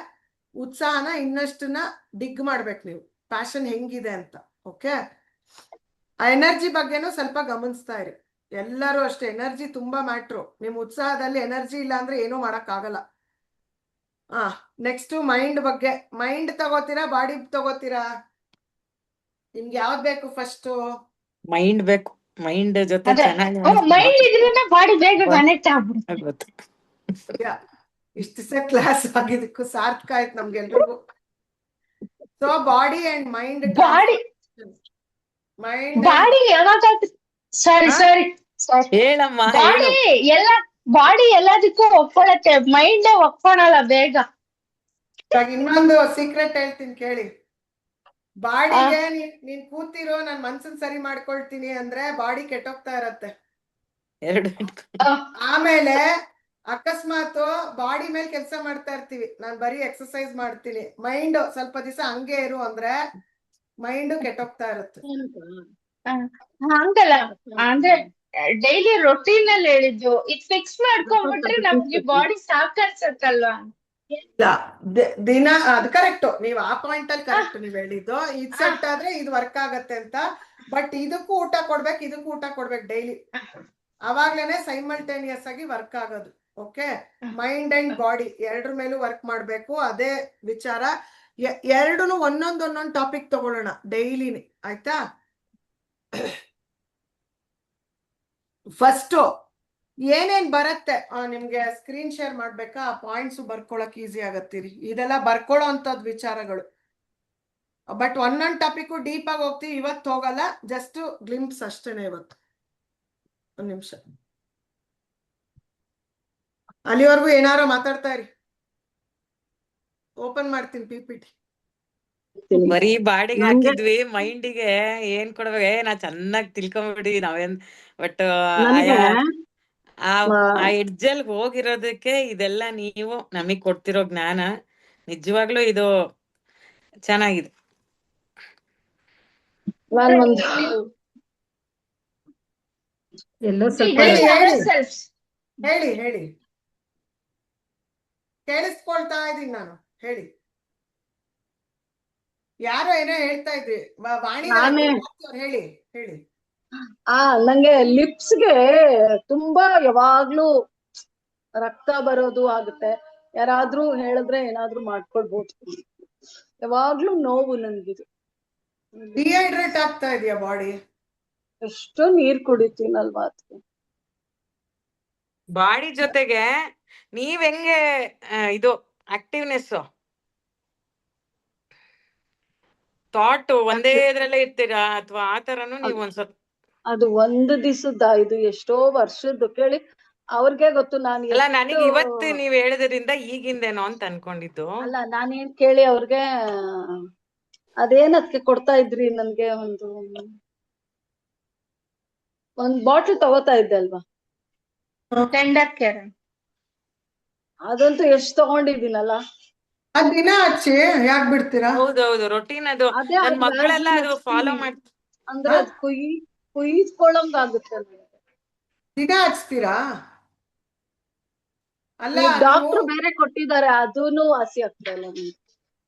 S2: ಉತ್ಸಾಹನ ಇನ್ನಷ್ಟನ್ನ ಡಿಗ್ ಮಾಡ್ಬೇಕು ನೀವು, ಪ್ಯಾಷನ್ ಹೆಂಗಿದೆ ಅಂತ. ಓಕೆ, ಆ ಎನರ್ಜಿ ಬಗ್ಗೆನೂ ಸ್ವಲ್ಪ ಗಮನಿಸ್ತಾ ಇರಿ. ಎಲ್ಲರೂ ಅಷ್ಟೇ, ಎನರ್ಜಿ ತುಂಬಾ ಮ್ಯಾಟ್ರು. ನಿಮ್ ಉತ್ಸಾಹದಲ್ಲಿ ಎನರ್ಜಿ ಇಲ್ಲ ಅಂದ್ರೆ ಏನೂ ಮಾಡಕ್ ಆಗಲ್ಲ. ನೆಕ್ಸ್ಟ್ ಮೈಂಡ್ ಬಗ್ಗೆ. ಮೈಂಡ್ ತಗೋತೀರಾ ಬಾಡಿ ತಗೋತೀರಾ? ನಿಮ್ಗೆ ಯಾವ್ದು ಬೇಕು ಫಸ್ಟ್?
S4: ಮೈಂಡ್ ಬೇಕು. ಮೈಂಡ್ ಜೊತೆ ಚೆನ್ನಾಗಿ
S3: ಮೈಂಡ್ ಇದ್ರಿಂದ ಬಾಡಿ ಬೇಗ ಕನೆಕ್ಟ್ ಆಗ್ಬಿಡುತ್ತೆ.
S2: ಇಷ್ಟು ದಿವಸ ಕ್ಲಾಸ್ ಆಗಿದ್ದಕ್ಕೂ ಸಾರ್ಥಕ ಆಯ್ತು ನಮ್ಗೆಲ್ರಿಗೂ. So body and mind,
S3: body ಯಾವಾಗ ಸಾರಿ
S4: ಹೇಳಮ್ಮ,
S3: ಬಾಡಿ ಎಲ್ಲದಕ್ಕೂ ಒಪ್ಕೊಳತ್ತೆ, ಮೈಂಡ್ ಒಪ್ಕೊಳಲ್ಲ ಬೇಗ.
S2: ಇನ್ನೊಂದು ಸೀಕ್ರೆಟ್ ಹೇಳ್ತೀನಿ ಕೇಳಿ. ಬಾಡಿಗೆ ನೀನ್ ಕೂತಿರೋ ನಾನ್ ಮನ್ಸನ್ ಸರಿ ಮಾಡ್ಕೊಳ್ತೀನಿ ಅಂದ್ರೆ ಬಾಡಿ ಕೆಟ್ಟೋಗ್ತಾ ಇರತ್ತೆ. ಆಮೇಲೆ ಅಕಸ್ಮಾತ್ ಬಾಡಿ ಮೇಲೆ ಕೆಲಸ ಮಾಡ್ತಾ ಇರ್ತೀವಿ, ನಾನ್ ಬರೀ ಎಕ್ಸರ್ಸೈಸ್ ಮಾಡ್ತೀನಿ, ಮೈಂಡ್ ಸ್ವಲ್ಪ ದಿವಸ ಹಂಗೆ ಇರು ಅಂದ್ರೆ ಮೈಂಡ್ ಕೆಟ್ಟೋಗ್ತಾ ಇರುತ್ತೆ.
S3: ಹಂಗಲ್ಲ ಅಂದ್ರೆ ಡೈಲಿ ರೊಟೀನ್ ಅಲ್ಲಿ ಹೇಳಿದ್ದು, ಇದು ಫಿಕ್ಸ್ ಮಾಡ್ಕೊಂಡ್ಬಿಟ್ರೆ ನಮ್ಗೆ ಬಾಡಿ ಸಾಕನ್ಸತ್ತಲ್ವಾ?
S2: ದಿನ ಅದು ಕರೆಕ್ಟ್, ನೀವ್ ಆ ಪಾಯಿಂಟ್ ಅಲ್ಲಿ ಕರೆಕ್ಟ್ ನೀವ್ ಹೇಳಿದ್ದು. ಇದ್ ಸೆಟ್ ಆದ್ರೆ ಇದು ವರ್ಕ್ ಆಗತ್ತೆ ಅಂತ, ಬಟ್ ಇದಕ್ಕೂ ಊಟ ಕೊಡ್ಬೇಕು, ಇದಕ್ಕೂ ಊಟ ಕೊಡ್ಬೇಕು ಡೈಲಿ, ಅವಾಗ್ಲೇನೆ ಸೈಮಲ್ಟೇನಿಯಸ್ ಆಗಿ ವರ್ಕ್ ಆಗೋದು. ಓಕೆ, ಮೈಂಡ್ ಅಂಡ್ ಬಾಡಿ ಎರಡ್ರ ಮೇಲೂ ವರ್ಕ್ ಮಾಡ್ಬೇಕು. ಅದೇ ವಿಚಾರ. ಎರಡೂನು ಒಂದೊಂದು ಟಾಪಿಕ್ ತಗೊಳ್ಳೋಣ ಡೈಲಿನಿ, ಆಯ್ತಾ. ಫಸ್ಟ್ ಏನೇನ್ ಬರತ್ತೆ ನಿಮ್ಗೆ ಸ್ಕ್ರೀನ್ ಶೇರ್ ಮಾಡ್ಬೇಕಾ? ಆ ಪಾಯಿಂಟ್ಸ್ ಬರ್ಕೊಳಕ್ ಈಸಿ ಆಗತ್ತೀರಿ. ಇದೆಲ್ಲ ಬರ್ಕೊಳ್ಳೋ ಅಂತದ್ ವಿಚಾರಗಳು, ಬಟ್ ಒಂದೊಂದು ಟಾಪಿಕ್ ಡೀಪ್ ಆಗಿ ಹೋಗ್ತೀವಿ. ಇವತ್ತು ಹೋಗಲ್ಲ, ಜಸ್ಟ್ ಗ್ಲಿಂಪ್ಸ್ ಅಷ್ಟೇನೆ ಇವತ್ತು. ಒಂದ್ ನಿಮಿಷ, ಅಲ್ಲಿವರೆಗೂ ಏನಾರು ಮಾತಾಡ್ತಾ ಇರಿ. ಓಪನ್ ಮಾಡ್ತೀನಿ PPT.
S4: ಬರೀ ಬಾಡಿಗೆ
S1: ನಂಗೆ
S4: ಹಾಕಿದ್ವಿ ಮೈಂಡಿಗೆ ಏನ್ ಕೊಡ್ಬೇಕು ನಾ ಚೆನ್ನಾಗ್ ತಿಳ್ಕೊಂಬಿಡಿ ನಾವೇನ್ ಬಟ್
S1: ನನಗೆ
S4: ಆ
S1: ಮ-
S4: ಎಡ್ಜಲ್ ಹೋಗಿರೋದಕ್ಕೆ ಇದೆಲ್ಲ ನೀವು ನಮಗ್ ಕೊಡ್ತಿರೋ ಜ್ಞಾನ ನಿಜವಾಗ್ಲೂ ಇದು ಚೆನ್ನಾಗಿದೆ.
S1: ನಾನ್ ಒಂದು
S6: ಎಲ್ಲೋ ಸ್ವಲ್ಪ
S2: ಹೇಳಿ
S3: Build
S2: ಹೇಳಿ
S3: ourselves.
S2: ಹೇಳಿ ಹೇಳಿ ಕೇಳಿಸ್ಕೊಳ್ತಾ ಇದೀನಿ ನಾನು. ಹೇಳಿ, ಯಾರೋ ಏನೋ ಹೇಳ್ತಾ ಇದ್ರಿ. ವಾಣಿ
S1: ನಾನೇ
S2: ಹೇಳಿ ಹೇಳಿ.
S1: ನಂಗೆ ಲಿಪ್ಸ್ಗೆ ತುಂಬಾ ಯಾವಾಗ್ಲೂ ರಕ್ತ ಬರೋದು ಆಗುತ್ತೆ. ಯಾರಾದ್ರೂ ಹೇಳಿದ್ರೆ ಏನಾದ್ರೂ ಮಾಡ್ಕೊಡ್ಬೋದು. ಯಾವಾಗ್ಲೂ ನೋವು ನನ್ಗಿದು.
S2: ಡಿಹೈಡ್ರೇಟ್ ಆಗ್ತಾ ಇದೆಯಾ ಬಾಡಿ?
S1: ಎಷ್ಟೋ ನೀರ್ ಕುಡಿತೀನಲ್ವಾ ಅದಕ್ಕೆ.
S4: ಬಾಡಿ ಜೊತೆಗೆ ನೀವ್ ಹೆಂಗೆ ಇದು ಆಕ್ಟಿವ್ನೆಸ್ ಥಾಟ್ ಒಂದೇ ಇದ್ರಲ್ಲೇ ಇರ್ತೀರಾ ಅಥವಾ ಆ ತರನು ನೀವು ಒಂದ್ ಸ್ವಲ್ಪ
S1: ಅದು ಒಂದು ದಿವಸದ ಇದು ಎಷ್ಟೋ ವರ್ಷದ್ದು ಕೇಳಿ ಅವ್ರಿಗೆ ಗೊತ್ತು. ನಾನು
S4: ಅಲ್ಲ
S1: ಎಷ್ಟು
S4: ನನಗೆ ಇವತ್ತು ನೀವ್ ಹೇಳಿದ್ರಿಂದ ಈಗಿಂದೇನೋ ಅಂತ ಅನ್ಕೊಂಡಿದ್ದು.
S1: ಅಲ್ಲ ನಾನೇನ್ ಕೇಳಿ ಅವ್ರಿಗೆ ಅದೇನ್ ಅದಕ್ಕೆ ಕೊಡ್ತಾ ಇದ್ರಿ ನನ್ಗೆ ಒಂದ್ ಬಾಟ್ಲ್ ತಗೋತಾ ಇದ್ದೆ ಅಲ್ವಾ,
S3: Tender care.
S1: ಅದಂತೂ ಎಷ್ಟ್ ತಗೊಂಡಿದ್ದೀನಲ್ಲ.
S2: ಅದ್ ದಿನ ಹಚ್ಚಿ ಯಾಕೆ ಬಿಡ್ತೀರಾ?
S4: ಹೌದೌದು ರೊಟೀನ್ ಅದು.
S1: ಅದೇ
S4: ನನ್
S1: ಅದ್
S4: ಮಕ್ಕಳೆಲ್ಲ
S1: ವ್ಯಾಸಲೀನ್
S4: ಅದು ಫಾಲೋ
S1: ಹಚ್ತೀನಿ.
S4: ಮಾಡ್
S1: ಅಂದ್ರೆ ಅದ್ ಕುಯ್ಸ್ಕೊಳಂಗ್ ಆಗುತ್ತೆ ನನಗೆ.
S2: ದಿನ ಹಚ್ತೀರಾ? ಅಲ್ಲ
S1: ಈಗ
S2: ನೀವು
S1: ಡಾಕ್ಟ್ರು ಬೇರೆ ಕೊಟ್ಟಿದ್ದಾರೆ, ಅದೂನು ವಾಸಿ ಆಗ್ತಾ ಇಲ್ಲ ನನ್ಗೆ.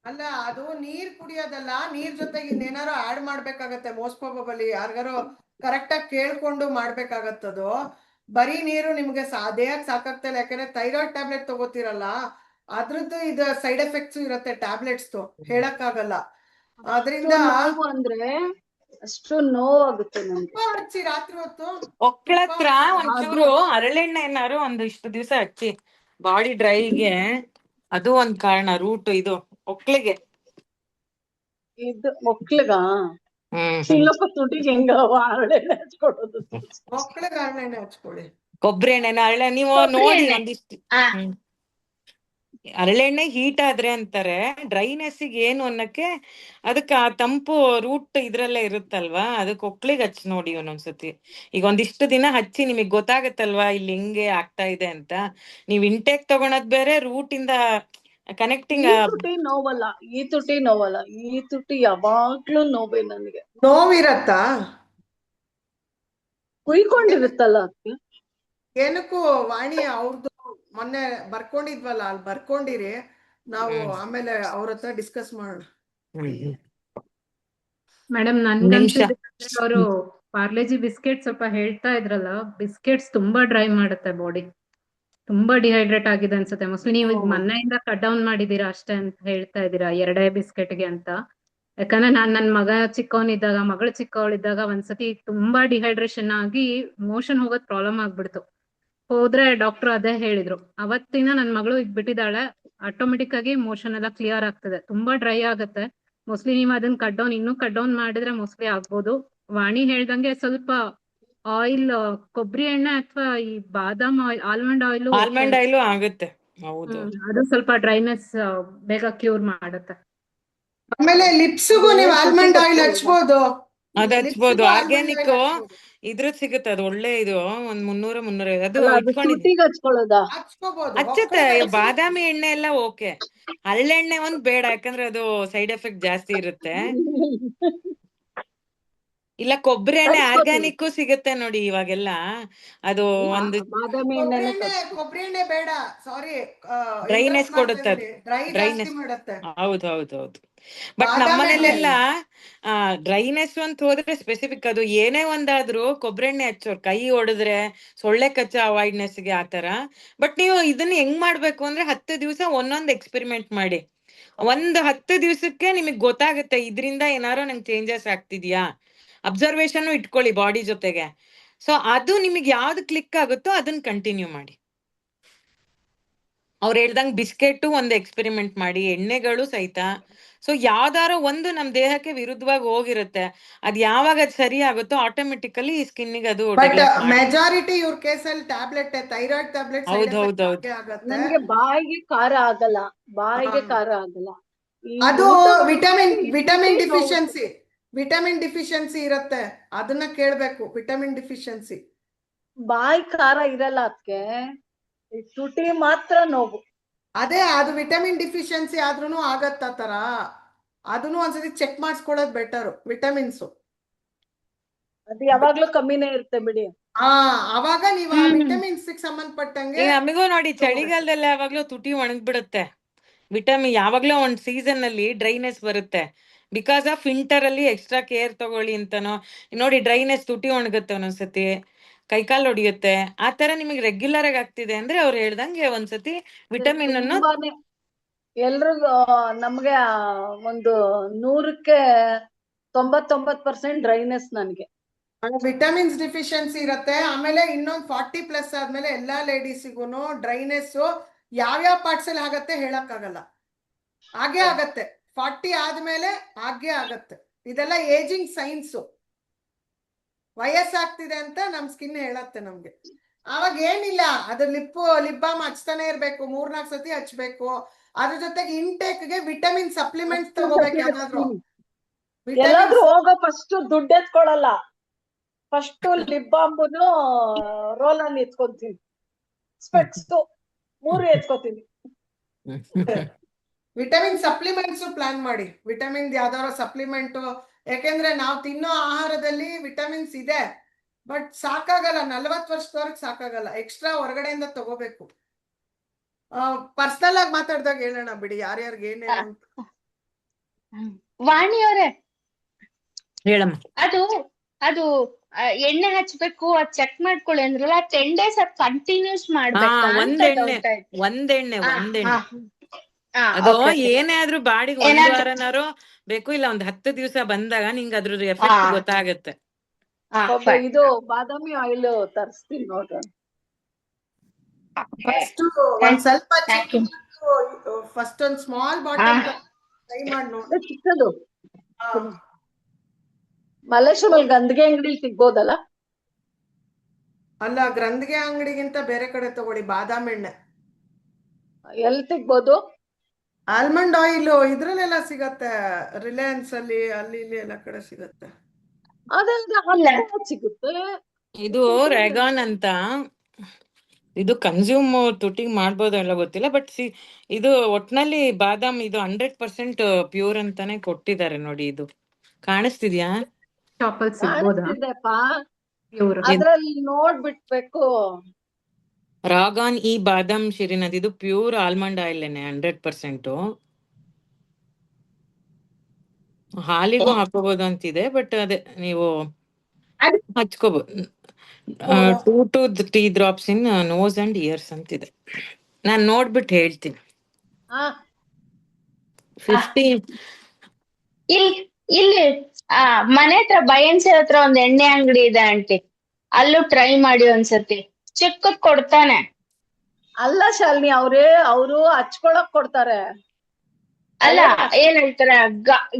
S2: ಅಲ್ಲ ಅದು ನೀರ್ ಕುಡಿಯೋದಲ್ಲ, ನೀರ್ ಜೊತೆಗೆ ಇನ್ನೇನಾರು ಆಡ್ ಮಾಡ್ಬೇಕಾಗತ್ತೆ. ಮೋಸ್ಟ್ ಪ್ರಾಬಬಲಿ ಯಾರಿಗಾರು ಕರೆಕ್ಟ್ ಆಗಿ ಕೇಳ್ಕೊಂಡು ಮಾಡ್ಬೇಕಾಗತ್ತದು. ಬರೀ ನೀರು ನಿಮ್ಗೆ ದೇಹಕ್ಕೆ ಸಾಕಾಗ್ತಾ ಇಲ್ಲ. ಯಾಕಂದ್ರೆ ಥೈರಾಯ್ಡ್ ಟ್ಯಾಬ್ಲೆಟ್ ತಗೋತಿರಲ್ಲ, ಅದ್ರದ್ದು ಇದು ಸೈಡ್ ಎಫೆಕ್ಟ್ಸ್ ಇರುತ್ತೆ ಟ್ಯಾಬ್ಲೆಟ್ಸ್ ಹೇಳಕ್ಕಾಗಲ್ಲ. ಅದರಿಂದ
S1: ನೋವು ಅಂದ್ರೆ ಅಷ್ಟು ನೋವಾಗುತ್ತೆ ನನ್ಗೆ.
S2: ಹಚ್ಚಿ ರಾತ್ರಿ ಹೊತ್ತು
S4: ಒಕ್ಕಳ ಹತ್ರ ಒಂಚೂರು ಹರಳೆಣ್ಣೆ ಏನಾರು ಒಂದು ಇಷ್ಟು ದಿವಸ ಹಚ್ಚಿ ಬಾಡಿ ಡ್ರೈಗೆ. ಅದು ಒಂದ್ ಕಾರಣ. ರೂಟ್ ಇದು ಒಕ್ಳಿಗೆ
S1: ಇದು ಒಕ್ಲಗ ಇಲ್ಲಪ್ಪ ತುಟಿಗೆ ಹೆಂಗ ಹರಳೆಣ್ಣೆ ಹಚ್ಕೊಡೋದು.
S2: ಮಕ್ಕಳಿಗೆ ಹರಳೆಣ್ಣೆ ಹಚ್ಕೊಳ್ಳಿ.
S4: ಕೊಬ್ಬರಿ ಎಣ್ಣೆನ ಹರಳೆ ನೀವು
S3: ಕೊಬ್ಬರಿ
S4: ನೋಡಿ
S3: ಎಣ್ಣೆ.
S4: ಒಂದಿಷ್ಟು. ಹರಳೆಣ್ಣೆ ಹೀಟ್ ಆದ್ರೆ ಅಂತಾರೆ ಡ್ರೈನೆಸ್ಸಿಗೆ ಏನು ಅನ್ನಕ್ಕೆ ಅದಕ್ಕೆ ಆ ತಂಪು ರೂಟ್ ಇದ್ರಲ್ಲೇ ಇರುತ್ತಲ್ವಾ, ಅದಕ್ಕೆ ಒಕ್ಳಿಗೆ ಹಚ್ಚಿ ನೋಡಿ ಒಂದೊಂದ್ಸತಿ. ಈಗ ಒಂದಿಷ್ಟು ದಿನ ಹಚ್ಚಿ ನಿಮಗ್ ಗೊತ್ತಾಗತ್ತಲ್ವಾ ಇಲ್ಲಿ ಹೆಂಗೆ ಆಗ್ತಾ ಇದೆ ಅಂತ. ನೀವ್ ಇಂಟೇಕ್ ತಗೊಳದ್ ಬೇರೆ, ರೂಟ್ ಇಂದ ಕನೆಕ್ಟಿಂಗ್.
S1: ಈ ತುಟಿ ನೋವಲ್ಲ, ಈ ತುಟಿ ನೋವಲ್ಲ, ಈ ತುಟಿ ಯಾವಾಗ್ಲೂ ನೋವೇ ನನಗೆ.
S2: ನೋವಿರತ್ತಾ?
S1: ಕುಯ್ಕೊಂಡಿರುತ್ತಲ್ಲ ಅದಕ್ಕೆ.
S2: ಏನಕ್ಕೂ ವಾಣಿ ಅವ್ರದ್ದು ಮೊನ್ನೆ ಬರ್ಕೊಂಡಿದ್ವಲ್ಲ, ಅಲ್ಲಿ ಬರ್ಕೊಂಡಿರಿ. ನಾವು ಆಮೇಲೆ ಅವ್ರ ಹತ್ರ ಡಿಸ್ಕಸ್ ಮಾಡೋಣ.
S6: ಮೇಡಮ್ ನನ್ಗನ್ಸಿದ್ದು ಅವರು ಪಾರ್ಲೆಜಿ ಬಿಸ್ಕೆಟ್ ಸ್ವಲ್ಪ ಹೇಳ್ತಾ ಇದ್ರಲ್ಲ, ಬಿಸ್ಕೆಟ್ಸ್ ತುಂಬಾ ಡ್ರೈ ಮಾಡುತ್ತೆ ಬಾಡಿ. ತುಂಬಾ ಡಿಹೈಡ್ರೇಟ್ ಆಗಿದೆ ಅನ್ಸುತ್ತೆ. ಮೋಸ್ಟ್ಲಿ ನೀವು ಈಗ ಮೊನ್ನೆಯಿಂದ ಕಟ್ ಡೌನ್ ಮಾಡಿದೀರಾ ಅಷ್ಟೇ ಅಂತ ಹೇಳ್ತಾ ಇದ್ದೀರಾ, 2 ಬಿಸ್ಕೆಟ್ಗೆ ಅಂತ. ಯಾಕಂದ್ರೆ ನನ್ ಮಗ ಚಿಕ್ಕವನಿದ್ದಾಗ, ಮಗಳು ಚಿಕ್ಕವಳಿದ್ದಾಗ ಒಂದ್ಸತಿ ತುಂಬಾ ಡಿಹೈಡ್ರೇಷನ್ ಆಗಿ ಮೋಷನ್ ಹೋಗೋದ್ ಪ್ರಾಬ್ಲಮ್ ಆಗ್ಬಿಡ್ತು. ಹೋದ್ರೆ ಡಾಕ್ಟರ್ ಅದೇ ಹೇಳಿದ್ರು. ಅವತ್ತಿನ ನನ್ ಮಗಳು ಈಗ ಬಿಟ್ಟಿದ್ದಾಳೆ, ಆಟೋಮೆಟಿಕ್ ಆಗಿ ಮೋಷನ್ ಎಲ್ಲ ಕ್ಲಿಯರ್ ಆಗ್ತದೆ. ತುಂಬಾ ಡ್ರೈ ಆಗುತ್ತೆ. ಮೋಸ್ಟ್ಲಿ ನೀವು ಅದನ್ನ ಇನ್ನೂ ಕಟ್ ಡೌನ್ ಮಾಡಿದ್ರೆ ಮೋಸ್ಟ್ಲಿ ಆಗ್ಬೋದು. ವಾಣಿ ಹೇಳ್ದಂಗೆ ಸ್ವಲ್ಪ ಆಯಿಲ್, ಕೊಬ್ಬರಿ ಎಣ್ಣೆ ಅಥವಾ ಈ ಬಾದಾಮ್ ಆಯಿಲ್, ಆಲ್ಮಂಡ್
S4: ಆಯಿಲು ಆಗುತ್ತೆ. ಹೌದು,
S6: ಅದು ಸ್ವಲ್ಪ ಡ್ರೈನೆಸ್ ಬೇಗ ಕ್ಯೂರ್ ಮಾಡುತ್ತೆ.
S2: ಆಮೇಲೆ ಲಿಪ್ಸ್ಗೂ ನೀವು ಆಲ್ಮಂಡ್ ಆಯಿಲ್ ಹಚ್ಬೋದು.
S4: ಅದ್ ಹಚ್ಬೋದು. ಆರ್ಗ್ಯಾನಿಕ್ ಇದ್ರದ್ ಸಿಗುತ್ತೆ, ಅದು ಒಳ್ಳೆ ಇದು. ಒಂದ್ 300 ಅದು ಇಟ್ಕೊಂಡಿದ್ವಿ.
S1: ತುಟಿಗೆ ಹಚ್ಕೊಳ್ಳೋದಾ?
S2: ಹಚ್ಕೋಬಹುದು.
S4: ಹಚ್ಚುತ್ತೆ. ಬಾದಾಮಿ ಎಣ್ಣೆ ಎಲ್ಲ ಓಕೆ, ಹರಳೆಣ್ಣೆ ಒಂದ್ ಬೇಡ, ಯಾಕಂದ್ರೆ ಅದು ಸೈಡ್ ಎಫೆಕ್ಟ್ ಜಾಸ್ತಿ ಇರುತ್ತೆ. ಇಲ್ಲ ಕೊಬ್ಬರಿ ಎಣ್ಣೆ ಆರ್ಗ್ಯಾನಿಕ್ ಸಿಗುತ್ತೆ ನೋಡಿ ಇವಾಗೆಲ್ಲ. ಅದು ಒಂದು
S1: ಬಾದಾಮಿ ಎಣ್ಣೆನೆ
S2: ಕೊಬ್ಬರಿ ಎಣ್ಣೆ ಬೇಡ, ಸಾರಿ,
S4: ಡ್ರೈನೆಸ್ ಕೊಡುತ್ತೆ ಅದು.
S2: ಡ್ರೈ
S4: ಡ್ರೈನೆಸ್
S2: ಮಾಡುತ್ತೆ.
S4: ಹೌದು. ಬಟ್
S2: ಬಾದಾಮಿ
S4: ನಮ್ಮನೇಲೆಲ್ಲ ಡ್ರೈನೆಸ್ ಅಂತ ಹೋದ್ರೆ ಸ್ಪೆಸಿಫಿಕ್ ಅದು ಏನೇ ಒಂದಾದ್ರೂ ಕೊಬ್ಬರಿ ಎಣ್ಣೆ ಹಚ್ಚೋರು. ಕೈ ಹೊಡೆದ್ರೆ ಸೊಳ್ಳೆ ಕಚ್ಚ ಅವಾಯ್ಡ್ನೆಸ್ಗೆ ಆತರ. ಬಟ್ ನೀವು ಇದನ್ನ ಹೆಂಗ್ ಮಾಡ್ಬೇಕು ಅಂದ್ರೆ 10 ದಿವಸ ಒಂದೊಂದು ಎಕ್ಸ್ಪೆರಿಮೆಂಟ್ ಮಾಡಿ. 10 ದಿವಸಕ್ಕೆ ನಿಮಗ್ ಗೊತ್ತಾಗುತ್ತೆ ಇದರಿಂದ ಏನಾರು ನಂಗೆ ಚೇಂಜಸ್ ಆಗ್ತಿದ್ಯಾ. ಅಬ್ಸರ್ವೇಷನ್ ಇಟ್ಕೊಳ್ಳಿ ಬಾಡಿ ಜೊತೆಗೆ. ಸೊ ಅದು ನಿಮಗೆ ಯಾವ್ದು ಕ್ಲಿಕ್ ಆಗುತ್ತೋ ಅದನ್ನ ಕಂಟಿನ್ಯೂ ಮಾಡಿ. ಅವ್ರು ಹೇಳ್ದಂಗ್ ಬಿಸ್ಕೆಟ್ ಒಂದು ಎಕ್ಸ್ಪೆರಿಮೆಂಟ್ ಮಾಡಿ, ಎಣ್ಣೆಗಳು ಸಹಿತ. ಸೊ ಯಾವ್ದಾರೋ ಒಂದು ನಮ್ ದೇಹಕ್ಕೆ ವಿರುದ್ಧವಾಗಿ ಹೋಗಿರುತ್ತೆ, ಅದ್ ಯಾವಾಗ ಅದ್ ಸರಿ ಆಗುತ್ತೋ ಆಟೋಮೆಟಿಕಲಿ ಸ್ಕಿನ್ನಿಗೆ ಅದು.
S2: ಬಟ್ ಮೆಜಾರಿಟಿ ಇವ್ರ ಕೇಸಲ್ಲಿ ಟ್ಯಾಬ್ಲೆಟ್, ಥೈರಾಯ್ಡ್ ಟ್ಯಾಬ್ಲೆಟ್
S4: ಹೌದು.
S1: ನನ್ಗೆ ಬಾಯಿಗೆ ಖಾರ ಆಗಲ್ಲ, ಬಾಯಿಗೆ ಖಾರ ಆಗಲ್ಲ. ಈ
S2: ಅದು
S1: ಊಟ
S2: ವಿಟಮಿನ್
S1: ತುಟಿ ನೋವು.
S2: ವಿಟಮಿನ್ ಡಿಫಿಷಿಯನ್ಸಿ ಇರತ್ತೆ, ಅದನ್ನ ಕೇಳ್ಬೇಕು. Vitamin deficiency.
S1: ಬಾಯಿ ಖಾರ ಇರಲ್ಲ ಅದಕ್ಕೆ, ತುಟಿ ಮಾತ್ರ ನೋವು.
S2: ಅದೇ ಅದು ವಿಟಮಿನ್ ಡಿಫಿಷಿಯನ್ಸಿ ಆದ್ರೂ ಆಗತ್ತ ತರ. ಅದನ್ನು ಒಂದ್ಸತಿ ಚೆಕ್ ಮಾಡಿಸ್ಕೊಳ್ಳೋದು ಬೆಟರ್. ವಿಟಮಿನ್ಸ್
S1: ಅದು ಯಾವಾಗ್ಲೂ ಕಮ್ಮಿನೇ ಇರುತ್ತೆ ಬಿಡಿ.
S2: ಅವಾಗ ನೀವು ಆ ವಿಟಮಿನ್ಸ್ ಸಂಬಂಧಪಟ್ಟಂಗೆ
S4: ಈಗ ನಮಗೂ ನೋಡಿ
S2: ತಗೋಬೇಕು.
S4: ಚಳಿಗಾಲದಲ್ಲಿ ಯಾವಾಗ್ಲೂ ತುಟಿ ಒಣಗ್ಬಿಡುತ್ತೆ. ವಿಟಮಿನ್ ಯಾವಾಗ್ಲೋ ಒಂದ್ ಸೀಸನ್ ಅಲ್ಲಿ ಡ್ರೈನೆಸ್ ಬರುತ್ತೆ. ಬಿಕಾಸ್ ಆಫ್ ವಿಂಟರ್ ಅಲ್ಲಿ ಎಕ್ಸ್ಟ್ರಾ ಕೇರ್ ತಗೊಳ್ಳಿ ಅಂತನೋ. ನೋಡಿ ಡ್ರೈನೆಸ್, ತುಟಿ ಒಣಗುತ್ತೆ ಒಂದೊಂದ್ಸತಿ, ಕೈಕಾಲು ಹೊಡಿಯುತ್ತೆ. ಆ ತರ ನಿಮಗೆ ರೆಗ್ಯುಲರ್ ಆಗಿ ಆಗ್ತಿದೆ ಅಂದ್ರೆ ಅವ್ರು ಹೇಳ್ದಂಗೆ ಒಂದ್ಸತಿ ವಿಟಮಿನ್ ಅನ್ನು
S1: ತುಂಬಾನೇ ಎಲ್ರಿಗೂ ನಮ್ಗೆ ಒಂದು 100ಕ್ಕೆ 99% ಡ್ರೈನೆಸ್ ನನಗೆ.
S2: ವಿಟಮಿನ್ಸ್ ಡಿಫಿಷಿಯನ್ಸಿ ಇರತ್ತೆ. ಆಮೇಲೆ ಇನ್ನೊಂದು 40+ ಆದ್ಮೇಲೆ ಎಲ್ಲಾ ಲೇಡೀಸಿಗೂ ಡ್ರೈನೆಸ್ ಯಾವ್ಯಾವ ಪಾರ್ಟ್ಸ್ ಅಲ್ಲಿ ಆಗತ್ತೆ ಹೇಳಕ್ಕಾಗಲ್ಲ, ಹಾಗೆ ಆಗತ್ತೆ. 40 ಆದ್ಮೇಲೆ ಹಾಗೆ ಆಗತ್ತೆ. ಇದೆಲ್ಲ ಏಜಿಂಗ್ ಸೈನ್ಸ್. ವಯಸ್ಸಾಗ್ತಿದೆ ಅಂತ ನಮ್ ಸ್ಕಿನ್ ಹೇಳತ್ತೆ ನಮ್ಗೆ. ಅವಾಗ ಏನಿಲ್ಲ, ಅದು ಲಿಪ್ ಬಾಮ್ ಹಚ್ತಾನೆ ಇರ್ಬೇಕು, 3-4 ಸತಿ ಹಚ್ಬೇಕು. ಅದ್ರ ಜೊತೆಗೆ ಇಂಟೇಕ್ಗೆ ವಿಟಮಿನ್ ಸಪ್ಲಿಮೆಂಟ್ಸ್ ತಗೋಬೇಕು. ಯಾವ್ದಾದ್ರು
S1: ಎಲ್ಲಾದ್ರೂ ಹೋಗೋ ಫಸ್ಟ್ ದುಡ್ಡು ಎತ್ಕೊಳಲ್ಲ, ಫಸ್ಟ್ ಲಿಪ್ ಬಾಂಬುನು ರೋಲನ್ ಎತ್ಕೊಂತೀನಿ, ಸ್ಪೆಕ್ಸ್ 3 ಎತ್ಕೋತೀನಿ.
S2: ವಿಟಮಿನ್ ಸಪ್ಲಿಮೆಂಟ್ಸ್ ಪ್ಲಾನ್ ಮಾಡಿ. ವಿಟಮಿನ್ ಯಾವ್ದಾದ್ರು ಸಪ್ಲಿಮೆಂಟ್, ಯಾಕೆಂದ್ರೆ ನಾವು ತಿನ್ನೋ ಆಹಾರದಲ್ಲಿ ವಿಟಮಿನ್ಸ್ ಇದೆ, ಬಟ್ ಸಾಕಾಗಲ್ಲ. 40 ವರ್ಷದವರೆಗೆ ಸಾಕಾಗಲ್ಲ, ಎಕ್ಸ್ಟ್ರಾ ಹೊರಗಡೆಯಿಂದ ತಗೋಬೇಕು. ಪರ್ಸನಲ್ ಆಗಿ ಮಾತಾಡ್ದಾಗ ಹೇಳೋಣ ಬಿಡಿ, ಯಾರ್ಯಾರಿಗೆ ಏನೇನು ಅಂತ.
S3: ವಾಣಿ ಅವರೇ,
S4: ಹೇಳಮ್ಮ.
S3: ಅದು ಅದು ಎಣ್ಣೆ ಹಚ್ಬೇಕು, ಅದ್ ಚೆಕ್ ಮಾಡ್ಕೊಳ್ಳಿ ಅಂದ್ರಲ್ಲ, 10 days ಅದ್ ಕಂಟಿನ್ಯೂಸ್ ಮಾಡ್ಬೇಕಾ ಅಂತ
S4: ಒಂದೆಣ್ಣೆ
S3: doubt ಆಯ್ತು.
S4: ಒಂದೆಣ್ಣೆ
S3: ಆ,
S4: ಒಂದೆಣ್ಣೆ
S3: ಆ,
S4: ಅದು
S3: okay, okay.
S4: ಏನೇ ಆದ್ರೂ ಬಾಡಿಗೆ 1
S3: ಏನಾದ್ರು
S4: ವಾರನಾರು ಬೇಕು, ಇಲ್ಲ 10 ದಿವಸ ಬಂದಾಗ ನಿಂಗೆ ಅದ್ರದ್ದು ಎಫೆಕ್ಟ್ ಗೊತ್ತಾಗತ್ತೆ.
S3: fine.
S1: ಇದು ಬಾದಾಮಿ ಆಯಿಲ್ ತರಿಸ್ತೀನಿ ನೋಡ್ರಿ.
S2: ಫಸ್ಟ್ ಒಂದ್ ಸ್ವಲ್ಪ
S3: Thank you.
S2: ಫಸ್ಟ್ ಒಂದ್ ಸ್ಮಾಲ್ ಬಾಟಲ್ ಟ್ರೈ ಮಾಡಿ ನೋಡಿ.
S1: ಚಿಕ್ಕದು ಮಲ್ಲೇಶ್ವರಂ ಗಂದಿಗೆ ಅಂಗಡಿ ಸಿಗ್ಬೋದಲ್ಲ?
S2: ಅಲ್ಲ, ಗ್ರಂಥಿಗೆ ಅಂಗಡಿಗಿಂತ ಬೇರೆ ಕಡೆ ತಗೊಳ್ಳಿ. ಬಾದಾಮಿ ಎಣ್ಣೆ
S1: ಎಲ್ಲಿ ಸಿಗ್ಬೋದು?
S2: ಆಲ್ಮಂಡ್ ಆಯಿಲ್ ಇದ್ರಲ್ಲೆಲ್ಲ ಸಿಗತ್ತೆ, ರಿಲಯನ್ಸ್ ಅಲ್ಲಿ, ಅಲ್ಲಿ ಇಲ್ಲಿ ಎಲ್ಲ ಕಡೆ ಸಿಗತ್ತೆ.
S1: ಅದೆಲ್ಲ ಸಿಗುತ್ತೆ.
S4: ಇದು ರೆಗಾನ್ ಅಂತ, ಇದು ಕನ್ಸ್ಯೂಮ್ ತುಟಿಗೆ ಮಾಡ್ಬೋದು ಎಲ್ಲ ಗೊತ್ತಿಲ್ಲ, ಬಟ್ ಇದು ಒಟ್ನಲ್ಲಿ ಬಾದಾಮ್ ಇದು 100% ಪ್ಯೂರ್ ಅಂತಾನೆ ಕೊಟ್ಟಿದ್ದಾರೆ ನೋಡಿ. ಇದು ಕಾಣಿಸ್ತಿದ್ಯಾ?
S6: ಶಾಪ್ ಅಲ್ಲಿ ಸಿಗ್ಬೋದಾ
S1: ಕಾಣಿಸ್ತಿದೆಪ್ಪ,
S6: ಇವ್ರು?
S1: ಅದ್ರಲ್ಲಿ ನೋಡ್ಬಿಟ್ಬೇಕು.
S4: ರಾಗಾನ್ ಈ ಬಾದಾಮ್ ಶಿರಿನದ್, ಇದು ಪ್ಯೂರ್ ಆಲ್ಮಂಡ್ ಆಯಿಲ್ 100%. ಹಾಲಿಗೂ ಹಾಕೋಬಹುದು ಅಂತಿದೆ, ಬಟ್ ಅದೇ ನೀವು ಹಚ್ಕೋಬಹುದು. 2 to 3 drops in nose and ears ಅಂತಿದೆ. ನಾನ್ ನೋಡ್ಬಿಟ್ಟು ಹೇಳ್ತೀನಿ. 50
S3: ಇಲ್ಲಿ ಮನೆ ಹತ್ರ ಬಯನ್ಸೆ ಹತ್ರ ಒಂದ್ ಎಣ್ಣೆ ಅಂಗಡಿ ಇದೆ ಆಂಟಿ, ಅಲ್ಲೂ ಟ್ರೈ ಮಾಡಿ ಒಂದ್ಸತಿ. ಚಿಕ್ಕದ್ ಕೊಡ್ತಾನೆ.
S1: ಅಲ್ಲ ಶಾಲಿನಿ, ಅವರು ಹಚ್ಕೊಳಕ್ ಕೊಡ್ತಾರೆ.
S3: ಅಲ್ಲ, ಏನ್ ಹೇಳ್ತಾರೆ,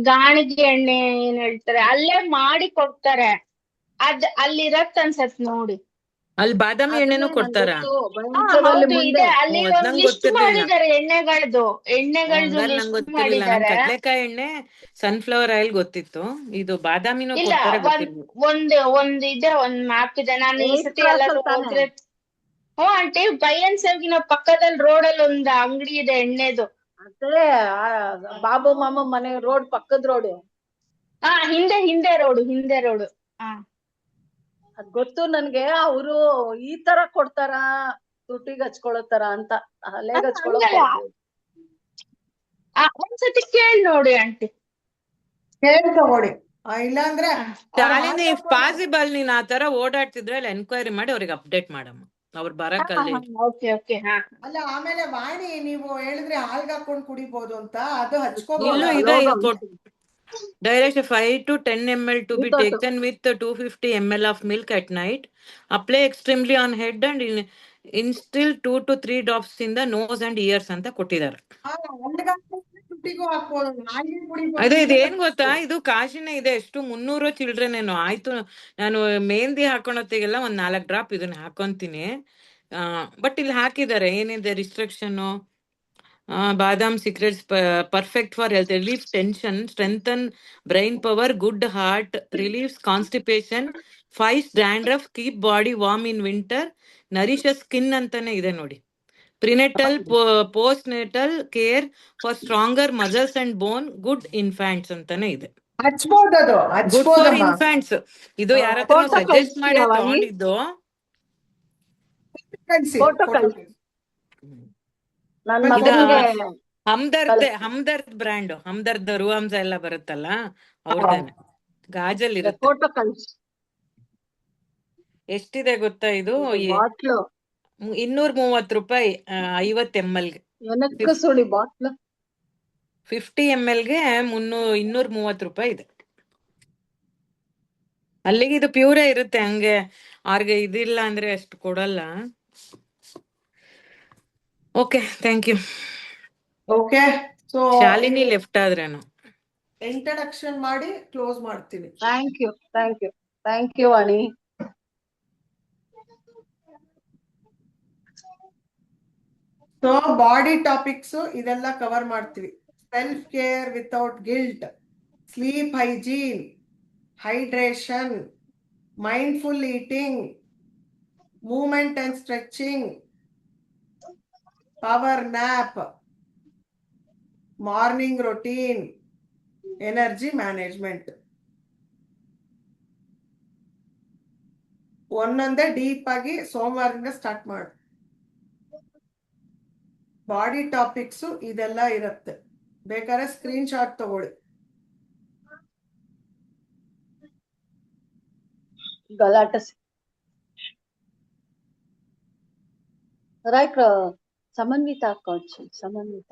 S3: ಗಾಣಿಗೆ ಎಣ್ಣೆ ಏನ್ ಹೇಳ್ತಾರೆ, ಅಲ್ಲೇ ಮಾಡಿ ಕೊಡ್ತಾರೆ. ಅಲ್ಲಿರತ್ ಅನ್ಸತ್ ನೋಡಿ.
S4: ಅಲ್ಲಿ ಬಾದಾಮಿ ಎಣ್ಣೆನೂ ಕೊಡ್ತಾರ?
S3: ಹೌದು, ಇದೆ. ಅಲ್ಲಿ
S4: ಅದ್
S3: ಒಂದ್
S4: ನಂಗ್
S3: ಲಿಸ್ಟ್
S4: ಗೊತ್ತಿರ್ಲಿಲ್ಲ.
S3: ಮಾಡಿದ್ದಾರೆ ಎಣ್ಣೆಗಳ್ದು
S4: ನಂಗ್
S3: ಲಿಸ್ಟ್
S4: ಗೊತ್ತಿರ್ಲಿಲ್ಲ. ನಂಗೆ
S3: ಮಾಡಿದ್ದಾರೆ.
S4: ಕಡ್ಲೆಕಾಯಿ ಎಣ್ಣೆ, ಸನ್ಫ್ಲವರ್ ಆಯಿಲ್ ಗೊತ್ತಿತ್ತು, ಇದು ಬಾದಾಮಿನೂ
S3: ಇಲ್ಲ,
S4: ಕೊಡ್ತಾರೆ ಗೊತ್ತಿರ್ಲಿಲ್ಲ.
S3: ಒಂದ್ ಮ್ಯಾಪ್ ಇದೆ. ನಾನು ಈ ಸತಿ ಎಲ್ಲಾದ್ರೂ ಹೋದ್ರೆ ಆಂಟಿ, ಬೈಯನ್ಸರ್ಗಿ ನಾವು ಪಕ್ಕದಲ್ಲಿ ರೋಡಲ್ಲಿ ಒಂದ್ ಅಂಗಡಿ ಇದೆ ಎಣ್ಣೆದು.
S1: ಅದೇ ಬಾಬು ಮಾಮ ಮನೆ ರೋಡ್ ಪಕ್ಕದ ರೋಡ್.
S3: ಹಿಂದೆ ರೋಡು.
S1: ಅದ್ ಗೊತ್ತು ನನ್ಗೆ. ಅವರು ಈ ತರ ಕೊಡ್ತಾರ, ತುಟಿಗೆ ಹಚ್ಕೊಳ್ಳೋ ತರ ಅಂತ, ಹಲೆಗೆ ಹಚ್ಕೊಳ್ಳೋ.
S3: ಒಂದ್ಸತಿ ಕೇಳಿ ನೋಡಿ ಆಂಟಿ,
S2: ಕೇಳಿ ತಗೊಳ್ಳಿ. ಇಲ್ಲಾಂದ್ರೆ
S4: ಶಾಲಿನಿ, ಇಫ್ ಪಾಸಿಬಲ್ ನೀನ್ ಆ ತರ ಓಡಾಡ್ತಿದ್ರೆ ಅಲ್ಲಿ ಎನ್ಕ್ವೈರಿ ಮಾಡಿ ಅವ್ರಿಗೆ ಅಪ್ಡೇಟ್ ಮಾಡಮ್ಮ, ಅವ್ರು ಬರಕಲ್ಲಿ.
S3: ಓಕೆ.
S2: ಅಲ್ಲ, ಆಮೇಲೆ ವಾಣಿ, ನೀವು ಹೇಳಿದ್ರೆ ಹಾಲ್ಗೆ ಹಾಕೊಂಡ್ ಕುಡಿಬಹುದು ಅಂತ, ಅದು
S4: ಇಲ್ಲೂ
S2: ಹಚ್ಕೋಬಹುದು.
S4: ಇದೆ, direct 5 to 10 ml to be taken with 250 ml of milk at night. Apply extremely on head and instill 2 to 3 drops in the nose and ears ಅಂತ ಕೊಟ್ಟಿದ್ದಾರೆ.
S2: ತುಟಿಗೂ ಹಾಕ್ಬೋದು, ಹಾಗೆ ಕುಡಿಬಹುದು.
S4: ಅದೇ, ಇದೇನ್ ಗೊತ್ತಾ, ಇದು ಕಾಶಿನೇ ಇದೆ. ಎಷ್ಟು 300 ಚಿಲ್ಡ್ರನ್ ಏನೋ ಆಯ್ತು. ನಾನು ಮೆಹಂದಿ ಹಾಕೊಳತ್ತಿಗೆಲ್ಲ 4 ಡ್ರಾಪ್ ಇದನ್ನ ಹಾಕೊಂತೀನಿ. ಬಟ್ ಇಲ್ಲಿ ಹಾಕಿದ್ದಾರೆ ಏನಿದೆ restriction. Badam secrets perfect for health. Relieves tension, strengthen brain power, good heart, relieves constipation, fights dandruff, keep body warm in winter, nourishes skin ಅಂತಾನೆ ಇದೆ ನೋಡಿ. Prenatal, postnatal care for stronger muscles and bone, good infants ಅಂತಾನೆ ಇದೆ.
S2: ಹಚ್ಬೋದದು
S4: good for
S2: ಹಚ್ಬೋದಮ್ಮ.
S4: Infants. ಇದು ಯಾರ ಹತ್ರನೋ
S1: photo
S4: suggest ಮಾಡೇ
S1: ಕಳಿಸ್ತೀಯಾ ವಾಣಿ?
S4: ತಗೊಂಡಿದ್ದು.
S2: ಕಳ್ಸಿ,
S1: ಫೋಟೋ
S2: photo
S1: ಕಳ್ಸಿ.
S2: ಕಳ್ಸಿ.
S1: ನನ್
S2: ಇದು
S1: ಮಗನ್ಗೆ
S4: ಹಮ್ದರ್ದ್ ಬ್ರ್ಯಾಂಡ್, ಹಮ್ದರ್ದ್ ರೂಹಮ್ಸ ಎಲ್ಲ ಬರುತ್ತಲ್ಲ ಅವ್ರದ್ದೇನೆ. ಗಾಜಲ್ ಇರುತ್ತೆ.
S1: ಫೋಟೋ ಕಳ್ಸಿ.
S4: ಎಷ್ಟಿದೆ ಗೊತ್ತಾ ಇದು?
S1: ಬಾಟ್ಲು
S4: 230 ರೂಪಾಯಿ 50 ml ಗೆ.
S1: ಏನಕ್ಕೆ ಸುಳಿ ಬಾಟ್ಲು
S4: 50 ml ಗೆ 230 ರೂಪಾಯಿ ಇದೆ. ಅಲ್ಲಿಗೆ ಇದು ಪ್ಯೂರೇ ಇರುತ್ತೆ. ಹಂಗೆ ಅವ್ರಿಗೆ ಇದಿಲ್ಲ ಅಂದ್ರೆ ಅಷ್ಟು ಕೊಡಲ್ಲ. Okay, thank you.
S2: Okay, so
S4: Shalini left ಆದ್ರೇನು?
S2: ಇಂಟ್ರಡಕ್ಷನ್ ಮಾಡಿ ಕ್ಲೋಸ್ ಮಾಡ್ತೀನಿ.
S1: Thank you thank you thank you Vani.
S2: So body topics ಇದೆಲ್ಲ ಕವರ್ ಮಾಡ್ತೀವಿ. Self care without guilt, sleep hygiene, hydration, mindful eating, movement and stretching, power nap, morning routine, energy management. ಒಂದೊಂದೇ deep ಆಗಿ ಸೋಮವಾರದಿಂದ start ಮಾಡು. Body topics ಇದೆಲ್ಲ ಇರುತ್ತೆ. ಬೇಕಾದ್ರೆ screen shot ತಗೊಳ್ಳಿ.
S1: ಗಲಾಟೆ right. Samanvita account Samanvita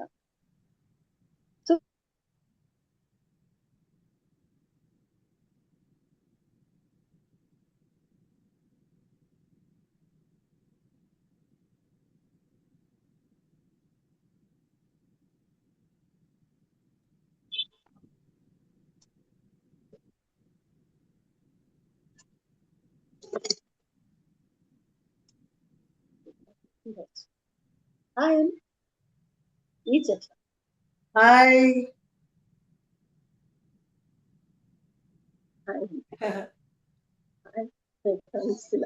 S1: hi ಈಚೆ
S2: ಹಾಯ್.
S1: ಕಳಿಸ್ತಿಲ್ಲ.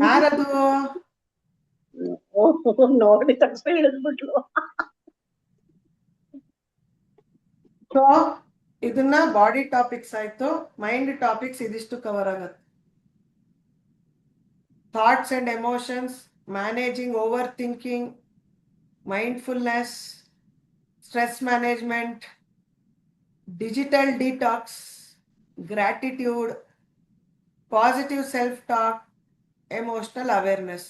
S2: ಯಾರದು?
S1: ನೋಡಿ ತಕ್ಷಣ ಹಿಡಿದ್ಬಿಟ್ಲು.
S2: ಸೊ ಇದನ್ನ ಬಾಡಿ ಟಾಪಿಕ್ಸ್ ಆಯ್ತು. ಮೈಂಡ್ ಟಾಪಿಕ್ಸ್ ಇದಿಷ್ಟು ಕವರ್ ಆಗತ್ತೆ. Thoughts and emotions, managing over thinking, mindfulness, stress management, digital detox, gratitude, positive self talk, emotional awareness.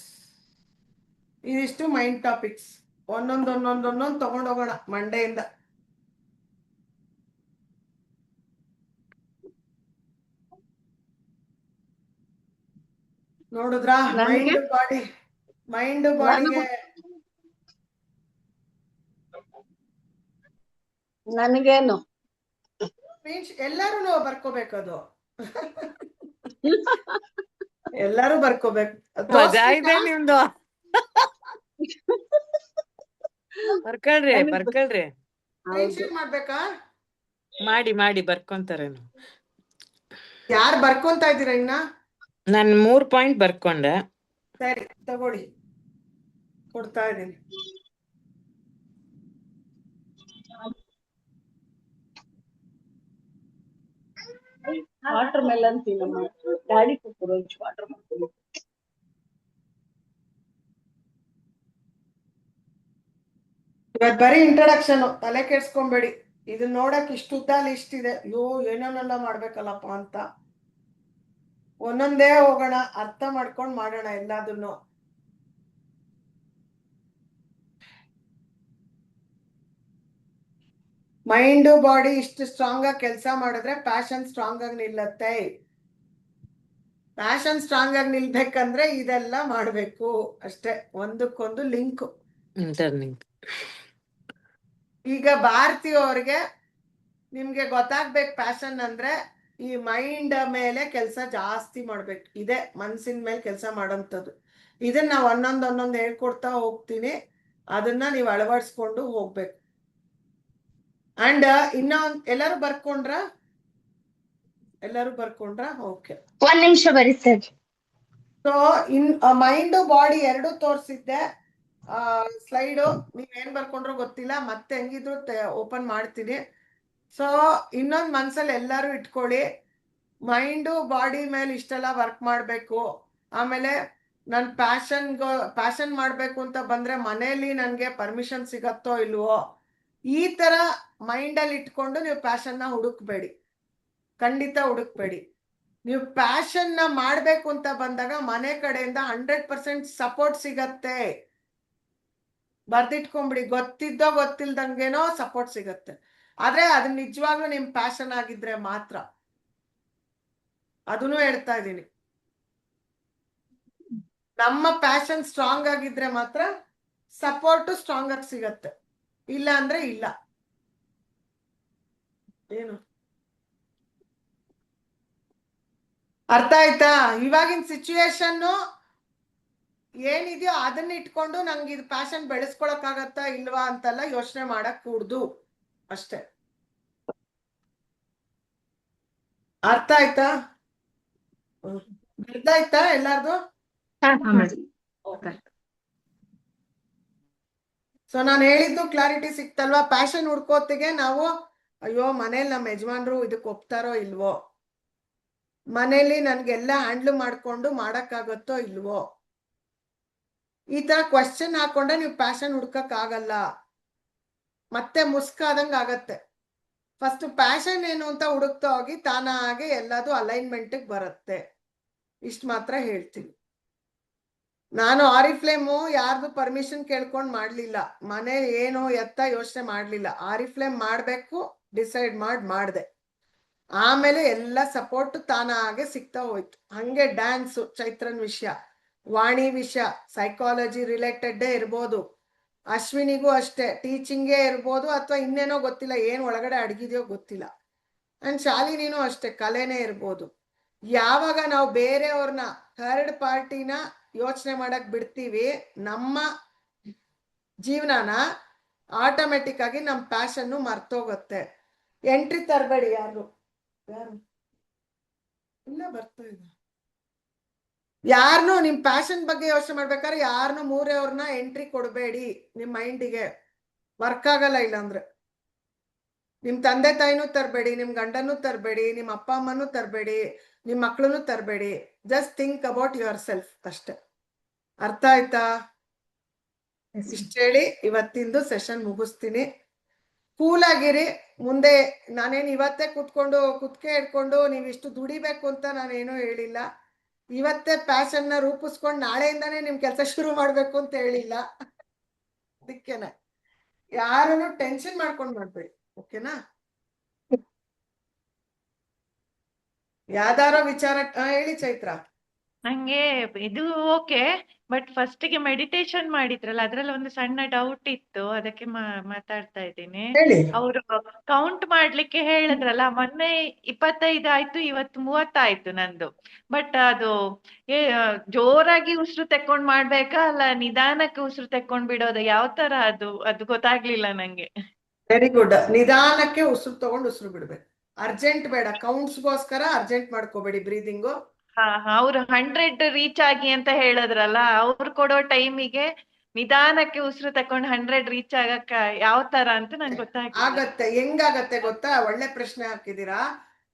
S2: ಇದಿಷ್ಟು ಮೈಂಡ್ ಟಾಪಿಕ್ಸ್. ಒಂದೊಂದು ತಗೊಂಡೋಗೋಣ ಮಂಡೆಯಿಂದ. ನೋಡಿದ್ರಾ? ಮೈಂಡ್ ಬಾಡಿಗೆ
S1: ನನಗೇನು
S2: ಎಲ್ಲಾರು ಬರ್ಕೋಬೇಕದು. ಎಲ್ಲಾರು ಬರ್ಕೋಬೇಕು.
S4: ಮಜಾ ಇದೆ ನಿಮ್ದು. ಬರ್ಕೊಳ್ರಿ.
S2: ಮಾಡ್ಬೇಕಾ?
S4: ಮಾಡಿ ಬರ್ಕೊಂತಾರೇನು?
S2: ಯಾರು ಬರ್ಕೊಂತ ಇದ್ದೀರಾ ಇನ್ನ?
S4: ನಾನ್ 3 ಪಾಯಿಂಟ್ ಬರ್ಕೊಂಡೆ.
S2: ಸರಿ ತಗೊಳ್ಳಿ, ಕೊಡ್ತಾ ಇದ್ದೀನಿ.
S1: ವಾಟರ್ ಮೆಲನ್ ತಿನ್ನಮ್ಮ, ಡ್ಯಾಡಿ ಕೊಡು ವಾಟರ್ ಮೆಲನ್.
S2: ಇವತ್ತು ಬರೀ ಇಂಟ್ರಡಕ್ಷನ್, ತಲೆ ಕೆಡ್ಸ್ಕೊಂಬೇಡಿ. ಇದನ್ನ ನೋಡಕ್ ಇಷ್ಟುದ್ದ ಲಿಸ್ಟ್ ಇದೆ. ಅಯ್ಯೋ ಏನೇನೆಲ್ಲ ಮಾಡ್ಬೇಕಲ್ಲಪ್ಪ ಅಂತ. ಒಂದೊಂದೇ ಹೋಗೋಣ, ಅರ್ಥ ಮಾಡ್ಕೊಂಡ್ ಮಾಡೋಣ ಎಲ್ಲದನ್ನು. ಮೈಂಡ್ ಬಾಡಿ ಇಷ್ಟು ಸ್ಟ್ರಾಂಗ್ ಆಗಿ ಕೆಲಸ ಮಾಡಿದ್ರೆ ಪ್ಯಾಷನ್ ಸ್ಟ್ರಾಂಗ್ ಆಗಿ ನಿಲ್ಲತ್ತೆ. ಪ್ಯಾಷನ್ ಸ್ಟ್ರಾಂಗ್ ಆಗಿ ನಿಲ್ಬೇಕಂದ್ರೆ ಇದೆಲ್ಲ ಮಾಡ್ಬೇಕು ಅಷ್ಟೇ. ಒಂದಕ್ಕೊಂದು ಲಿಂಕ್. ಈಗ ಭಾರತಿ ಅವ್ರಿಗೆ ನಿಮ್ಗೆ ಗೊತ್ತಾಗ್ಬೇಕು ಪ್ಯಾಷನ್ ಅಂದ್ರೆ ಈ ಮೈಂಡ್ ಮೇಲೆ ಕೆಲಸ ಜಾಸ್ತಿ ಮಾಡ್ಬೇಕು. ಇದೆ ಮನ್ಸಿನ ಮೇಲೆ ಕೆಲಸ ಮಾಡೋಂಥದ್ದು. ಇದನ್ನ ನಾವು ಒಂದೊಂದು ಹೇಳ್ಕೊಡ್ತಾ ಹೋಗ್ತೀನಿ. ಅದನ್ನ ನೀವು ಅಳವಡಿಸ್ಕೊಂಡು ಹೋಗ್ಬೇಕು. ಅಂಡ್ ಎಲ್ಲರೂ ಬರ್ಕೊಂಡ್ರ ಓಕೆ.
S3: ಒಂದ್ ನಿಮಿಷ ಬರೀತಾರೆ.
S2: ಸೊ ಮೈಂಡ್ ಬಾಡಿ ಎರಡು ತೋರಿಸಿದ್ದೆ. ಸ್ಲೈಡು ನೀವೇನ್ ಬರ್ಕೊಂಡ್ರು ಗೊತ್ತಿಲ್ಲ, ಮತ್ತೆ ಹೆಂಗಿದ್ರು ಓಪನ್ ಮಾಡ್ತೀನಿ. ಸೊ ಇನ್ನೊಂದ್ ಮನ್ಸಲ್ಲಿ ಎಲ್ಲರೂ ಇಟ್ಕೊಳ್ಳಿ, ಮೈಂಡು ಬಾಡಿ ಮೇಲೆ ಇಷ್ಟೆಲ್ಲ ವರ್ಕ್ ಮಾಡ್ಬೇಕು. ಆಮೇಲೆ ನನ್ ಪ್ಯಾಷನ್ ಮಾಡ್ಬೇಕು ಅಂತ ಬಂದ್ರೆ ಮನೆಯಲ್ಲಿ ನನ್ಗೆ ಪರ್ಮಿಷನ್ ಸಿಗತ್ತೋ ಇಲ್ವೋ, ಈ ತರ ಮೈಂಡಲ್ಲಿ ಇಟ್ಕೊಂಡು ನೀವು ಪ್ಯಾಷನ್ನ ಹುಡುಕ್ಬೇಡಿ, ಖಂಡಿತ ಹುಡುಕ್ಬೇಡಿ. ನೀವು ಪ್ಯಾಷನ್ನ ಮಾಡ್ಬೇಕು ಅಂತ ಬಂದಾಗ ಮನೆ ಕಡೆಯಿಂದ 100% ಸಪೋರ್ಟ್ ಸಿಗತ್ತೆ. ಬರ್ದಿಟ್ಕೊಂಬಿಡಿ, ಗೊತ್ತಿದ್ದೋ ಗೊತ್ತಿಲ್ದಂಗೆನೋ ಸಪೋರ್ಟ್ ಸಿಗತ್ತೆ. ಆದ್ರೆ ಅದು ನಿಜವಾಗ್ಲೂ ನಿಮ್ ಪ್ಯಾಷನ್ ಆಗಿದ್ರೆ ಮಾತ್ರ. ಅದನ್ನು ಹೇಳ್ತಾ ಇದ್ದೀನಿ, ನಮ್ಮ ಪ್ಯಾಷನ್ ಸ್ಟ್ರಾಂಗ್ ಆಗಿದ್ರೆ ಮಾತ್ರ ಸಪೋರ್ಟ್ ಸ್ಟ್ರಾಂಗ್ ಆಗಿ ಸಿಗತ್ತೆ, ಇಲ್ಲ ಅಂದ್ರೆ ಇಲ್ಲ. ಏನು ಅರ್ಥ ಆಯ್ತಾ? ಇವಾಗಿನ ಸಿಚುವೇಶನ್ ಏನಿದೆಯೋ ಅದನ್ನ ಇಟ್ಕೊಂಡು ನಂಗೆ ಇದು ಪ್ಯಾಷನ್ ಬೆಳೆಸ್ಕೊಳಕ್ ಆಗತ್ತಾ ಇಲ್ವಾ ಅಂತೆಲ್ಲ ಯೋಚನೆ ಮಾಡಕ್ ಕೂಡ್ದು ಅಷ್ಟೇ. ಅರ್ಥ ಆಯ್ತಾ? ಅರ್ಥ ಆಯ್ತಾ ಎಲ್ಲಾರ್ದು? ಸೊ ನಾನು ಹೇಳಿದ್ದು ಕ್ಲಾರಿಟಿ ಸಿಕ್ತಲ್ವಾ? ಪ್ಯಾಷನ್ ಹುಡ್ಕೋತಿಗೆ ನಾವು ಅಯ್ಯೋ ಮನೇಲಿ ನಮ್ಮ ಯಜಮಾನ್ರು ಇದಕ್ಕೆ ಒಪ್ತಾರೋ ಇಲ್ವೋ, ಮನೇಲಿ ನನ್ಗೆಲ್ಲ ಹ್ಯಾಂಡ್ಲ್ ಮಾಡ್ಕೊಂಡು ಮಾಡಕ್ಕಾಗತ್ತೋ ಇಲ್ವೋ, ಈ ತರ ಕ್ವಶನ್ ಹಾಕೊಂಡ್ರೆ ನೀವು ಪ್ಯಾಷನ್ ಹುಡ್ಕಕ್ ಆಗಲ್ಲ, ಮತ್ತೆ ಮುಸ್ಕಾದಂಗ ಆಗತ್ತೆ. ಫಸ್ಟ್ ಪ್ಯಾಷನ್ ಏನು ಅಂತ ಹುಡುಕ್ತಾ ಹೋಗಿ ತಾನಾಗೆ ಎಲ್ಲದು ಅಲೈನ್ಮೆಂಟ್ ಬರುತ್ತೆ. ಇಷ್ಟು ಮಾತ್ರ ಹೇಳ್ತೀನಿ. ನಾನು ಆರಿಫ್ಲೇಮು ಯಾರ್ದು ಪರ್ಮಿಷನ್ ಕೇಳ್ಕೊಂಡ್ ಮಾಡ್ಲಿಲ್ಲ, ಮನೆ ಏನು ಎತ್ತ ಯೋಚನೆ ಮಾಡ್ಲಿಲ್ಲ. ಆರಿಫ್ಲೇಮ್ ಮಾಡ್ಬೇಕು ಡಿಸೈಡ್ ಮಾಡ್ದೆ, ಆಮೇಲೆ ಎಲ್ಲ ಸಪೋರ್ಟ್ ತಾನಾಗೆ ಸಿಗ್ತಾ ಹೋಯ್ತು. ಹಂಗೆ ಡ್ಯಾನ್ಸು, ಚೈತ್ರನ್ ವಿಷಯ, ವಾಣಿ ವಿಷಯ, ಸೈಕಾಲಜಿ ರಿಲೇಟೆಡ್ ಇರ್ಬೋದು, ಅಶ್ವಿನಿಗೂ ಅಷ್ಟೇ ಟೀಚಿಂಗೇ ಇರ್ಬೋದು, ಅಥವಾ ಇನ್ನೇನೋ ಗೊತ್ತಿಲ್ಲ, ಏನ್ ಒಳಗಡೆ ಅಡಗಿದೆಯೋ ಗೊತ್ತಿಲ್ಲ. ಅಂಡ್ ಶಾಲಿನಿನೂ ಅಷ್ಟೇ ಕಲೆನೇ ಇರ್ಬೋದು. ಯಾವಾಗ ನಾವು ಬೇರೆಯವ್ರನ್ನ ಥರ್ಡ್ ಪಾರ್ಟಿನ ಯೋಚನೆ ಮಾಡಕ್ ಬಿಡ್ತೀವಿ ನಮ್ಮ ಜೀವನಾನ, ಆಟೋಮೆಟಿಕ್ ಆಗಿ ನಮ್ ಪ್ಯಾಷನ್ನು ಮರ್ತೋಗುತ್ತೆ. ಎಂಟ್ರಿ ತರಬೇಡಿ ಯಾರು ಇಲ್ಲ ಬರ್ತಾ ಇದೆ. ಯಾರನ್ನು ನಿಮ್ ಪ್ಯಾಷನ್ ಬಗ್ಗೆ ಯೋಚನೆ ಮಾಡ್ಬೇಕಾದ್ರೆ ಯಾರನ್ನು ಮೂರವ್ರನ್ನ ಎಂಟ್ರಿ ಕೊಡಬೇಡಿ. ನಿಮ್ ಮೈಂಡಿಗೆ ವರ್ಕ್ ಆಗಲ್ಲ. ಇಲ್ಲಾಂದ್ರೆ ನಿಮ್ ತಂದೆ ತಾಯಿನೂ ತರಬೇಡಿ, ನಿಮ್ ಗಂಡನೂ ತರಬೇಡಿ, ನಿಮ್ ಅಪ್ಪ ಅಮ್ಮನೂ ತರಬೇಡಿ, ನಿಮ್ ಮಕ್ಳನ್ನು ತರಬೇಡಿ. Just think about your self ಅಷ್ಟೇ. ಅರ್ಥ ಆಯ್ತಾ? ಇಷ್ಟ ಹೇಳಿ ಇವತ್ತಿಂದು ಸೆಷನ್ ಮುಗಿಸ್ತೀನಿ. ಕೂಲ್ ಆಗಿರಿ. ಮುಂದೆ ನಾನೇನು ಇವತ್ತೇ ಕುತ್ಕೆ ಹಿಡ್ಕೊಂಡು ನೀವಿಷ್ಟು ದುಡಿಬೇಕು ಅಂತ ನಾನೇನು ಹೇಳಿಲ್ಲ. ಇವತ್ತೇ ಪ್ಯಾಷನ್ನ ರೂಪಿಸ್ಕೊಂಡು ನಾಳೆಯಿಂದಾನೇ ನಿಮ್ ಕೆಲಸ ಶುರು ಮಾಡ್ಬೇಕು ಅಂತ ಹೇಳಿಲ್ಲ. ಅದಕ್ಕೇನೆ ಯಾರನ್ನು ಟೆನ್ಷನ್ ಮಾಡ್ಕೊಂಡು ಮಾಡ್ಬೇಡಿ, ಓಕೆನಾ? ಯಾವ್ದಾರೋ ವಿಚಾರ ಹೇಳಿ ಚೈತ್ರ.
S7: ನಂಗೆ ಇದು ಓಕೆ, ಬಟ್ ಫಸ್ಟಿಗೆ ಮೆಡಿಟೇಷನ್ ಮಾಡಿದ್ರಲ್ಲ ಅದ್ರಲ್ಲಿ ಒಂದು ಸಣ್ಣ ಡೌಟ್ ಇತ್ತು, ಅದಕ್ಕೆ ಮಾತಾಡ್ತಾ ಇದ್ದೀನಿ.
S2: ಹೇಳಿ.
S7: ಅವರು ಕೌಂಟ್ ಮಾಡ್ಲಿಕ್ಕೆ ಹೇಳಿದ್ರಲ್ಲ, ಮೊನ್ನೆ 25 ಆಯ್ತು, ಇವತ್ತು 30 ಆಯ್ತು ನಂದು. ಬಟ್ ಅದು ಜೋರಾಗಿ ಉಸಿರು ತೆಕ್ಕೊಂಡ್ ಮಾಡ್ಬೇಕಾ ಅಲ್ಲ ನಿಧಾನಕ್ಕೆ ಉಸಿರು ತೆಕ್ಕೊಂಡ್ ಬಿಡೋದ, ಯಾವ ತರ ಅದು ಗೊತ್ತಾಗ್ಲಿಲ್ಲ ನಂಗೆ.
S2: Very good. ನಿಧಾನಕ್ಕೆ ಉಸಿರು ತಗೊಂಡು ಉಸಿರು ಬಿಡ್ಬೇಕು. ಅರ್ಜೆಂಟ್ ಬೇಡ, ಕೌಂಟ್ಸ್ಗೋಸ್ಕರ ಅರ್ಜೆಂಟ್ ಮಾಡ್ಕೋಬೇಡಿ ಬ್ರೀದಿಂಗು.
S7: ಅವ್ರು 100 ರೀಚ್ ಆಗಿ ಅಂತ ಹೇಳಿದ್ರಲ್ಲ, ಅವ್ರು ಕೊಡೋ ಟೈಮಿಗೆ ನಿಧಾನಕ್ಕೆ ಉಸಿರು ತಕೊಂಡು 100 ರೀಚ್ ಆಗಕ್ಕ ಯಾವ ತರ ಅಂತ ನಂಗೆ ಗೊತ್ತಾಗ್ಲಿಲ್ಲ.
S2: ಆಗತ್ತೆ. ಹೆಂಗಾಗತ್ತೆ ಗೊತ್ತಾ? ಒಳ್ಳೆ ಪ್ರಶ್ನೆ ಹಾಕಿದೀರಾ.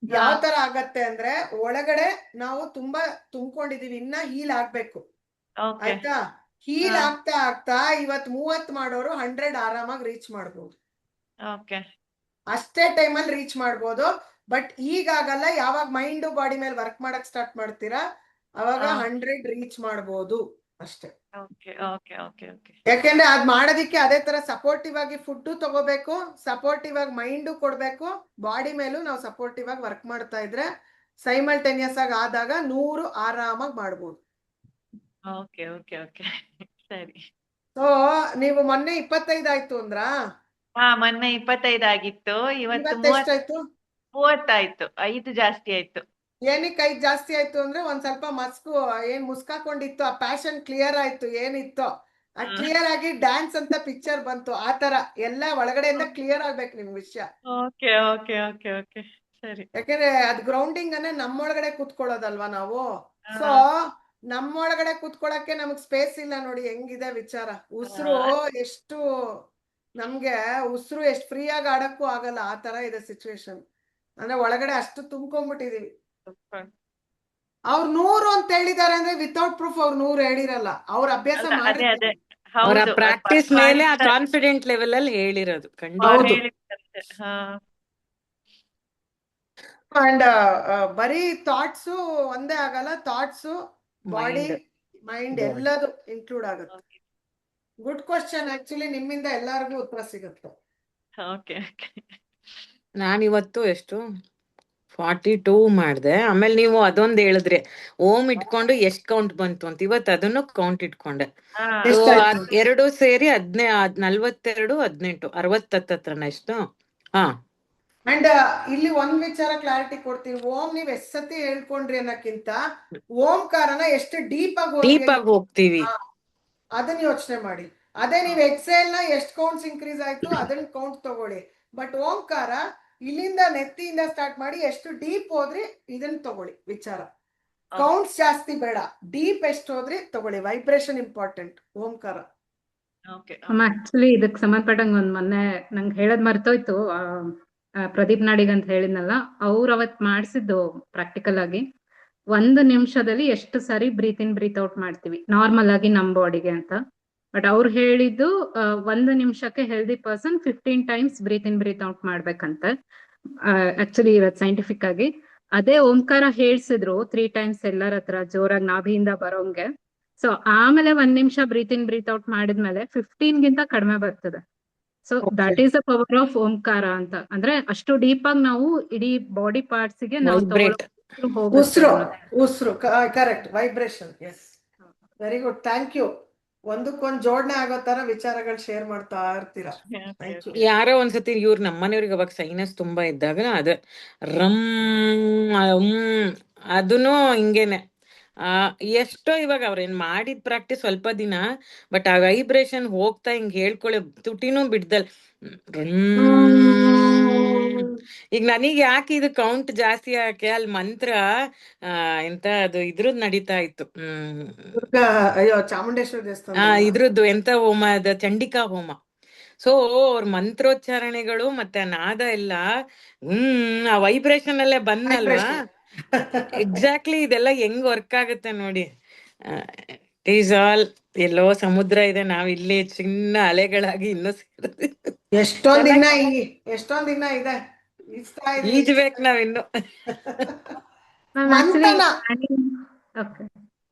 S2: ಯಾವ ತರ ಆಗತ್ತೆ ಅಂದ್ರೆ, ಒಳಗಡೆ ನಾವು ತುಂಬಾ ತುಂಬಿಕೊಂಡಿದೀವಿ, ಇನ್ನ ಹೀಲ್ ಆಗ್ಬೇಕು. ಆಯ್ತಾ? ಹೀಲ್ ಆಗ್ತಾ ಆಗ್ತಾ ಇವತ್ 30 ಮಾಡೋರು 100 ಆರಾಮಾಗಿ ರೀಚ್ ಮಾಡ್ಬೋದು. ಅಷ್ಟೇ ಟೈಮಲ್ಲಿ ರೀಚ್ ಮಾಡ್ಬೋದು. ಬಟ್ ಈಗಾಗಲ್ಲ. ಯಾವಾಗ ಮೈಂಡ್ ಬಾಡಿ ಮೇಲೆ ವರ್ಕ್ ಮಾಡಕ್ ಸ್ಟಾರ್ಟ್ ಮಾಡ್ತೀರಾ ಅವಾಗ 100 ರೀಚ್ ಮಾಡ್ಬೋದು ಅಷ್ಟೇ. ಯಾಕೆಂದ್ರೆ ಅದ್ ಮಾಡೋದಿಕ್ಕೆ ಅದೇ ತರ ಸಪೋರ್ಟಿವ್ ಆಗಿ ಫುಡ್ ತಗೋಬೇಕು, ಸಪೋರ್ಟಿವ್ ಆಗಿ ಮೈಂಡ್ ಕೊಡ್ಬೇಕು, ಬಾಡಿ ಮೇಲೂ ನಾವು ಸಪೋರ್ಟಿವ್ ಆಗಿ ವರ್ಕ್ ಮಾಡ್ತಾ ಇದ್ರೆ ಸೈಮಲ್ಟೇನಿಯಸ್ ಆಗಿ ಆದಾಗ 100 ಆರಾಮಾಗಿ ಮಾಡ್ಬೋದು.
S7: ಸರಿ.
S2: ಸೊ ನೀವು ಮೊನ್ನೆ 25 ಆಯ್ತು ಅಂದ್ರಾ?
S7: ಮೊನ್ನೆ 25 ಆಗಿತ್ತು, ಇವತ್ತು
S2: ಎಷ್ಟಾಯ್ತು?
S7: 30 ಆಯ್ತು. 5 ಜಾಸ್ತಿ ಆಯ್ತು.
S2: ಏನಕ್ಕೆ 5 ಜಾಸ್ತಿ ಆಯ್ತು ಅಂದ್ರೆ ಒಂದ್ ಸ್ವಲ್ಪ ಮುಸ್ಕಾಕೊಂಡಿತ್ತು, ಆ ಪ್ಯಾಷನ್ ಕ್ಲಿಯರ್ ಆಯ್ತು ಏನಿತ್ತೋ. ಕ್ಲಿಯರ್ ಆಗಿ ಡ್ಯಾನ್ಸ್ ಅಂತ ಪಿಕ್ಚರ್ ಬಂತು ಆ ತರ ಎಲ್ಲ ಒಳಗಡೆಯಿಂದ ಕ್ಲಿಯರ್ ಆಗ್ಬೇಕು ನಿಮ್ ವಿಷಯ.
S7: ಓಕೆ ಓಕೆ ಓಕೆ ಓಕೆ ಸರಿ.
S2: ಯಾಕಂದ್ರೆ ಅದ್ ಗ್ರೌಂಡಿಂಗ್ ಅನ್ನೇ ನಮ್ಮೊಳಗಡೆ ಕೂತ್ಕೊಳ್ಳೋದಲ್ವಾ ನಾವು. ಸೊ ನಮ್ಮೊಳಗಡೆ ಕೂತ್ಕೊಳ್ಳಕ್ಕೆ ನಮಗ್ ಸ್ಪೇಸ್ ಇಲ್ಲ ನೋಡಿ ಹೆಂಗಿದೆ ವಿಚಾರ. ಉಸಿರು ಎಷ್ಟು ನಮ್ಗೆ ಉಸಿರು ಎಷ್ಟು ಫ್ರೀ ಆಗಿ ಆಡಕ್ಕೂ ಆಗಲ್ಲ, ಆ ತರ ಇದೆ ಸಿಚುವೇಶನ್. ಅಂದ್ರೆ ಒಳಗಡೆ ಅಷ್ಟು ತುಂಬ್ಕೊಂಡ್ಬಿಟ್ಟಿದೀವಿ. ಅವ್ರು 100 ಅಂತ ಹೇಳಿದಾರೆ ಅಂದ್ರೆ ವಿತೌಟ್ ಪ್ರೂಫ್ ಅವ್ರು 100 ಹೇಳಿರಲ್ಲ, ಅವ್ರ ಅಭ್ಯಾಸ
S7: ಅದೇ
S2: ಮಾಡಿ.
S7: ಅದೇ
S4: ಅವರ
S7: ಹೌದು
S4: ಪ್ರಾಕ್ಟೀಸ್ ಮೇಲೆ ಆ ಕಾನ್ಫಿಡೆಂಟ್ ಲೆವೆಲ್ ಅಲ್ಲಿ ಹೇಳಿರೋದು ಖಂಡಿತ.
S2: ಹೌದು.
S7: ಹಾ
S2: ಅಂಡ್ ಬರೀ ಥಾಟ್ಸ್ ಒಂದೇ ಆಗಲ್ಲ, ಥಾಟ್ಸ್ ಬಾಡಿ ಮೈಂಡ್ ಎಲ್ಲದು ಇನ್ಕ್ಲೂಡ್ ಆಗುತ್ತೆ. ಗುಡ್ ಕ್ವಶನ್, ಆಕ್ಚುಲಿ ನಿಮ್ಮಿಂದ ಎಲ್ಲಾರ್ಗು ಉತ್ತರ ಸಿಗುತ್ತೆ.
S7: Okay okay.
S4: ನಾನಿವತ್ತು ಎಷ್ಟು 42 ಮಾಡ್ದೆ. ಆಮೇಲೆ ನೀವು ಅದೊಂದ್ ಹೇಳಿದ್ರಿ ಓಮ್ ಇಟ್ಕೊಂಡು ಎಷ್ಟ್ ಕೌಂಟ್ ಬಂತು ಅಂತ. ಇವತ್ತು ಅದನ್ನು ಕೌಂಟ್ ಇಟ್ಕೊಂಡೆ.
S2: ಎಷ್ಟಾಯ್ತು?
S4: ಎರಡು ಸೇರಿ 42 18 60 ಹತ್ರನ ಎಷ್ಟು. ಹಾ
S2: ಅಂಡ್ ಇಲ್ಲಿ ಒಂದ್ ವಿಚಾರ ಕ್ಲಾರಿಟಿ ಕೊಡ್ತೀನಿ. ಓಂ ನೀವ್ ಎಷ್ಟ್ ಸತಿ ಹೇಳ್ಕೊಂಡ್ರಿ ಅನ್ನಕ್ಕಿಂತ ಓಂಕಾರನ ಎಷ್ಟು ಡೀಪ್
S4: ಆಗಿ ಹೋಗ್ತೀವಿ
S2: ಅದನ್ನ ಯೋಚನೆ ಮಾಡಿ. ಅದೇ ನೀವ್ ಎಕ್ಸೆಲ್ ನ ಎಷ್ಟ್ ಕೌಂಟ್ಸ್ ಇನ್ಕ್ರೀಸ್ ಆಯ್ತು ಅದನ್ನ ಕೌಂಟ್ ತಗೊಳ್ಳಿ. ಬಟ್ ಓಂಕಾರ ಇಲ್ಲಿಂದ ನೆತ್ತಿಯಿಂದ ಸ್ಟಾರ್ಟ್ ಮಾಡಿ ಎಷ್ಟು ಡೀಪ್ ಹೋದ್ರಿ ಇದನ್ನ ತಗೊಳ್ಳಿ ವಿಚಾರ. ಕೌಂಟ್ಸ್ ಜಾಸ್ತಿ ಬೇಡ, ಡೀಪ್ ಎಷ್ಟು ಹೋದ್ರಿ ತಗೊಳ್ಳಿ. ವೈಬ್ರೇಷನ್ ಇಂಪಾರ್ಟೆಂಟ್ ಓಂಕಾರ.
S6: ಆಕ್ಚುಲಿ ಇದಕ್ ಸಂಬಂಧಪಟ್ಟಂಗ ಒಂದ್ ಮೊನ್ನೆ ನಂಗೆ ಹೇಳದ್ ಮರ್ತೋಯ್ತು. ಪ್ರದೀಪ್ ನಾಡಿಗ್ ಅಂತ ಹೇಳಿದ್ನಲ್ಲ, ಅವ್ರು ಅವತ್ ಮಾಡ್ಸಿದ್ದು ಪ್ರಾಕ್ಟಿಕಲ್ ಆಗಿ 1 ನಿಮಿಷದಲ್ಲಿ ಎಷ್ಟು ಸಾರಿ ಬ್ರೀತ್ ಇನ್ ಬ್ರೀತ್ ಔಟ್ ಮಾಡ್ತೀವಿ ನಾರ್ಮಲ್ ಆಗಿ ನಮ್ ಬಾಡಿಗೆ ಅಂತ. ಬಟ್ ಅವ್ರು ಹೇಳಿದ್ದು 1 ನಿಮಿಷಕ್ಕೆ ಹೆಲ್ದಿ ಪರ್ಸನ್ 15 ಟೈಮ್ಸ್ ಬ್ರೀತ್ ಇನ್ ಬ್ರೀತ್ ಔಟ್ ಮಾಡ್ಬೇಕಂತ. ಆಕ್ಚುಲಿ ಇವತ್ತು ಸೈಂಟಿಫಿಕ್ ಆಗಿ ಅದೇ ಓಂಕಾರ ಹೇಳ್ಸಿದ್ರು 3 ಟೈಮ್ಸ್ ಎಲ್ಲರ ಹತ್ರ ಜೋರಾಗಿ ನಾಭಿಯಿಂದ ಬರೋಂಗೆ. ಸೊ ಆಮೇಲೆ 1 ನಿಮಿಷ ಬ್ರೀತ್ ಇನ್ ಬ್ರೀತ್ ಔಟ್ ಮಾಡಿದ್ಮೇಲೆ 15 ಗಿಂತ ಕಡಿಮೆ ಬರ್ತದೆ. So that is the power of Omkara ಅಂತ. ಅಂದ್ರೆ ಅಷ್ಟು ಡೀಪ್ ಆಗಿ ನಾವು ಇಡೀ ಬಾಡಿ ಪಾರ್ಟ್ಸ್ ಗೆ ನಾವು
S4: ವೈಬ್ರೇಟ್
S2: ಉಸಿರು correct vibration. Yes, very good, thank you. ಒಂದಕ್ಕೊಂದ್ ಜೋಡಣೆ ಆಗೋ ತರ ವಿಚಾರಗಳು ಶೇರ್ ಮಾಡ್ತಾ ಇರ್ತೀರಾ.
S4: ಯಾರೋ ಒಂದ್ಸತಿ ಇವ್ರು ನಮ್ಮನೆಯವ್ರಿಗೆ ಅವಾಗ ಸೈನಸ್ ತುಂಬಾ ಇದ್ದಾಗ ಅದ ಅದನ್ನು ಹಿಂಗೇನೆ. ಎಷ್ಟೋ ಇವಾಗ ಅವ್ರೇನ್ ಮಾಡಿದ್ ಪ್ರಾಕ್ಟೀಸ್ ಸ್ವಲ್ಪ ದಿನ, ಬಟ್ ಆ ವೈಬ್ರೇಷನ್ ಹೋಗ್ತಾ ಹಿಂಗ್ ಹೇಳ್ಕೊಳ್ಳಿ ತುಟಿನೂ ಬಿಡ್ದಲ್. ಈಗ ನನಗ್ ಯಾಕೆ ಇದು ಕೌಂಟ್ ಜಾಸ್ತಿ ಯಾಕೆ ಅಲ್ಲಿ ಮಂತ್ರ ಎಂತ ಅದು ಇದ್ರದ್ ನಡೀತಾ ಇತ್ತು.
S2: ಅಯ್ಯೋ ಚಾಮುಂಡೇಶ್ವರಿ ದೇವಸ್ಥಾನ
S4: ಇದ್ರದ್ದು ಎಂತ ಹೋಮ ಅದ ಚಂಡಿಕಾ ಹೋಮ. ಸೊ ಅವ್ರ ಮಂತ್ರೋಚ್ಚಾರಣೆಗಳು ಮತ್ತೆ ಆ ನಾದ ಎಲ್ಲ ಆ ವೈಬ್ರೇಷನ್ ಅಲ್ಲೇ ಬಂದಲ್ವಾ. ಎಕ್ಸಾಕ್ಟ್ಲಿ ಇದೆಲ್ಲ ಹೆಂಗ್ ವರ್ಕ್ ಆಗುತ್ತೆ ನೋಡಿ. ಈಸ್ ಆಲ್ ಎಲ್ಲೋ ಸಮುದ್ರ ಇದೆ, ನಾವ್ ಇಲ್ಲಿ ಚಿನ್ನ ಅಲೆಗಳಾಗಿ ಇನ್ನೂ
S2: ಎಷ್ಟೊಂದ್ ದಿನ ಇದೆ
S4: ಈಜ್ಬೇಕು ನಾವಿನ್ನು.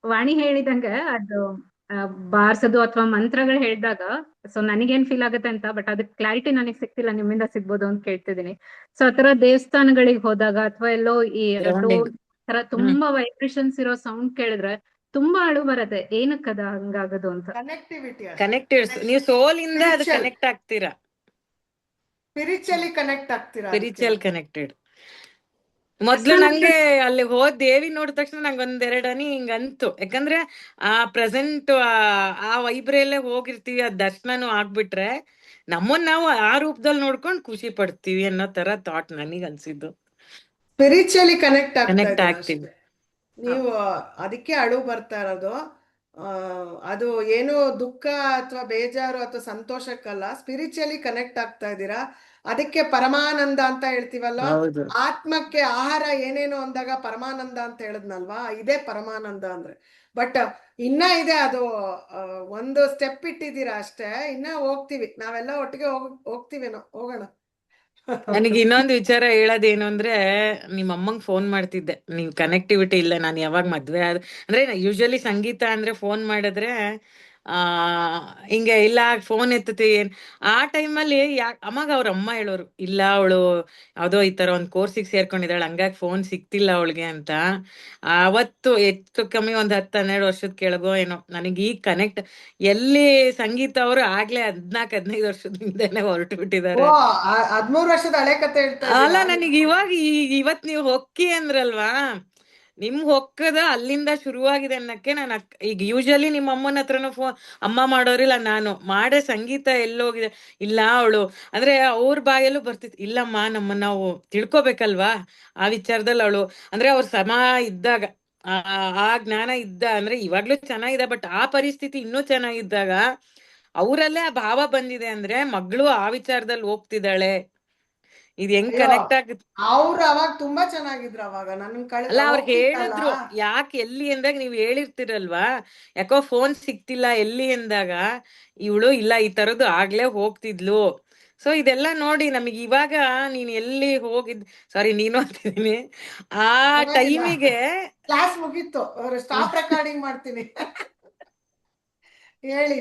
S6: ವಾಣಿ ಹೇಳಿದಂಗ ಅದು ಬಾರ್ಸೋದು ಅಥವಾ ಮಂತ್ರಗಳು ಹೇಳಿದಾಗ ಸೊ ನನಗೇನ್ ಫೀಲ್ ಆಗುತ್ತೆ ಅಂತ, ಬಟ್ ಅದಕ್ಕೆ ಕ್ಲಾರಿಟಿ ನನಗೆ ಸಿಕ್ತಿಲ್ಲ, ನಿಮ್ಮಿಂದ ಸಿಗ್ಬೋದು ಅಂತ ಕೇಳ್ತಿದೀನಿ. ಸೊ ಆತರ ದೇವಸ್ಥಾನಗಳಿಗೆ ಹೋದಾಗ ಅಥವಾ ಎಲ್ಲೋ ಈ ತರ ತುಂಬಾ ವೈಬ್ರೇಷನ್ಸ್ ಇರೋ ಸೌಂಡ್ ಕೇಳಿದ್ರೆ ತುಂಬಾ ಅಳು ಬರತ್ತೆ. ಏನಕ್ಕದ ಹಂಗಾಗದು ಅಂತ.
S2: ಕನೆಕ್ಟಿವಿಟಿ
S4: ನೀವು ಸೋಲ್ ಇಂದ ಅದು ಕನೆಕ್ಟ್ ಆಗ್ತೀರಾ,
S2: ಸ್ಪಿರಿಚುವಲಿ ಕನೆಕ್ಟ್ ಆಗ್ತೀರಾ,
S4: ಸ್ಪಿರಿಚುವಲ್ ಕನೆಕ್ಟೆಡ್. ಮೊದ್ಲು ನಂಗೆ ಅಲ್ಲಿ ಹೋದ್ ದೇವಿ ನೋಡಿದ ತಕ್ಷಣ ನಂಗೆ 1-2 ಹನಿ ಹಿಂಗಂತು. ಯಾಕಂದ್ರೆ ಆ ಪ್ರೆಸೆಂಟ್ ಆ ವೈಬ್ರಲ್ಲೇ ಹೋಗಿರ್ತೀವಿ, ಆ ದರ್ಶನನು ಆಗ್ಬಿಟ್ರೆ ನಮ್ಮನ್ನ ನಾವು ಆ ರೂಪದಲ್ಲಿ ನೋಡ್ಕೊಂಡು ಖುಷಿ ಪಡ್ತೀವಿ ಅನ್ನೋ ತರ ಥಾಟ್ ನನಗ್ ಅನ್ಸಿದ್ದು.
S2: ಸ್ಪಿರಿಚುವಲಿ ಕನೆಕ್ಟ್
S4: ಆಗ್ತೀವಿ
S2: ನೀವು. ಅದಕ್ಕೆ ಅಳು ಬರ್ತಾ ಇರೋದು. ಅದು ಏನು ದುಃಖ ಅಥವಾ ಬೇಜಾರು ಅಥವಾ ಸಂತೋಷಕ್ಕಲ್ಲ, ಸ್ಪಿರಿಚುವಲಿ ಕನೆಕ್ಟ್ ಆಗ್ತಾ ಇದ್ದೀರಾ. ಅದಕ್ಕೆ ಪರಮಾನಂದ ಅಂತ ಹೇಳ್ತೀವಲ್ವಾ. ಆತ್ಮಕ್ಕೆ ಆಹಾರ ಏನೇನು ಅಂದಾಗ ಪರಮಾನಂದ ಅಂತ ಹೇಳಿದ್ನಲ್ವಾ, ಇದೇ ಪರಮಾನಂದ ಅಂದ್ರೆ. ಬಟ್ ಇನ್ನ ಇದೆ ಅದು, ಒಂದು ಸ್ಟೆಪ್ ಇಟ್ಟಿದ್ದೀರಾ ಅಷ್ಟೇ, ಇನ್ನ ಹೋಗ್ತೀವಿ ನಾವೆಲ್ಲ ಒಟ್ಟಿಗೆ ಹೋಗ್ತೀವೇನೋ, ಹೋಗೋಣ.
S4: ನನಗೆ ಇನ್ನೊಂದು ವಿಚಾರ ಹೇಳೋದೇನು ಅಂದ್ರೆ, ನಿಮ್ಮ ಅಮ್ಮಂಗ್ ಫೋನ್ ಮಾಡ್ತಿದ್ದೆ, ನೀವ್ ಕನೆಕ್ಟಿವಿಟಿ ಇಲ್ಲ. ನಾನು ಯಾವಾಗ ಮದ್ವೆ ಅಂದ್ರೆ ಯೂಶಲಿ ಸಂಗೀತ ಅಂದ್ರೆ ಫೋನ್ ಮಾಡಿದ್ರೆ ಹಿಂಗೆ ಇಲ್ಲ ಫೋನ್ ಎತ್ತತಿ ಆ ಟೈಮಲ್ಲಿ ಅಮ್ಮಾಗ ಅವ್ರ ಅಮ್ಮ ಹೇಳೋರು, ಇಲ್ಲ ಅವಳು ಯಾವ್ದೋ ಈ ತರ ಒಂದ್ ಕೋರ್ಸಿಗೆ ಸೇರ್ಕೊಂಡಿದ್ದಾಳೆ ಹಂಗಾಗಿ ಫೋನ್ ಸಿಕ್ತಿಲ್ಲ ಅವಳಿಗೆ ಅಂತ. ಅವತ್ತು ಹೆಚ್ಚು ಕಮ್ಮಿ 10-12 ವರ್ಷದ ಕೆಳಗೋ ಏನೋ ನನಗೆ ಈ ಕನೆಕ್ಟ್. ಎಲ್ಲಿ ಸಂಗೀತ ಅವರು ಆಗ್ಲೇ 14-15 ವರ್ಷದ ಹಿಂದೆನೆ ಹೊರಟು ಬಿಟ್ಟಿದ್ದಾರೆ.
S2: 13 ವರ್ಷದ ಹಳೆ ಕತೆ ಹೇಳ್ತಾ
S4: ಅಲ್ಲ, ನನಗೆ ಇವತ್ ನೀವು ಹೊಕ್ಕಿ ಅಂದ್ರಲ್ವಾ, ನಿಮ್ ಹೊಕ್ಕದ ಅಲ್ಲಿಂದ ಶುರುವಾಗಿದೆ ಅನ್ನಕ್ಕೆ ನಾನು ಈಗ ಯೂಶಲಿ ನಿಮ್ಮ ಅಮ್ಮನ ಹತ್ರನೂ ಅಮ್ಮ ಮಾಡೋರಿಲ್ಲ, ನಾನು ಮಾಡೇ ಸಂಗೀತ ಎಲ್ಲೋಗಿದೆ, ಇಲ್ಲ ಅವಳು ಅಂದ್ರೆ ಅವ್ರ ಬಾಯಲ್ಲೂ ಬರ್ತಿತ್ತು, ಇಲ್ಲಮ್ಮ ನಾವು ತಿಳ್ಕೊಬೇಕಲ್ವಾ ಆ ವಿಚಾರದಲ್ಲಿ ಅವಳು, ಅಂದ್ರೆ ಅವ್ರ ಸಮ ಇದ್ದಾಗ ಆ ಆ ಜ್ಞಾನ ಇದ್ದ, ಅಂದ್ರೆ ಇವಾಗ್ಲೂ ಚೆನ್ನಾಗಿದೆ, ಬಟ್ ಆ ಪರಿಸ್ಥಿತಿ ಇನ್ನೂ ಚೆನ್ನಾಗಿದ್ದಾಗ ಅವರಲ್ಲೇ ಆ ಭಾವ ಬಂದಿದೆ ಅಂದ್ರೆ ಮಗಳು ಆ ವಿಚಾರದಲ್ಲಿ ಹೋಗ್ತಿದ್ದಾಳೆ, ಇದು ಹೆಂಗ್
S2: ಅಯ್ಯೋ
S4: ಕನೆಕ್ಟ್ ಆಗುತ್ತೆ.
S2: ಅವ್ರು ಅವಾಗ ತುಂಬಾ ಚೆನ್ನಾಗಿದ್ರು, ಅವಾಗ ನನ್
S4: ಅಲ್ಲ ಅವ್ರು
S2: ಹೋಗ್ತಿತ್ತಲ್ಲ.
S4: ಹೇಳಿದ್ರು ಯಾಕೆ ಎಲ್ಲಿ ಅಂದಾಗ ನೀವ್ ಹೇಳಿರ್ತಿರಲ್ವಾ, ಯಾಕೋ ಫೋನ್ ಸಿಕ್ತಿಲ್ಲ ಎಲ್ಲಿ ಅಂದಾಗ ಇವಳು ಇಲ್ಲ ಈ ತರದ್ದು ಆಗ್ಲೇ ಹೋಗ್ತಿದ್ಲು. ಸೊ ಇದೆಲ್ಲ ನೋಡಿ ನಮಗೆ ಇವಾಗ ನೀನ್ ಎಲ್ಲಿ ಹೋಗಿದ್, ಸಾರಿ ನೀನು ಅಂತಿದೀನಿ, ಆ
S2: ಪರವಾಗಿಲ್ಲ,
S4: ಟೈಮಿಗೆ
S2: ಕ್ಲಾಸ್ ಮುಗೀತು, ಸ್ಟಾಪ್ ರೆಕಾರ್ಡಿಂಗ್ ಮಾಡ್ತೀನಿ. ಹೇಳಿ.